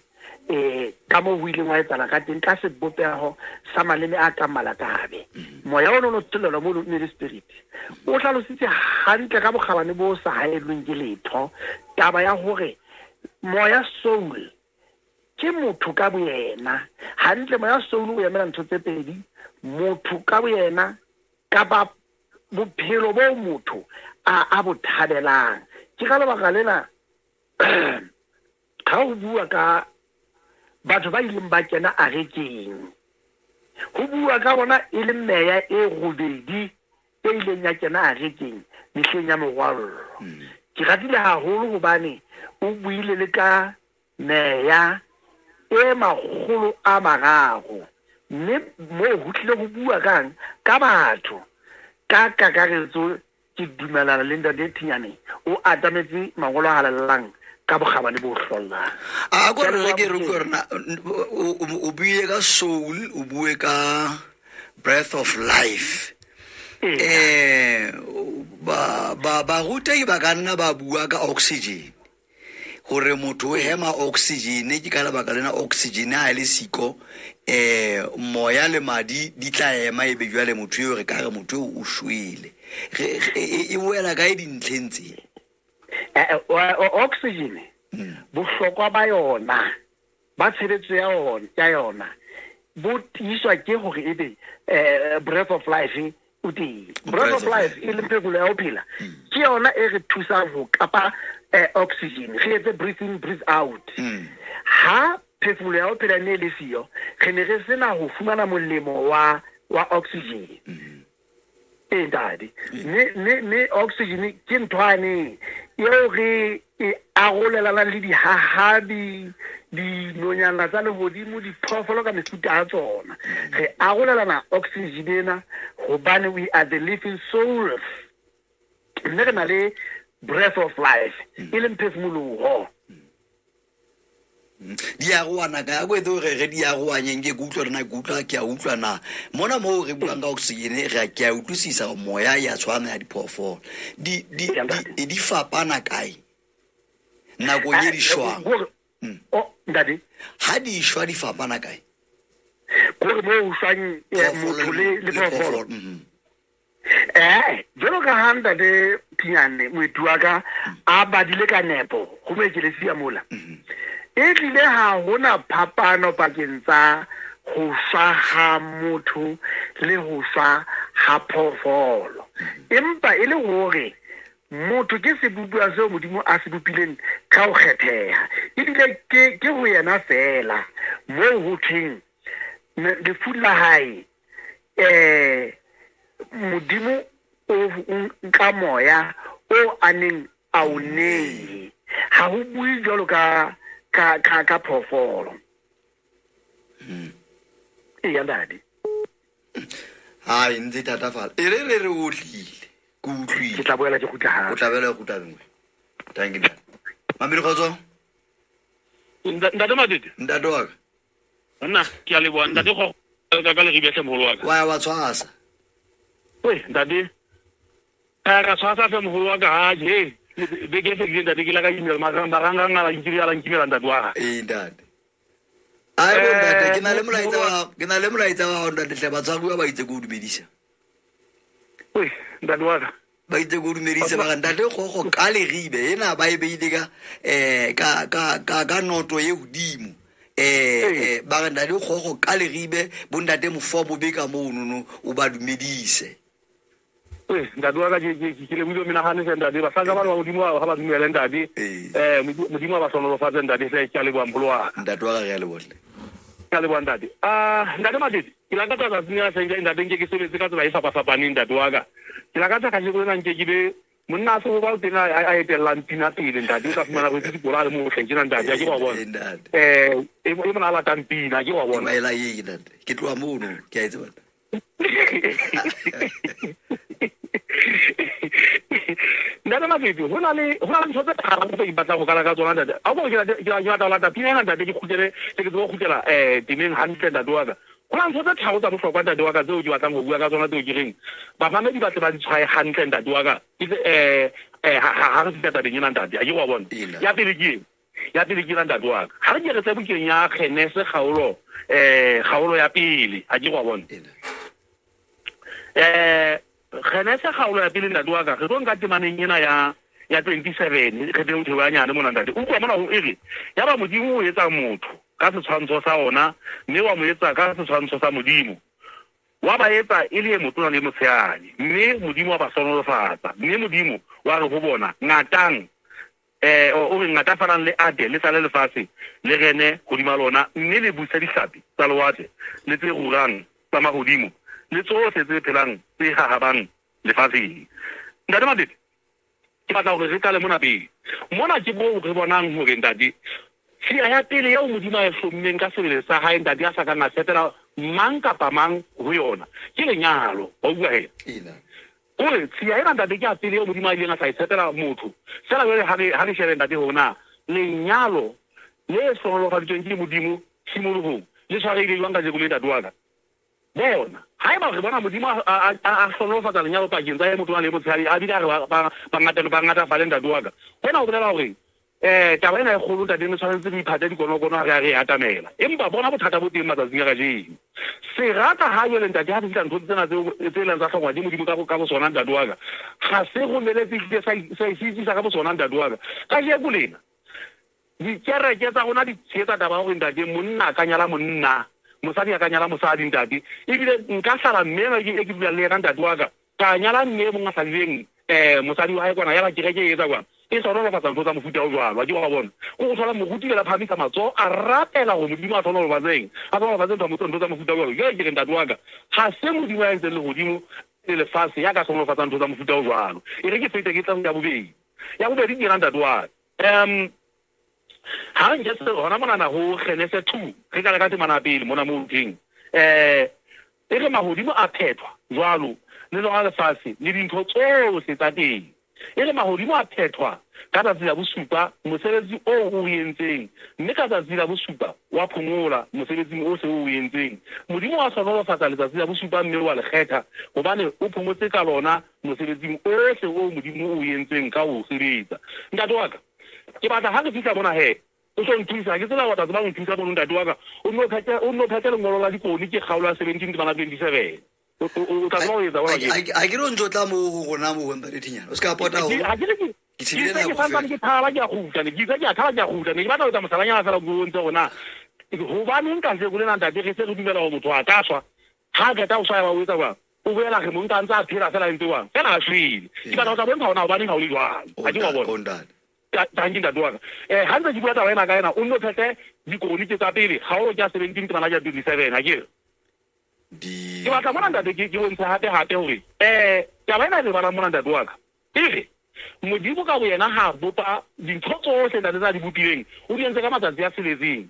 ka mo ho ileng wa etsala ka teng ka sebopego sa maleme a ka malakabe moya o no tsolelwa mo le spirit o hlalositse hantle ka bogabane bo sa haelweng ke letho taba ya hore moya soul ke motho ka boyena hantle moya soul o emela ntho tse pedi motho ka boyena ka ba bophelo bo motho a bothabelang ke ka lebaka lena ha o bua ka batho ba ileng ba kena arekeng go bua ka bona e le meya e robedi e e ileng ya kena a rekeng mehleng ya morwallo ke ratile haholo hobane o buile le ka meya e magolo a mararo mme mo ho tlile go bua kang ka batho ka kakaretso ke dumelana le ntate Thinyane o atametse mangolo a halellang ka bogabane bo hlollang a go re ke re rona o buile ka soul o bue ka breath of life ba rutegi ba ka nna ba bua ka oxygen gore motho o hema oxygen ke ka lebaka lena oxygen a le siko moya le madi di tla ema e be jwale motho yo re ka re motho o shwele e boela ka dintlhentse oxygen bohlokwa ba yona ba tshebetso ya yona bo tiswa ke gore ebe breath of life o teng breath of life e le phefolo ya ho phela ke yona e re thusang ho kapa oxygen re etse breathe in breathe out ha phefolo ya ho phela ne le siyo re ne re sena ho fumana molemo wa oxygen ndadi ne oxygen ke nthwane yo re arolelana le dihahabi di nonyana tsa lehodimo di phofolo ka mefuta a tsona re arolelana oxygen ena hobane we are the living souls mme re na le breath of life e leng phefumoloho di a goana ka go edo re di a goanyeng ke utlwa rena ke utlwa ke a utlwa na mona mo re buang ka oxygen re ke a utlwisisa moya ya tshwana ya diphofolo di fapana kae nako ye di shwang ndadi ha di shwa di fapana kae gore mo shwang motho le phofolo jalo ka handa de Thinyane moetuaka a badile ka nepo go me ke le sia mola e tlile ha hona phapano pakeng tsa go swa ha motho le go swa ha phofolo empa e le gore motho ke sebopwa seo modimo a se bopileng ka go kgetheha e bile ke go yena fela mo ho theng le fulla hae modimo o ka moya o aneng a o nei ha ho bue jalo ka phofolo ya ndadi ha ntse tatafala e re o tlile ke utlwile ke tla boela ke gutla ha o tla bela go tabengwe thank you mamelo khotso ntate Madidi ntate wa ka nna ke a leboa ntate go ka le ribetlhe mogolo wa ka wa tshwasa we ntate ka tshwasa fe mogolo wa ka ha je be ke fe ntate ke la ka email maranga ngala ke ala nkimela ntate wa ka ntate ai bo ntate ke na le molaetsa wa ntate hle ba tsagwa ba itse go dumedisa we ntate wa ka ba itse go dumedisa ba ntate go ka le ribe ena ba e beile ka noto ye hodimo ba re ntate go ka le ribe bo ntate mofo bo be ka mono o ba dumedise ntate wa ka ke le bile menagane se ntate ba saka ba ba modimo ha ba dumela ntate modimo ba sonolofatsa ntate se ke le boampolo wa ntate wa ka ga le botle ka le bua ntate ntate Madidi ke la ka tsa tsenya se ntate ke sebetse ka tsela e fapafapane ntate wa ka ke la ka tsa ka se go nna ke be monna se go ba tena a etelang pina pele ntate o ka fumana go tsitsi le mo hlengena ntate ke wa bona e mo na la tampina ke wa bona ba ela ye ntate ke tloa mono ke a itse bona ntate Madidi ho na le ntho tse tharo tse ipatla go kala ka tsona ntate a go ke la ta pina ntate ke khutele ke go khutela timeng hantle ntate wa ka go na ntho tse tharo tsa bohlokwa ntate wa ka tseo ke batlang go bua ka tsona tseo ke reng ba mamedi ba tle ba di tshwae hantle ntate wa ka ha re feta tabeng ena ntate a ke wa bona ya pele ke ntate wa ka ha re ke re tse bukeng ya kgenese kgaolo ya pele a ke wa bona kgenese kgaolo ya pele ntate wa ka re tlo nka temaneng ena ya 27 re teng thewa nyane mona ntate o bua mona ho ere ya ba modimo o etsa motho ka setshwantsho sa ona mme wa mo etsa ka setshwantsho sa modimo wa ba etsa e le motona le motshehadi mme modimo wa ba sonolofatsa mme modimo wa re ho bona ngatang o re ngatafanang le ade le tsale lefatshe le rene hodima lona mme le busa dihlapi tsa lewatle le tse rurang tsa mahodimo le tsohle tse phelang tse hahabang lefatsheng. Ntate Madidi ke batla hore re qale mona pele mona ke mo re bonang hore ntate tsia ya pele ya modimo a e hlommeng ka sebele sa hae ntate a sa ka na setela mang kapa mang ho yona ke lenyalo wa bua he ore tsia ena ntate ke a pele ya modimo a ileng a sa setela motho sela jwale ha re shebe ntate hona lenyalo le hlohonolofaditsweng ke modimo tshimolohong le tshwarehileng ka jeko le ntate wa ka bona haeba re bona modimo a hlohonolofatsa lenyalo pakeng tsa motho a le motshehadi a bile a re ba ngata fa le ntate wa ka hona o bolela hore taba ena e kgolo ntate ne tshwanetse re iphate dikonokono a re atamela empa bona bothata bo teng matsatsing a kajeno serata ha jwale ntate ha fihla ntho tsena tse leng tsa hlongwa di modimo ka bo sona ntate wa ka ga se go meletse sa isitsisa ka bo sona ntate wa ka ka jeko lena dikereke tsa gona di tshetsa taba gore ntate monna ka nyala monna mosadi a ka nyala mosadi ntate ebile nka sala mme e ke dula le yena ntate wa ka nyala mme mo ngasadileng mosadi wa hae kwana ya ba kereke e etsa kwana e hlohonolofatsa ntho tsa mofuta o jwalo ke wa bona o thola moruti le la phamisa matsoho a rapela go modimo a hlohonolofatseng ntho tsa mofuta o jwalo ke re ntate wa ka ga se modimo ya ntseng le godimo le lefatshe ya ka hlohonolofatsa ntho tsa mofuta o jwalo e re ke fete ke tla ya bobedi ke yena ntate wa ha nke se hona monana ho Genesis 2 re ka le ka temana pele mona mo nteng e re mahodimo a phethwa jwalo le lona lefatshe le dintho tsohle tsa teng e re mahodimo a phethwa ka tsatsi la bosupa mosebetsi o entseng mme ka tsatsi la bosupa wa phomola mosebetsi o se o entseng modimo wa hlohonolofatsa letsatsi la bosupa mme wa le kgetha hobane o phomotse ka lona mosebetsing ohle o modimo o entseng ka o sebetsa ntate wa ka ke batla ha re fihla bona he o tlo nthusa ke tsela wa tsa ba nthusa bona ntate wa ka o no phete lengolo la dikoni ke kgaolo ya 17-27 o tla go etsa wa ke a ke re ntse o tla mo go gona mo wemba le thinyana o ska pota ho ke tsile na ke thala ke a khuta ne ke thala ke a khuta ne ke batla go tsa mosalanyana fela go ntse gona go ba neng ka se go le ntate ke se re dumela go motho a ka swa ha ka ta o sa ba o etsa ba o boela ge mo ntse a phela fela ntse wa fela a shwile ke batla go tsa bona ona o ba neng ha o le jwang a di wa bona tangi ntate wa ka ha ntse ke bua taba ena ka ena o nno phete dikoni tse tsa pele ga o ke a 17-27 a ke ke batla mona ntate ke bontsha hape hore taba ena le bana mona ntate wa ka ere modimo ka bo yena ha bopa dintho tsohle ntate tsa di bopileng o di entse ka matsatsi a seletseng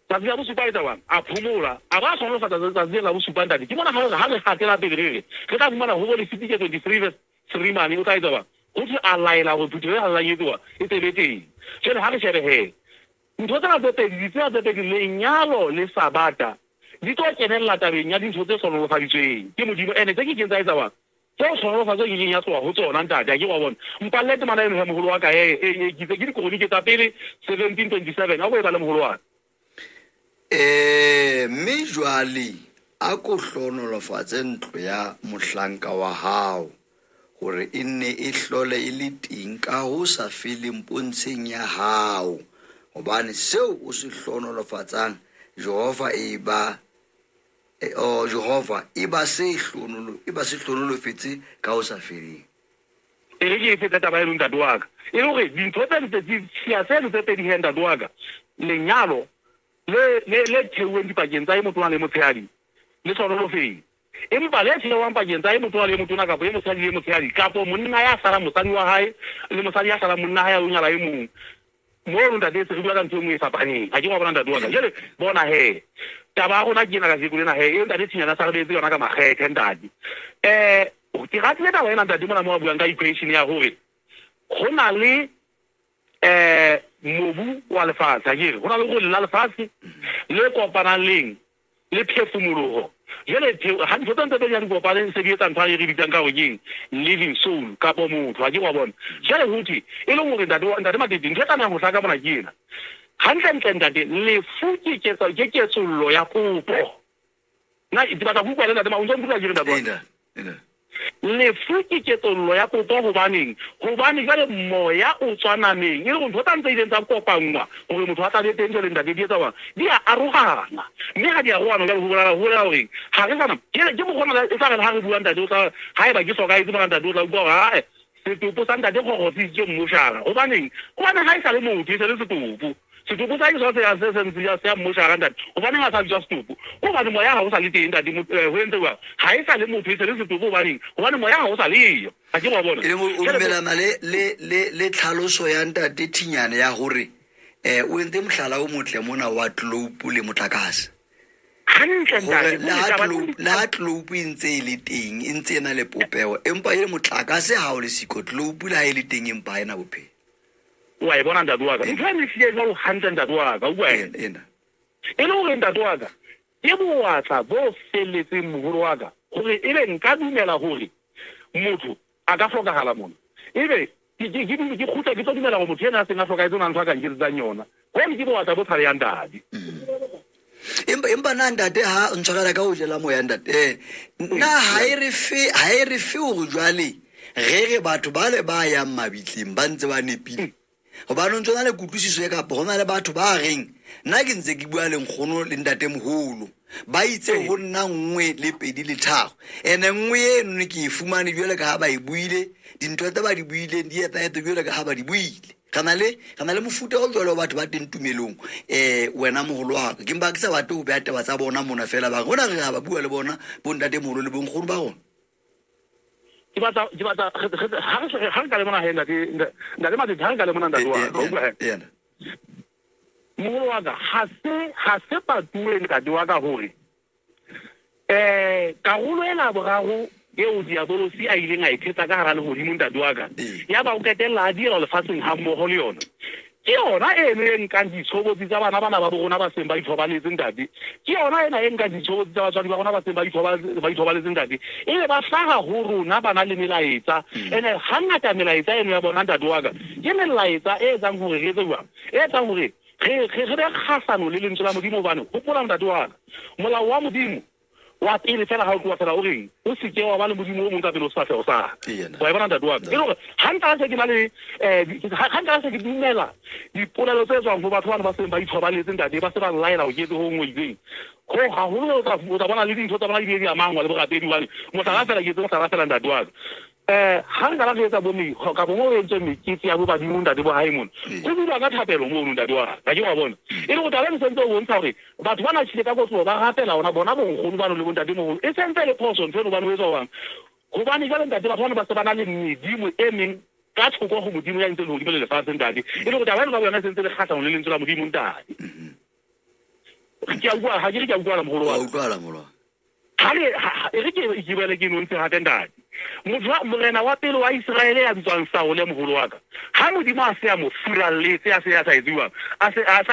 tsatsi la bosupa e tsawang a phomola a ba hlohonolofatsa tsatsi la bosupa ntate ke bona ha re hatela pele re tla fumana ho bo le 23 mane o tla etsa ba o tse a laela go phuthe ha la yetwa e tebeteng jele ha re shebe he ntho tsena tse pedi lenyalo le sabata di tlo kenella tabeng ya dintho tse hlohonolofaditsweng ke modimo ene tse ke kentsa etsa wa tse hlohonolofatsa ke kenya tsoa ho tsona ntate a ke wa bona mpalletse mana eno ya moholo wa ka ke dikoni ke tsa pele 17-27 a go e ba le moholo wa mme jwale a ko hlohonolofatse ntlo ya mohlanka wa hao gore e nne e hlole e le teng ka ho sa feleng pontsheng ya hao gobane seo o se hlohonolofatsang Jehova e ba se hlohonolofetse ka ho sa feleng e re ke feta taba eno ntate wa ka e le gore dintho tse tse pedi he ntate wa ka lenyalo le theuweng dipakeng tsa motho le motshehadi le hlohonolofetse empa le theuwang pakeng tsa motho le motona kapo motshehadi le motshehadi kapo monna ya sala mosadi wa hae le mosadi ya sala monna hae o nyala e mong mo ntate se re bua ka ntho e nngwe e fapaneng ha ke wa bona ntate wa ka jele bona he taba gona ke na ka se kulena he e ntate thinyana sa re betse yona ka makgethe ntate ke ratile taba ena ntate mona mo a buang ka equation ya hore go na le mobu wa lefatshe ha kere go na le go lela lefatshe le kopanang leng le phefumologo jele ha ntho tse tse ya di kopaneng se di etsa ntho e re bitsang ka gore living soul kapo motho ha ke wa bona jele huthi e le gore ntate Madidi ntho tsa go hlaka bona ke ena hantle ntate le futhi ke ketsollo ya kopo na di batla go bua le ntate ma o ntse o bua ke ntate le futhi ketsollo ya kopo hobane jale moya o tswananeng e le go ntho tsa ntse ile tsa kopangwa gore motho a tla le teng le ntate di etsa wa di a arogana mme ga di a roana jalo go bolela gore ha re sana ke mo gona e tla re ha re bua ntate o tla ha e ba ke soka e tsena ntate o tla bua ha setopo sa ntate go go tsitse mmoshara hobane ha e sa le motho e se le setopo setupu sa iso ya se sentse ya se mmusha ka ntate o bane nga sa just setupu o bane moya ha o sa le teng ntate ho entse wa ha e sa le motho e se le setupu o bane moya ha o sa le yo a ke wa bona e o dumelana le tlhaloso ya ntate Thinyane ya hore o entse mohlala o motle mona wa globe le motlakase la globe e ntse le teng e ntse na le popeo empa ile motlakase ha o le siko globe la ile teng empa ena bophelo wa e bona ntate wa ka ntse ne se go handa ntate wa ka o bua ena e lo re ntate wa ka ke boatla bo feletseng moholo wa ka gore ebe nka dumela gore motho a ka hlokagala mona ebe ke khutla ke dumela go motho ena a seng a hloka etsona ntho a ka nketsang yona go ke boatla bo tshare ya ndadi empa na ntate ha o ntshwara ka o jela moya ntate na ha e re fe o jwale re batho ba le ba ya mabitleng ba ntse ba nepile gobane ntse na le kutlwisiso ya kapo gona le batho ba reng nna ke ntse ke bua le nkgono le ntate moholo ba itse go nna nngwe le pedi le tharo ene nngwe eno ne ke e fumane jwale ka ha ba e buile dintho tse ba di buile di etaete jwale ka ha ba di buile kana le mofuta o jwalo batho ba teng tumelong wena mogolo wa ka ke mba ke sa batle go bea taba tsa bona mona fela ba gona re ga ba bua le bona bo ntate moholo le bonkgono ba gona ke batla ha re ka le mona hela nda le mathe ha re ka le mona ntate wa ka mogolo wa ka ha se patuwe ntate wa ka hore karolo ela borago eo diabolosi a ileng a ithetsa ka hara le hodimo ntate wa ka ya ba o ketella a dira lefatsheng ha mmogo le yona ke yona e ne nkang ditshobotsi tsa bana ba bona ba seng ba ithobaletse ntate ke yona ena e nkang ditshobotsi tsa batswadi ba bona ba seng ba ithobaletse ntate e be ba hlaga ho rona bana le melaetsa ene hangata melaetsa eno ya bona ntate wa ka ke melaetsa e etsang hore re etse jwang e etsang hore re be kgasano le lentswe la modimo bane hopola ntate wa ka molao wa modimo wa pele fela ha o tloa fela o reng o se ke wa ba le modimo o mong ka pele o sa fela o sa wa bona ntate wa ka e re hanta se ke na le hanta se ke dumela dipolelo tse tswang go batho ba seng ba ithobaletse ntate ba se ba laela o ketse ho ngwetseng go ga ho tsa bona le dintho tsa bona di amangwa le boratedi bane motla fela ke tsa fela ntate wa ka ha nka la ke etsa bomi ka bo mo ntse mekitse ya bo badimo ntate bo haimon go bua ka thapelo mo ntate wa ka ke wa bona e re go taba le sentse o bontsha gore batho ba na tshile ka go ba gapela ona bona bo nkgono ba no le bo ntate mo e sentse le phoso ntse no ba no etsa bang go bane jale ntate ba bona ba se ba na le medimo e meng ka thoko go modimo ya ntse le hodimo le lefatse ntate e re go taba le ba bona sentse le khatlano le lentswe la modimo ntate ke a bua ha ke re ke a bua la mogolo wa utlwala molo hale e re ke ibele ke no ntse ha ntate morena wa pele wa Israele ya bitswang Saul ya mogolo wa ka ha modimo a se a mo furalletse a se ya sa etsiwang a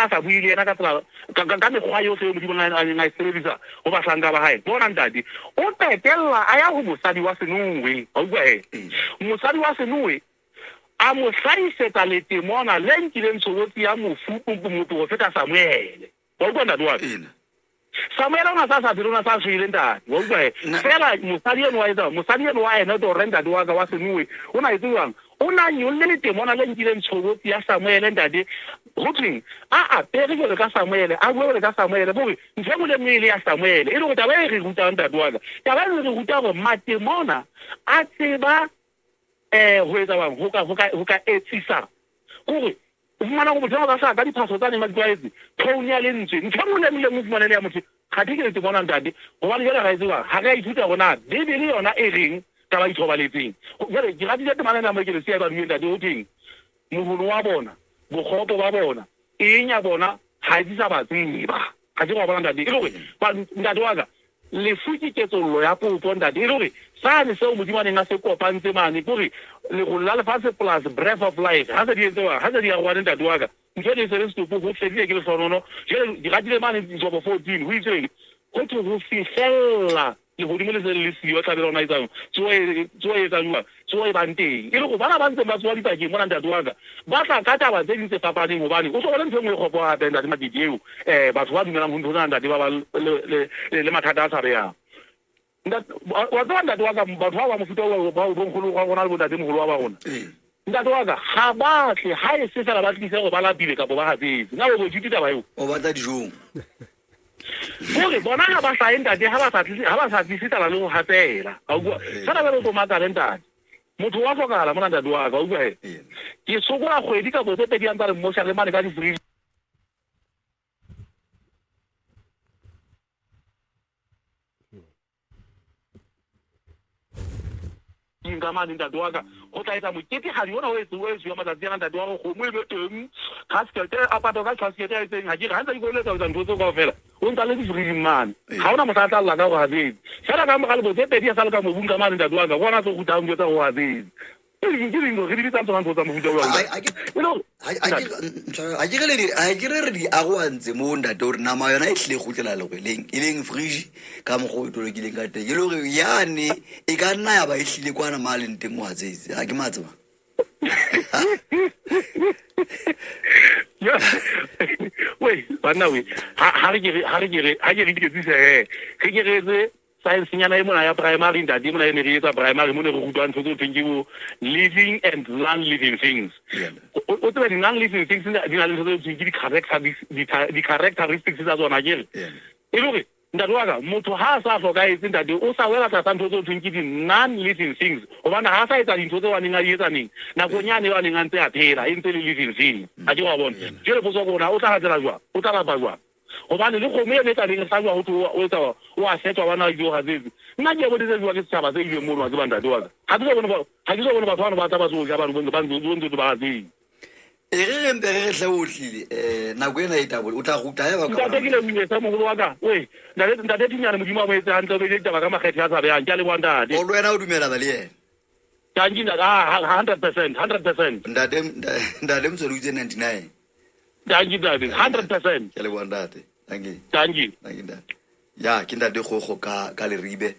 sa buile ena ka tsela ka mekgwa yohle yo modimo a e sebedisa go ba hlanka ba hae bona ntate o petella a ya go mosadi wa Senuwe a bua mosadi wa Senuwe a mo hlaisetsa letemona le nkileng tshobotsi ya mofupu motho go feta Samuele wa bua ntate wa Samuel ona sa dirona sa shile ntate wa bua fela mosadi eno wa ena do renda wa ka wa Senuwe ona itswang ona nyolle le temona le nkileng tshobotsi ya Samuele ntate gotleng a pere go le ka Samuele a go le ka Samuele bo ntse mo le mmele ya Samuele e le go taba e re ruta ntate wa ka taba e re ruta go matemona a tseba ho etsa bang ho ka etsisa gore umana go motho ba sa ka diphaso tsa ne ma ditwaetse phone ya lentswe ntho le mo fumana le ya motho ga di ke le bona ntate go ba le jela ga itsewa ga ga ithuta gona bibele yona e reng ka ba ithobaletseng jale ke ga di tse manana mo ke le sia ba di ntate o teng moholo wa bona bogopo ba bona enya bona ga di sa ba tseba ga di go bona ntate e le gore ba ntate wa ka le fuki ke tsollo ya popo ntate e le gore sa ne se o modimo a se kopantse mane gore le go la lefatse plus breath of life ha se di etsewa ha se di ya go ntate wa ka nke di se re stupo go fedile ke le sonono je di ratile mane di jobo 14 ho itse go to go fihlela le go dimole se le siyo tla be rona itsang tsoe tsangwa tsoe banteng e le go bana ba ntse ba tswa dipakeng mo ntate wa ka ba tla ka taba tse dintse papaneng gobane o tlo le ntse mo go ga ntate madideo batho ba dumelang ho ntona ntate ba le mathata a tshabeyang wa tswa ntate wa ka batho ba mofuta ba o bonkgolo ga gona le bo ntate mogolo wa ba gona ntate wa ka ga batle ha e se fela ba tlise go ba lapile ka bo ba gatsetse nna o bo ditita ba yo o batla dijong gore bona ga ba sa ntate ha ba sa tlisitala le go hatsela a bua fela ba go matla ntate motho wa tlhokala mo ntate wa ka o bua ke sokola kgwedi ka botse pedi ntse re mo sha le mane ka di free bobing ka mane ntate wa ka go tla etsa moketehadi ona o etse ya matsatsi ana ntate wa go kgomo e be teng casket a pato ka casket a etseng ha ke re ha ntse ke goeletsa ho etsa ntho tse kaofela o ntsa le di-freezing mane ga ona motho a tla lla ka go habedi fela ka mogale botse pedi a sale ka mobung ka mane ntate wa ka go ona tse go tang dio tsa go habedi ke dingwe re di bitsa tsona ntho tsa mofuta wa a ke re di agoantse mo ntate gore nama yona e tlile gotlela legweleng e leng frige ka mokgwa o tolokileng ka teng e le gore yane e ka nna ya ba e tlile kwana ma a leng teng mo a tseitse a ke matseba wei banna we ha re ke diketsise ge ke retse science nyana e mona ya primary ntate mona e ne re etsa primary mo ne re rutwa ntho tse thweng ke bo living and non-living things o tseba di-non-living things di na le ntho tse thweng ke di-characteristics tsa tsona kere e le gore ntate wa ka motho ha a sa tlhokaetse ntate o sa wela tlasa ntho tse thweng ke di-non-living things gobane ha a sa etsa dintho tse wa neng a di etsaneng nakong yane wa neng a ntse a phela e ntse le living thing a ke wa bone jele potso kona o tla gatsela jwang o tla rapa jwang gobane le kgomo e ne tla leng sa jwa go o a setwa bana dio ga tsetse nna ke boditse jwa ke setšhaba tse ileng mono wa ke bantate wa ka ga ke so bone batho bana ba taba tsotlhe ba ntse ba gatseng e re rempe re re tle o tlile nako ena e tabole o tla guta ya ba ntate ke le bile sa mogolo wa ka we ntate tinyane modimo a mo etse hantle o be ditaba ka makgethe a tshabeyang ke a le bontate o le wena o dumelana le yena tanki ntate 100% ntate mtsolo o itse 99 tanki ntate 100% ke le bontate tanki ya ke ntate gogo ka leribe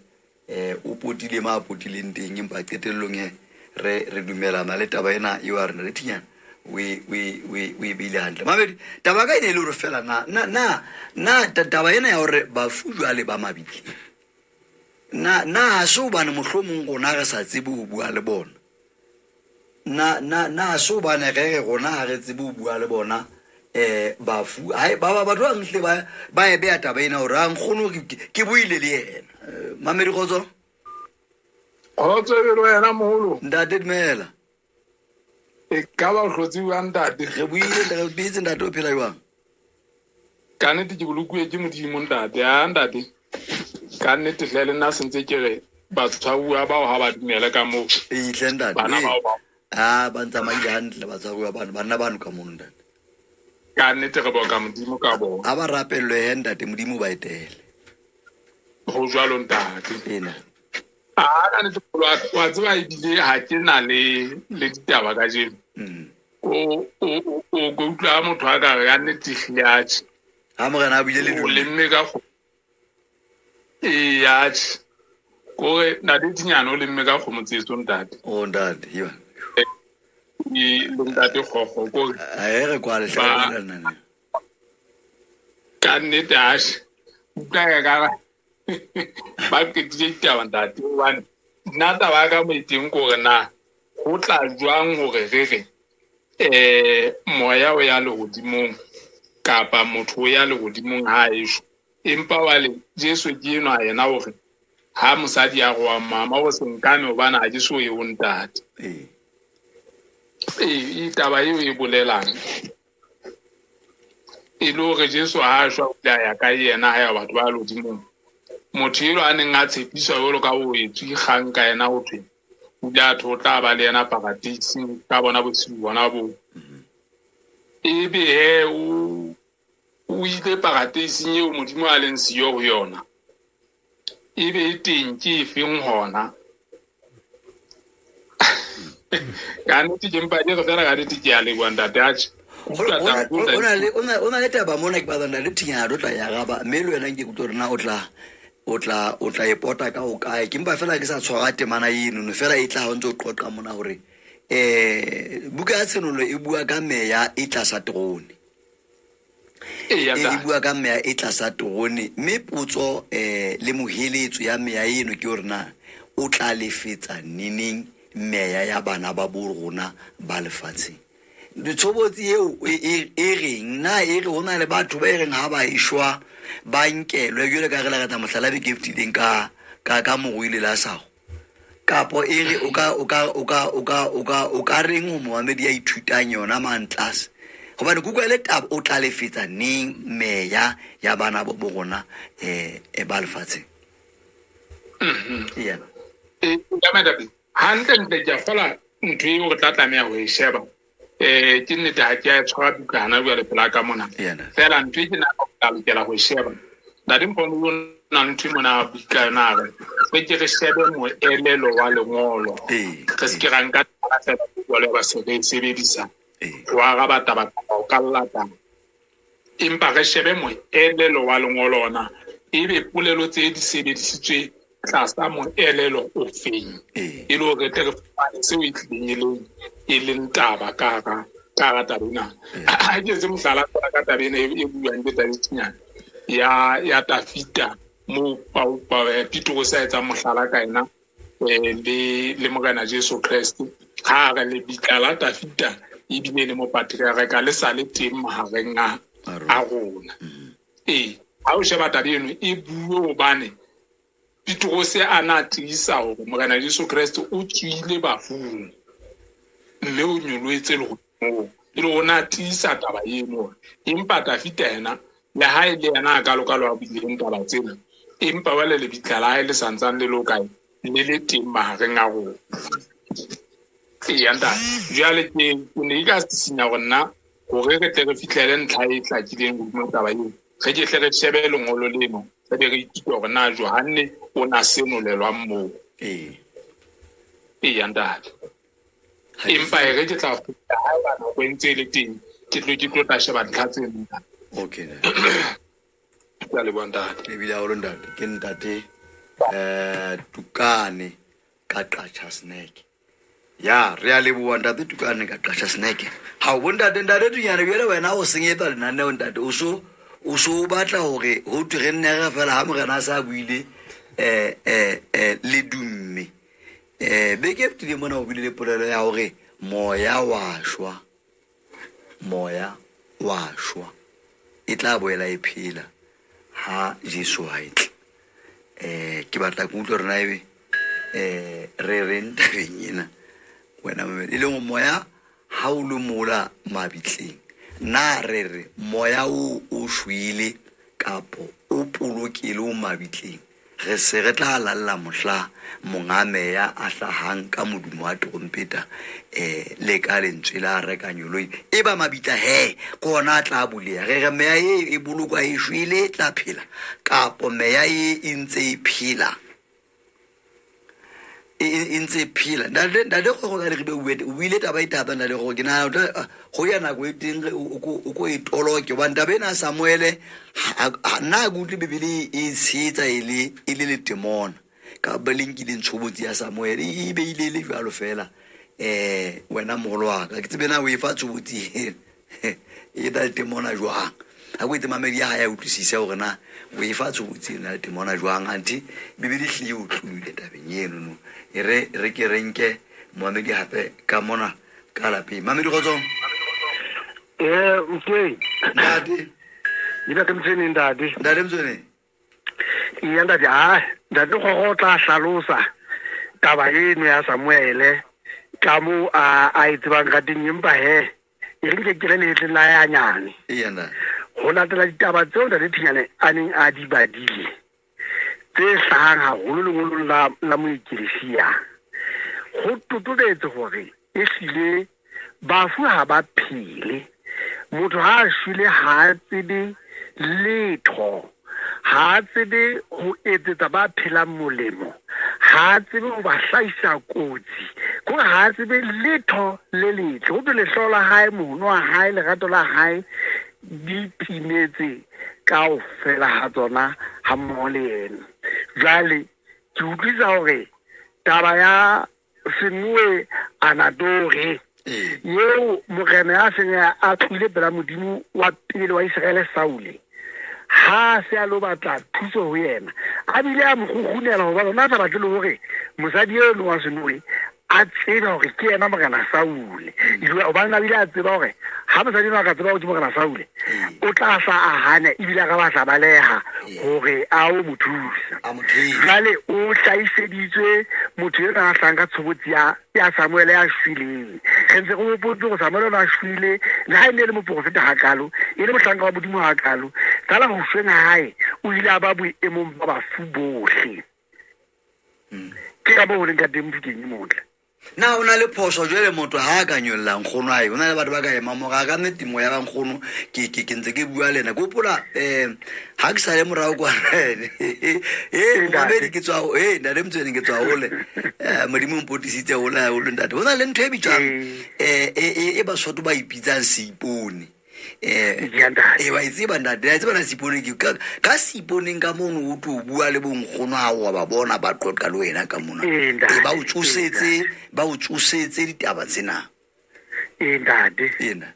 o potile ma potileng teng empa qetellong re dumelana le taba ena e wa rena re thinyana we bile hantle mabedi taba ka ene le gore fela na taba ena ya gore bafu jwale ba mabile na ha se o bane mohlomong gona ge sa tsebe o bua le bona na se o bane ge gona ga re tsebe o bua le bona bafu batho ba ntle ba e beya taba ena gore a nkgono ke buile le yena mamedi kgotso le wena moholo ntate dumela e ka ba hlotsi wa ntate re buile re bitse ntate o phela jwang ka nnete ke bolokue ke modimo ntate a ntate ka nnete hle le nna sentse ke re batho ba bua bao ha ba dumela ka moo e tle ntate bana bao ba ntsa maile hantle ba tsa bua bana bano ka mono ntate ka nnete re boka modimo ka bona a ba rapellwe he ntate modimo ba etele go jwalo ntate ena ka nnete wa tseba ebile ha ke na le ditaba ka jeno o go utlwa motho a ka re ka nnete hliyatše ha morena a buile le o lemme ka go yatše kore ntate tinyane o lemme ka kgomo tsetso ntate o ntate yo ntate gogo kore a re kwa le hlana ka nnete ashe utlwa ka ba ketile ditaba ntate hobane nna taba ka moeteng kore na go tla jwang gore re moya o ya legodimong kapa motho o ya legodimong ha esho empa wale Jesu ke eno a yena gore ha mosadi ya go wa mama o senkane hobane ha ke so e o ntate taba eo e bolelang e le gore Jesu ha a shwa o tla ya ka yena ha ya batho ba legodimong motho elo a neng a tshepiswa jalo ka o etswe kgang ka yena go thwe o tla o tla ba le yena paradising ka bona botshelo bona bo ebe he o ile paradising eo modimo a leng siyo go yona ebe e teng ke e feng gona ka nnete ke mpa ke re fela ka nnete ke a leboa ntate atšhe o na le taba mona ke batlana le thinyana o tla ya gaba mme le wena ke kuto rena o tla epota ka o kae ke mpa fela ke sa tshwara temana eno fela e tla go ntse o qoqa mona gore buka ya tshenolo e bua ka meya e tlasa trone e bua ka meya e tlasa trone mme potso le moheletso ya meya eno ke gore na o tla lefetsa neneng meya ya bana ba bo rona ba lefatsheng ditshobotsi eo e reng na e re hona le batho ba reng ha ba ishwa ba nkelwe jole ka re la gata mohlala be giftileng ka mogwile la sago kapo e re o ka reng ho Mohammed ya ithutang yona mantlase gobane kukwa le taba o tla lefetsa neng meya ya bana bo gona ba lefatsheng hantle ke a fela ntho eo re tla tlameha ho e sheba ke nnete ha ke a tshwara bukana jwale pela ka mona fela ntho e ke nna ka lokela ho e sheba ntate Mpondo o na le ntho mona bukana re re shebe moelelo wa lengolo re se ke ra nka jwale ba sebedisa wa araba taba ka llata empa re shebe moelelo wa lengolo ona ebe polelo tse di sebedisitswe tlasa moelelo o feng e le hore tle re fane seo e tlileng e leng taba ka tabena ha ke se mohlala ka tabena e buang ke tabetsinyana ya Tafita mo pa Pitoro sa etsa mohlala ka ena le Morena Jesu Kriste ha re le bitla Tafita e bile le mo patriarka le sa le teng mahareng a rona ha o sheba tabeno e bue hobane Pitoro se ana tisa hore Morena Jesu Kriste o tswile bafung mme o nyolwetse le ho ile ona tisa taba eno empa Tafita ena le ha ile yana ka lokalo a bileng taba tsena empa wale le bitla la ile santsang le lokae le le teng mahareng a rona yanda jwale ke ne ka sinya rona hore re tle re fitlhele ntlha e tlakileng go taba eo re ke tle re shebe lengolo leno re be re itse hore na Johanne o na senolelwang moo yanda empa re ke tla feta ha ba no kwentse le teng ke tlo ta sheba ntlha tse nna okay ya le bonda le bila o ndate ke ntate Tukane ka qacha snack ya re a le bua ntate Tukane ka qacha snack ha o bontate tunyane bjele wena o senyetsa lenaneo ntate o so batla hore ho twe re nne re fela ha morena sa buile le dumme be ke ptile mona o bile polelo ya hore moya wa shwa e tla boela e phela ha Jesu a itle ke batla go utlwa rena ebe re tabeng ena wena e le moya ha o le mola mabitleng na re moya o shwile kapo o polokile o mabitleng re se re tla lalla mohla mongameya a hlahang ka modumo wa trompeta le ka lentswe la rekanyoloi e ba mabitla he kona tla buleya re meya e bolokwa e shwile tla phela kapo meya e ntse e phela intse phela ndade go ga le re o ile taba itata ndade go ke na go ya na go eteng o e toloke ba ndabe na Samuele na go tle bibele e tsetsa ile le demon ka belinki le ntshobotsi ya Samuele e be ile le jwalo fela wena mogolo wa ka ke tsebe na o e fa tshobotsi e da demon a jwang a go ite mamedi ya ya utlwisisa gore na o e fa tshobotsi na demon a jwang anti bibele hle o tlule tabeng eno no re ke renke moamedi hape ka mona ka lape mamedi go tsong okay ndade ina ke mtsene ndade mtsene iya ndade ndade go tla hlalosa taba eno ya Samuele ka mo a itsebang ka ding empa he e re ke le la ya nyane iya nda ho latela ditaba tseo ndade thinyane a neng a di badile tse hlahang haholo lengolong la moekelesiya go totobetse gore e hlile bafu ha ba phele motho ha a shwele ha tsebe letho ha tsebe go etsetsa ba phelang molemo ha tsebe go ba hlaisa kotsi go ha tsebe letho le letle go le hlola hae mono wa hae lerato la hae di timetse ka o fela ha tsona ha mmoho le yena jwale ke utlwisa hore taba ya Senue Anadore yeo morena ya senya a tlile pela modimo wa pele wa Israele Saule ha se a lo batla thuso ho yena a bile a mogunela ho ba bona tsa batle le hore mosadi eo wa Senue a tseba hore ke yena morena Saule o ba nna bile a tseba hore ha mosadi wa ka tseba hore ke morena Saule o tla sa a hana ebile ga ba sa baleha hore a o mothusa jale o hlaiseditswe motho yo a hlang ka tshobotsi ya Samuele ya shwileng kentse go botse go Samuele a shwile le ha ile le moprofeta hakalo ile mohlanga wa bodimo hakalo tsala go shwena hae o ile a ba boemong ba bafu bohle ke ka bo leng ka teng Mofokeng motle na o na le phoso jwale motho ha a ka nyollang nkgono ae o na le batho ba ka ema moga ka nnete temo ya ba nkgono ke ntse ke bua le nna ke gopola ha ke sa le morago kwa mamedi ke tswa nna le Motsweni ke tswa hole modimo mpotisitse hole ha hole ntate ho na le ntho e bitswang e Basotho ba ipitsang seipone wa itseba ntate a tseba na seipone ke ka seiponeng ka mono o tlo bua le bonkgono ha wa ba bona ba qoqa le wena ka mona ba o tshosetse ditaba tsena ntate ena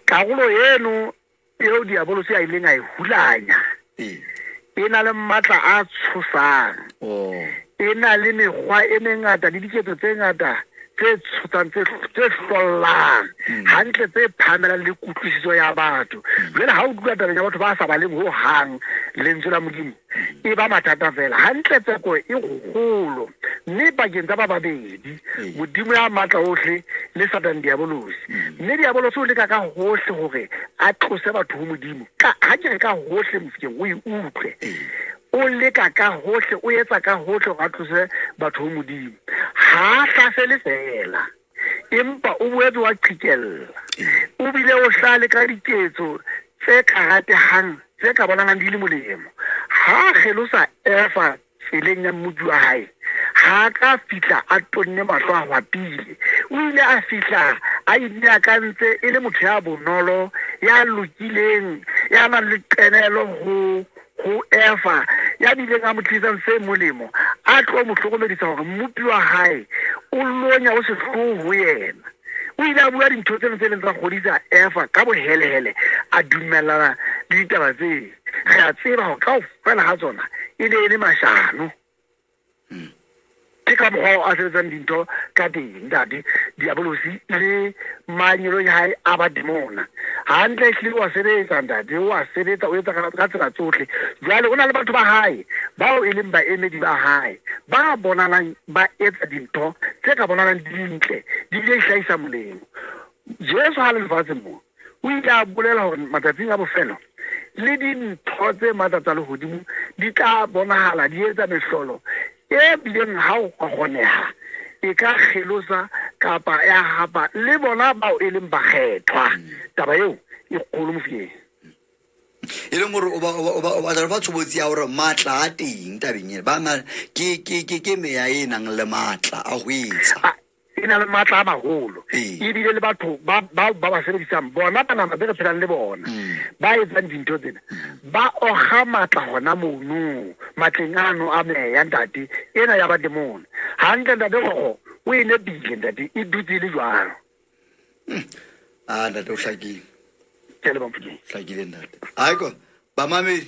karolo eno eo diabolosi a ileng a e hulanya e na le matla a tshosang e na le mekgwa e mengata le diketso tse ngata tse tshotang tse hlollang hantle tse phamelang le kutlwisiso ya batho jwale ha o dula tabeng ya batho ba sa ba leng ho hang lentswe la Modimo e ba mathata fela hantle tseko e kgolo mme pakeng tsa ba babedi Modimo ya matla ohle le Satan diabolosi mme diabolosi o leka ka hohle hore a tlose batho ho Modimo ka ha ke ka hohle Mofokeng o e utlwe o leka ka hohle o etsa ka hohle ga tlose batho ho Modimo ha hlasele fela empa o boetse wa qhikella o bile o hlale ka diketso tse karatehang tse ka bonang di le molemo ha kgelosa efa tseleng ya mmuti wa hae ha ka fihla a tonne mahlo a hwapile o ile a fihla a ina ka ntse e le motho ya bonolo ya lokileng ya nang le qenelo ho efa ya bileng a motlisa se molemo a tlo mo hlokomedisa hore mmuti wa hae o lonya o se hloho ho yena o ile a bua dintho tse ntseng tsa kgodisa efa ka bohelehele a dumellana le ditaba tse re a tseba ho ka fela ha tsona e le mashano ke ka mokgwa a sebetsang dintho ka teng ntate diabolosi le manyelo ya hae a ba demona hantle ehlile wa sebetsa ntate wa sebetsa o etsa ka tsela tsohle jwale o na le batho ba hae bao e leng baemedi ba hae ba bonalang ba etsa dintho tse ka bonalang dintle di bile hlahisa molemo Jesu ha le lefatshe mo o ile a bolela hore matsatsing a bofelo le dintho tse matsatsa le hodimo di tla bonahala di etsa mehlolo e bileng ha o kgoneha e ka kgelosa kapa ya hapa le bona bao e leng bakgethwa taba eo e kgolo Mofokeng e leng gore o ba tla ba tshobotsi ya hore matla a teng tabeng ena ba ke meya e nang le matla a ho etsa e na le matla a maholo ebile le batho ba sebedisang bona ba nama be re phelang le bona ba etsang dintho tsena ba oga matla hona mono matleng ano a meya ntate ena ya ba demona hantle ntate go o ene bile ntate e dutse le jwalo ntate o hlakile ke le Mofokeng hlakile ntate ayiko ba mamedi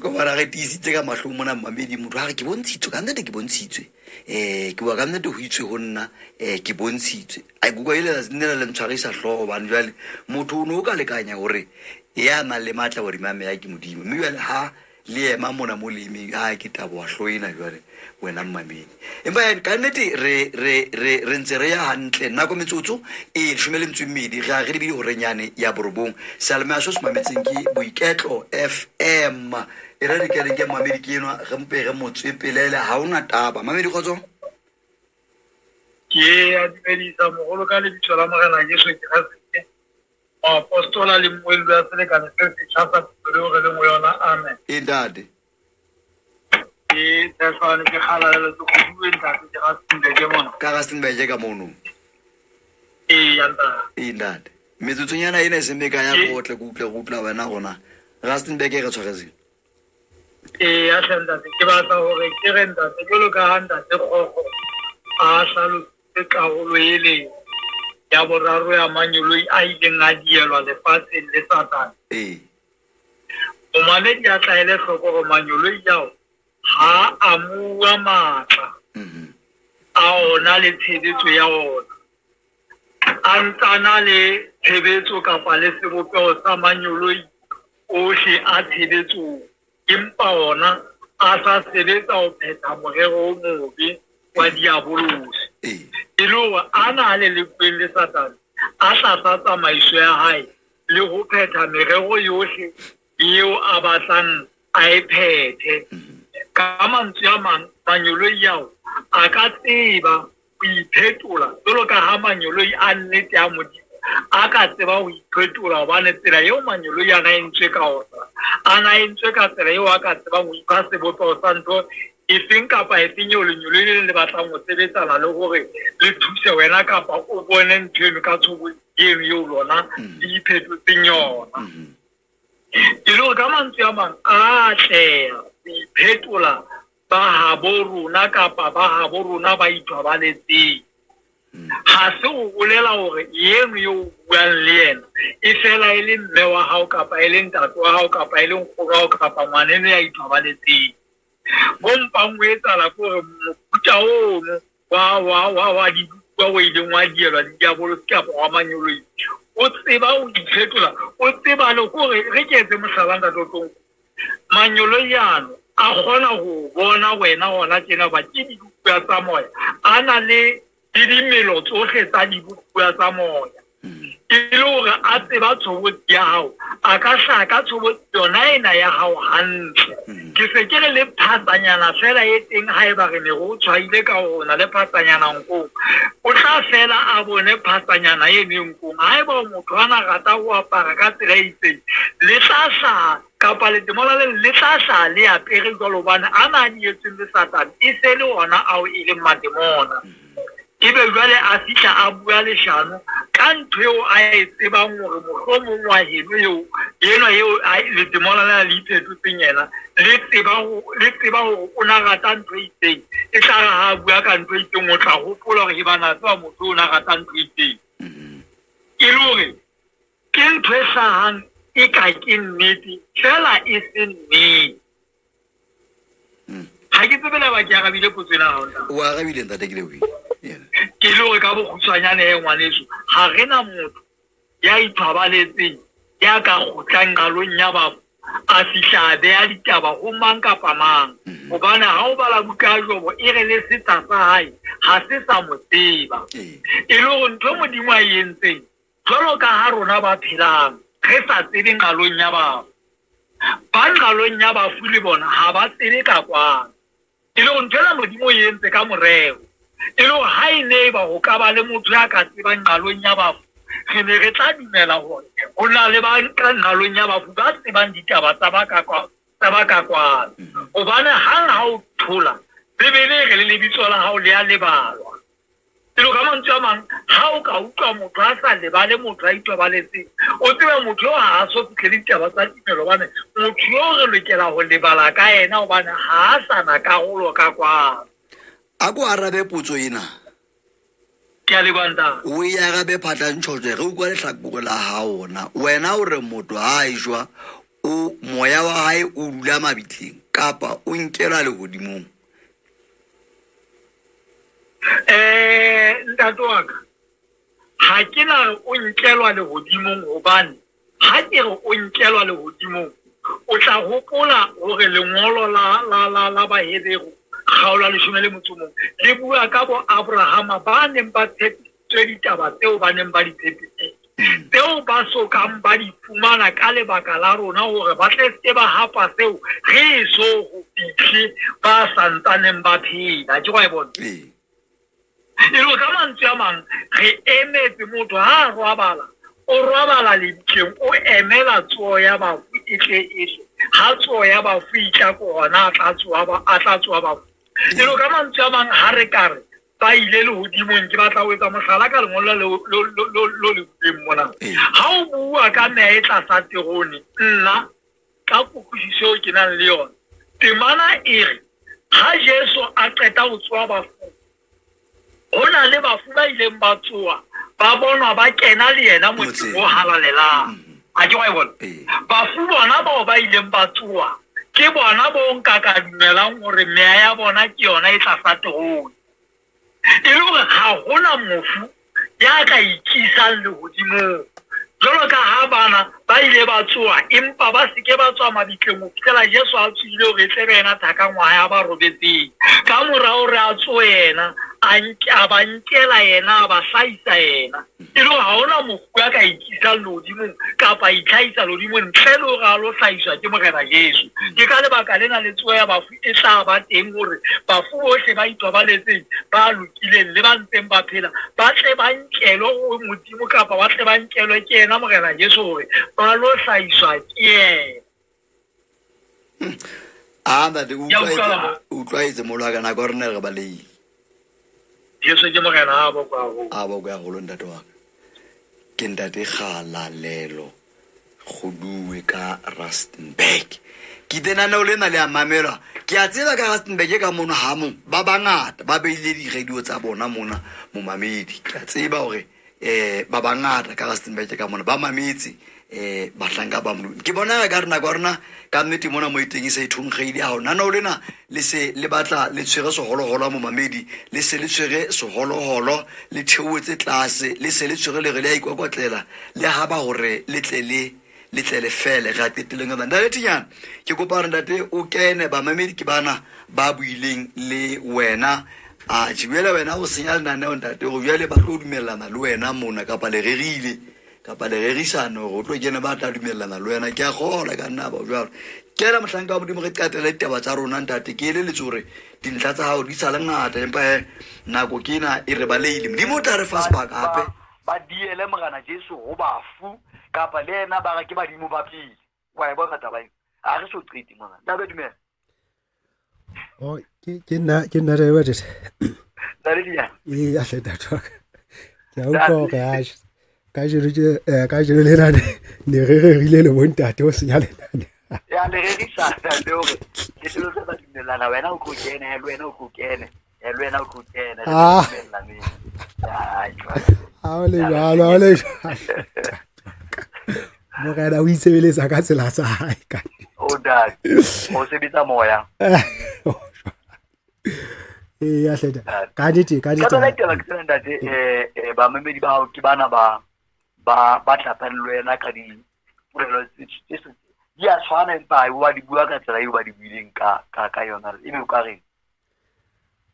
ko bara ge tisitse ka mahlong mona mamedi motho ha ke bontshitswe ka nnete ke bontshitswe ke bua ka nnete ho itswe ho nna ke bontshitswe a go ile la nna le ntshwarisa hlogo bana jwale motho o no ka lekanya hore ya na le matla hore mame ya ke Modimo mme jwale ha le ema mona mo lemeng ha ke tabo wa hloina jwale wena mamedi empa ka nnete re ntse re ya hantle nna ko metsotso e shumelentswe mmedi ga re di hore nyane ya borobong salme a so se mametseng ke Boiketlo FM e re ke re ke mamedi ke enwa re mpe re motswe pelele ha ona taba mamedi khotso ke a dipedisa mogolo ka lebitso la Morena Jesu Kriste apostola le moelwa ya selekane se se tshasa pelo re le mo yona amen ndade ke tsana ke khalala le go bua ntate ke rasinde ke mona ka Rustenburg ka mono yanda ndade metsotsonyana ene se meka ya botle go utla wena gona Rustenburg ke re tshwaretse ya senda ke batla hore ke re ntate jolo ka handa se gogo a hlalo se karolo ele ya boraro ya manyolo a ileng a dielwa lefatsheng le Satan o mane di a tlaele hloko go manyolo yao ha amua matla a ona le tshebetso ya ona a ntana le tshebetso kapa le sebopego sa manyolo ohle a tshebetso empa ona a sa sebetsa ho phetha morero o mobe wa diabolosi e le hore a na le lekweng le Satan a tla tsamaiso ya hae le ho phetha merero yohle eo a batlang a e phethe. Ka mantswe a mang manyoloi ao a ka tseba ho iphetola jwalo ka ha manyoloi a nnete a Modimo a ka tseba ho iphetola hobane tsela eo manyoloi a na entswe ka ona a na entswe ka tsela eo a ka tseba ho ipha sebopeho sa ntho efeng kapa efeng eo lenyoloi le batlang ho sebetsana le hore le thuse wena kapa o bone ntho eno ka tshobo eno eo lona le iphetotseng yona. E le hore ka mantswe a mang a atleha ho iphetola ba habo rona kapa ba habo rona ba ithwabaletseng. Ha se o bolela hore eno eo buang le yena e fela e le mme wa hao kapa e le ntate wa hao kapa e le nkgono wa hao kapa ngwaneno ya ithwabaletseng. Bompang ho etsahala ke hore mofuta ono wa dibuka o ileng wa dielwa diabolo kapa wa manyoloi o tseba ho iphetola o tseba le hore re ke etse mohlala ka totong manyoloi ano a kgona ho bona wena hona tjena ba ke dibuka tsa moya a na le dimelo tsohle tsa dibuka tsa moya e le hore a tseba tshobotsi ya hao a ka hlaka tshobotsi yona ena ya hao hantle. Ke se ke le phatsanyana fela e teng haeba re ne go tshwaile ka ona le phatsanyana nkong o tla fela a bone phatsanyana eno nkong haeba motho ana rata ho apara ka tsela e itseng le tla kapa le demola le tla le apere jwalo bana a na di etseng le Satane e se le ona ao e le mademona. Ebe jwale a fihla a bua leshano ka ntho eo a e tsebang hore mohlomong wa heno eo le demola le iphethotseng yena le tseba hore o na rata ntho e itseng e tla re ha bua ka ntho e itseng o tla hopola hore e bana tswa motho o na rata ntho e itseng. E le hore ke ntho e hlahang e ka ke nnete fela e se nnete. Ha ke tsebela ba ke arabile potso ena hona o arabile ntate ke le ke le hore ka bokgutshwanyane ngwaneso ha re na motho ya ithwabaletseng ya ka kgutlang qalong ya bafu a fihla a beha ditaba ho mang kapa mang hobane ha o bala buka ya Jobo e re le setsa sa hae ha se sa mo tseba. E le hore ntho Modimo a entseng jwalo ka ha rona ba phelang re sa tsebe qalong ya bafu ba qalong ya bafu le bona ha ba tsebe ka kwana. E le hore ntho ena Modimo e entse ka moreo e le hore ha e ne ba ho ka ba le motho ya ka tsebang qalong ya bafu re ne re tla dumela hore ho na le ba qalong ya bafu ba tsebang ditaba tsa ba ka kwana hobane hang ha o thola Bebele re le lebitso la hao le a lebalwa. E le ka mantswe a mang ha o ka utlwa motho a sa lebale motho a itobaletseng o tseba motho ha a so fihle ditaba tsa tumelo hobane motho yo re lokela ho lebala ka yena hobane ha a sana karolo ka kwana. a go arabe potso ena Ke a lebanta o e arabe phatlantshotse re utlwa lehlakore la haona wena o re motho ha e jwa o moya wa hae o dula mabitleng kapa o nkela lehodimong. Ntate wa ka ha ke na o nkelwa lehodimong hobane ha ke re o nkelwa lehodimong o tla hopola hore lengolo la Bahebero kgaola 11 le bua ka bo Abrahama ba neng ba tshepetswe ditaba tseo ba neng ba di tshepetse tseo ba sokang ba di fumana ka lebaka la rona hore ba tle se ba hapa tseo re so go fihle ba santsaneng ba phela ke wa e bona. E lo ka mantswe a mang re emetse motho ha o robala lebiteng o emela tsoho ya bafu ehle ha tsoho ya bafu itla kona a tla tsoha bafu. E lo ka mantswe a mang ha re kare ba ile lehodimong ke batla ho etsa mohlala ka lengolo lo le bueng mona ha o bua ka meetla sa terone nna ka kutlwisiso ke nang le yona temana e re ha Jesu a qeta ho tsoha bafu hona le bafu ba ileng ba tsoha ba bonwa ba kena le yena motseng o halalelang a ke wa e bona bafu bona bao ba ileng ba tsoha ke bona bo nka ka dumelang hore meya ya bona ke yona e tla sa terone. E le hore ha hona mofu ya ka ikisang lehodimong jwalo ka ha bana ba ile ba tsoha empa ba seke ba tswa mabitleng ho fihlela Jesu a tswile hore tle bena thaka ngwaha ba robetseng ka morao re a tsoha yena a ba nkela yena ba hlahisa yena. E le ha hona mofu a ka ikisa lodimong kapa itlhaisa lodimong ntle le hore a lo hlahiswa ke Morena Jesu. Ke ka lebaka lena le tsoho ya bafu e tla ba teng hore bafu bohle ba itobaletseng ba lokileng le ba ntseng ba phela ba tle ba nkelwe ho Modimo kapa ba tle ba nkelwe ke yena Morena Jesu hore ba lo hlahiswa ke yena. Ntate o tlwaetse molo ka nako rena re baleile. Jesu ke Morena a bo go ya golo ntate wa ka. Ke ntate Galalelo Goduwe ka Rustenburg. Ke tenana o lena le a mamelwa ke a tseba ka Rustenburg ka mono ha mo ba bangata ba beile di radio tsa bona mona mo mamedi. Ke a tseba hore ba bangata ka Rustenburg ka mona ba mametse bahlanka ba mlo ke bona ka rena ka nnete mona mo iteng se ithunggeile a hona no lena le se le batla le tshwere se holo mo mamedi le se le tshwere se holo le theotse tlase le se le tshwere le re le ikokotlela le ha ba hore le tlele fele ga teteleng ga nda tinyana ke kopa re ndate o kene ba mamedi ke bana ba buileng le wena a tshibela wena o senya nane o ndate go bjale ba tlo dumellana le wena mona kapa le rerile kapa le rerisano go tlo kene ba tla dumellana le wena ke a gola ka nna ba jwalo ke la mohlanka wa Modimo re qatela ditaba tsa rona ntate ke le tsore dintlha tsa hao di tsala ngata empa nako kena e re baleile Modimo tla re fa sebaka hape ba diele Morena Jesu go bafu kapa le ena ba ga ke badimo ba pile wa e bona taba a re so qiti mona da be dumela ke nna re wa tse da re dia e a hleta twa ya uko ga ka jere le rane ne re rile le bontate o senya le nane ya le re sa le o ke se lo sa ba dumellana wena o ko kene le wena o ko kene le wena o ko kene le Morena o itsebeletsa ka tsela tsa hae ka o da o se bitsa moya ya hleta ka dite ka tsela ke tsena ntate ba memedi ba ke bana ba tlhapang le wena ka di purelo tse di a tshwana empa wa di bua ka tsela e ba di buileng ka yona e be o ka reng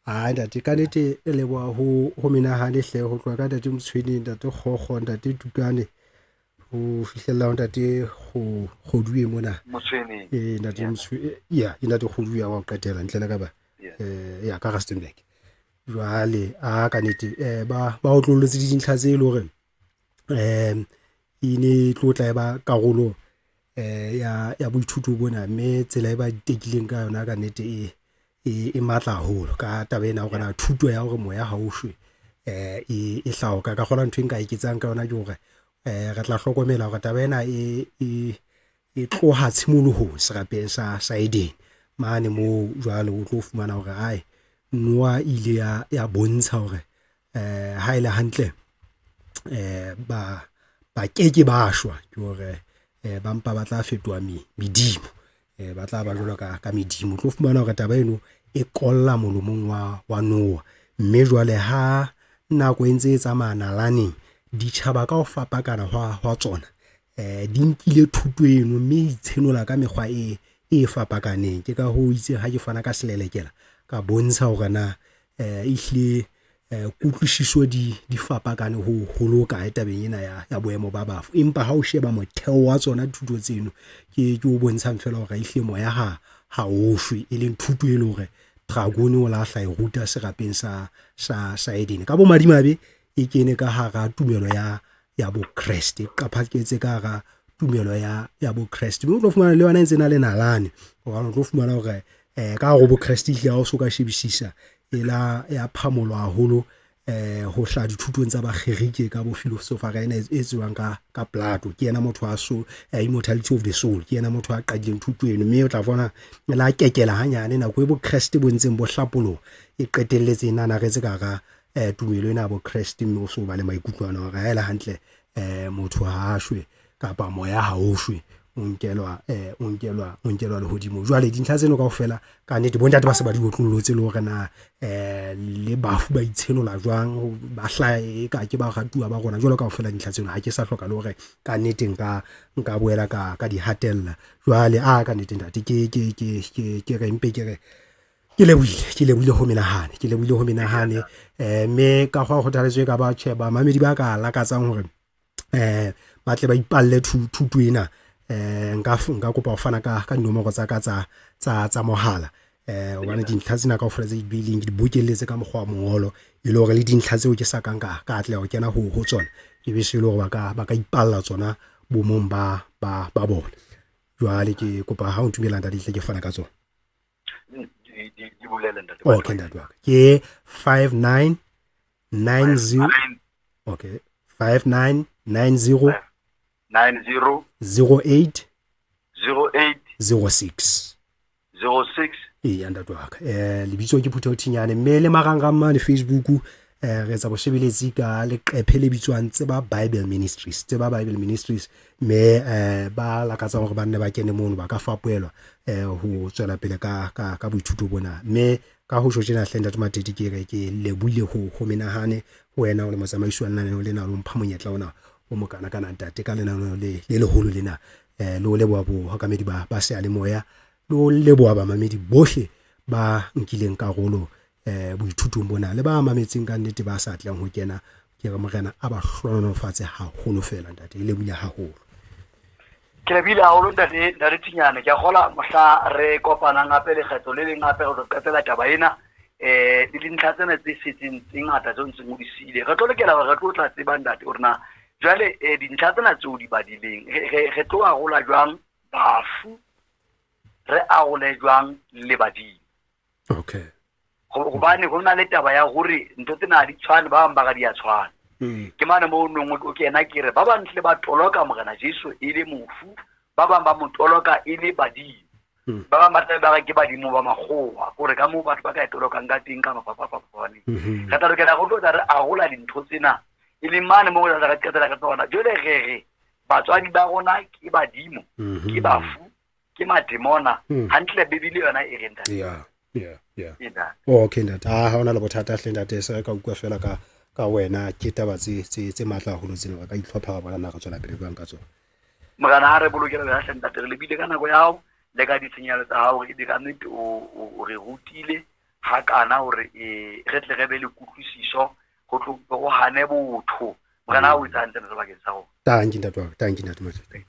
ntate ka dite e le bo ho menahane hle ho tloa ka ntate Mtshweni ntate Kgokgo ntate Tukane ho fihlella ntate go duwe mona Mtshweni ntate Mtshweni ya ntate go duwe wa qetela ntle le ka ba ya ka Rustenburg jwale ka nete ba o tlolotse dintlha tse le hore ine tlotla ba karolo ya boithuto bona mme tsela e ba ditekileng ka yona ka nete e matla haholo ka tabena hore na thuto ya hore moya ha o shwe e hlaoka ka gona ntwe nka iketsang ka yona ke hore re tla hlokomela hore tabena e tloha tshimoloho serapeng sa Eden mane mo jwale o tlo fumana hore ai Noa ile ya bontsha hore ha ile hantle ba keke ba shwa ke hore ba mpa ba tla fetwa medimo ba tla ba jolo ka medimo tlo fumana hore taba eno e kolla molomong wa Noa mme jwale ha nako e ntse e tsamaya nalaneng ditšhaba ka go fapakana hwa tsona di nkile thuto eno mme itshenola ka mekgwa e fapakaneng ke ka ho itse ha ke fana ka selelekela ka bontsha hore na ihle kutlwisiso di fapakane ho loka tabeng ena ya boemo ba bafu empa ha o sheba motheo wa tsona thuto tseno ke o bontshang fela hore ihle moya ha o shwe e leng thuto e le hore dragon o la hla e ruta serapeng sa Eden ka bo madimabe e kene ka hara tumelo ya bo Kriste ka phaketse ka hara tumelo ya bo Kriste mo tlo fumana le yona ntse na le nalane o tlo fumana hore ka go bo Kriste ile o soka shebisisa ela ya phamolo haholo ho hla dithutong tsa ba kgerike ka bo philosopher ena e tswang ka Plato ke yena motho a so immortality of the soul ke yena motho a qadileng thuto eno mme o tla bona la kekela hanyane na go bo Kriste bo ntseng bo hlapolo e qetelletse nana re tse ka ga tumelo ena bo Kriste mme o so ba le maikutlwana ga ela hantle motho ha shwe kapa moya ha o shwe o nkelwa le hodimo jwale dintlha tseno kaofela ka nnete bontate ba se ba di botlolotse le hore na le bafu ba itshenola jwang ba hlae ka ke ba gatua ba rona jwalo kaofela dintlha tseno ha ke sa hloka le hore ka nnete nka boela ka di hatella jwale ka nnete ntate ke re mpe ke lebohile ho menahane mme ka go kgothaletswe ka ba mamedi ba ka lakatsang hore ba tle ba ipalle thuto ena nka kopa ho fana ka dinomoro tsa ka tsa mohala hobane dintlha tsena kaofela tse di beileng di bokelletse ka mokgwa wa mongolo e le hore le dintlha tseo ke sa kang ka atleha ho kena ho tsona e be se le hore ba ka ipalla tsona bomong ba bona. Jwale ke kopa ha o ntumela ntate ditle ke fana ka tsona. di bolele ntate. Okay ntate wa ka ke 5990 okay 5990 90 08 08 06 06 ntate wa ka lebitso ke Phuthego Thinyane mme le marangrang mane Facebook re etsa bosebeletsi ka leqephe le bitswang Tseba Bible Ministries mme ba lakatsa hore ba nne ba kene mono ba ka fapoelwa ho tswela pele ka boithuto bona mme ka ho jojena hle ntate Matedi ke re ke lebule ho menahane ho wena o le motsamaisi wa lenaneo lena lo mpha monyetla ona o mokana kana ntate ka lenaneo le leholo lena le o leboha bo hakamedi ba se le moya lo leboha ba mamedi bohle ba nkileng karolo boithutong bona le ba mametseng ka nnete ba sa tlang ho kena ke re morena a ba hlonofatse haholo fela ntate le bula haholo ke le bila haholo ntate Thinyane ke gola mohla re kopana ngape le kgetho le leng ngape go qetela taba ena di dintlha tsena tse setseng tse ngata tse ntseng o di sile re tlo lekela re tlo tla tseba ntate o rena jwale dintlha tsena tse o di badileng re tlo a gola jwang bafu re a gole jwang le badimo. Okay. Gobane go na le taba ya gore ntho tsena di tshwane ba bang ba ga di a tshwana ke mane mo nngwe o kena ke re ba bang tle ba toloka morena Jesu e le mofu ba bang ba mo toloka e le badimo ba bang ba tla ba ke badimo ba makgowa gore ka mo batho ba ka tolokang ka teng ka mafapafapane ka tla ke ra go tla re a gola dintho tsena e le mane mo ga ka tsela ka tsona jole ge batswadi ba rona ke badimo ke bafu ke mademona hantle bibele yona e renta yeah okay ntate ha ona le bothata hle ntate se ka ukwa fela ka wena ke taba tse matla holo tsena ba ka itlhopha ba bona ga tsona pele bang ka tsona magana ha re bolokela ba hle ntate re lebile ka nako ya hao le ka ditshenyalo tsa hao e dira nnete o re rutile ha kana hore re tle re be le kutlwisiso go hane botho magana ha o itsa ntle re ba ke sa go tanki ntate Matedi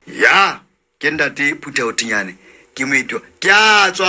ya ke ntate Phuthego Thinyane ke moitwa ke a tswa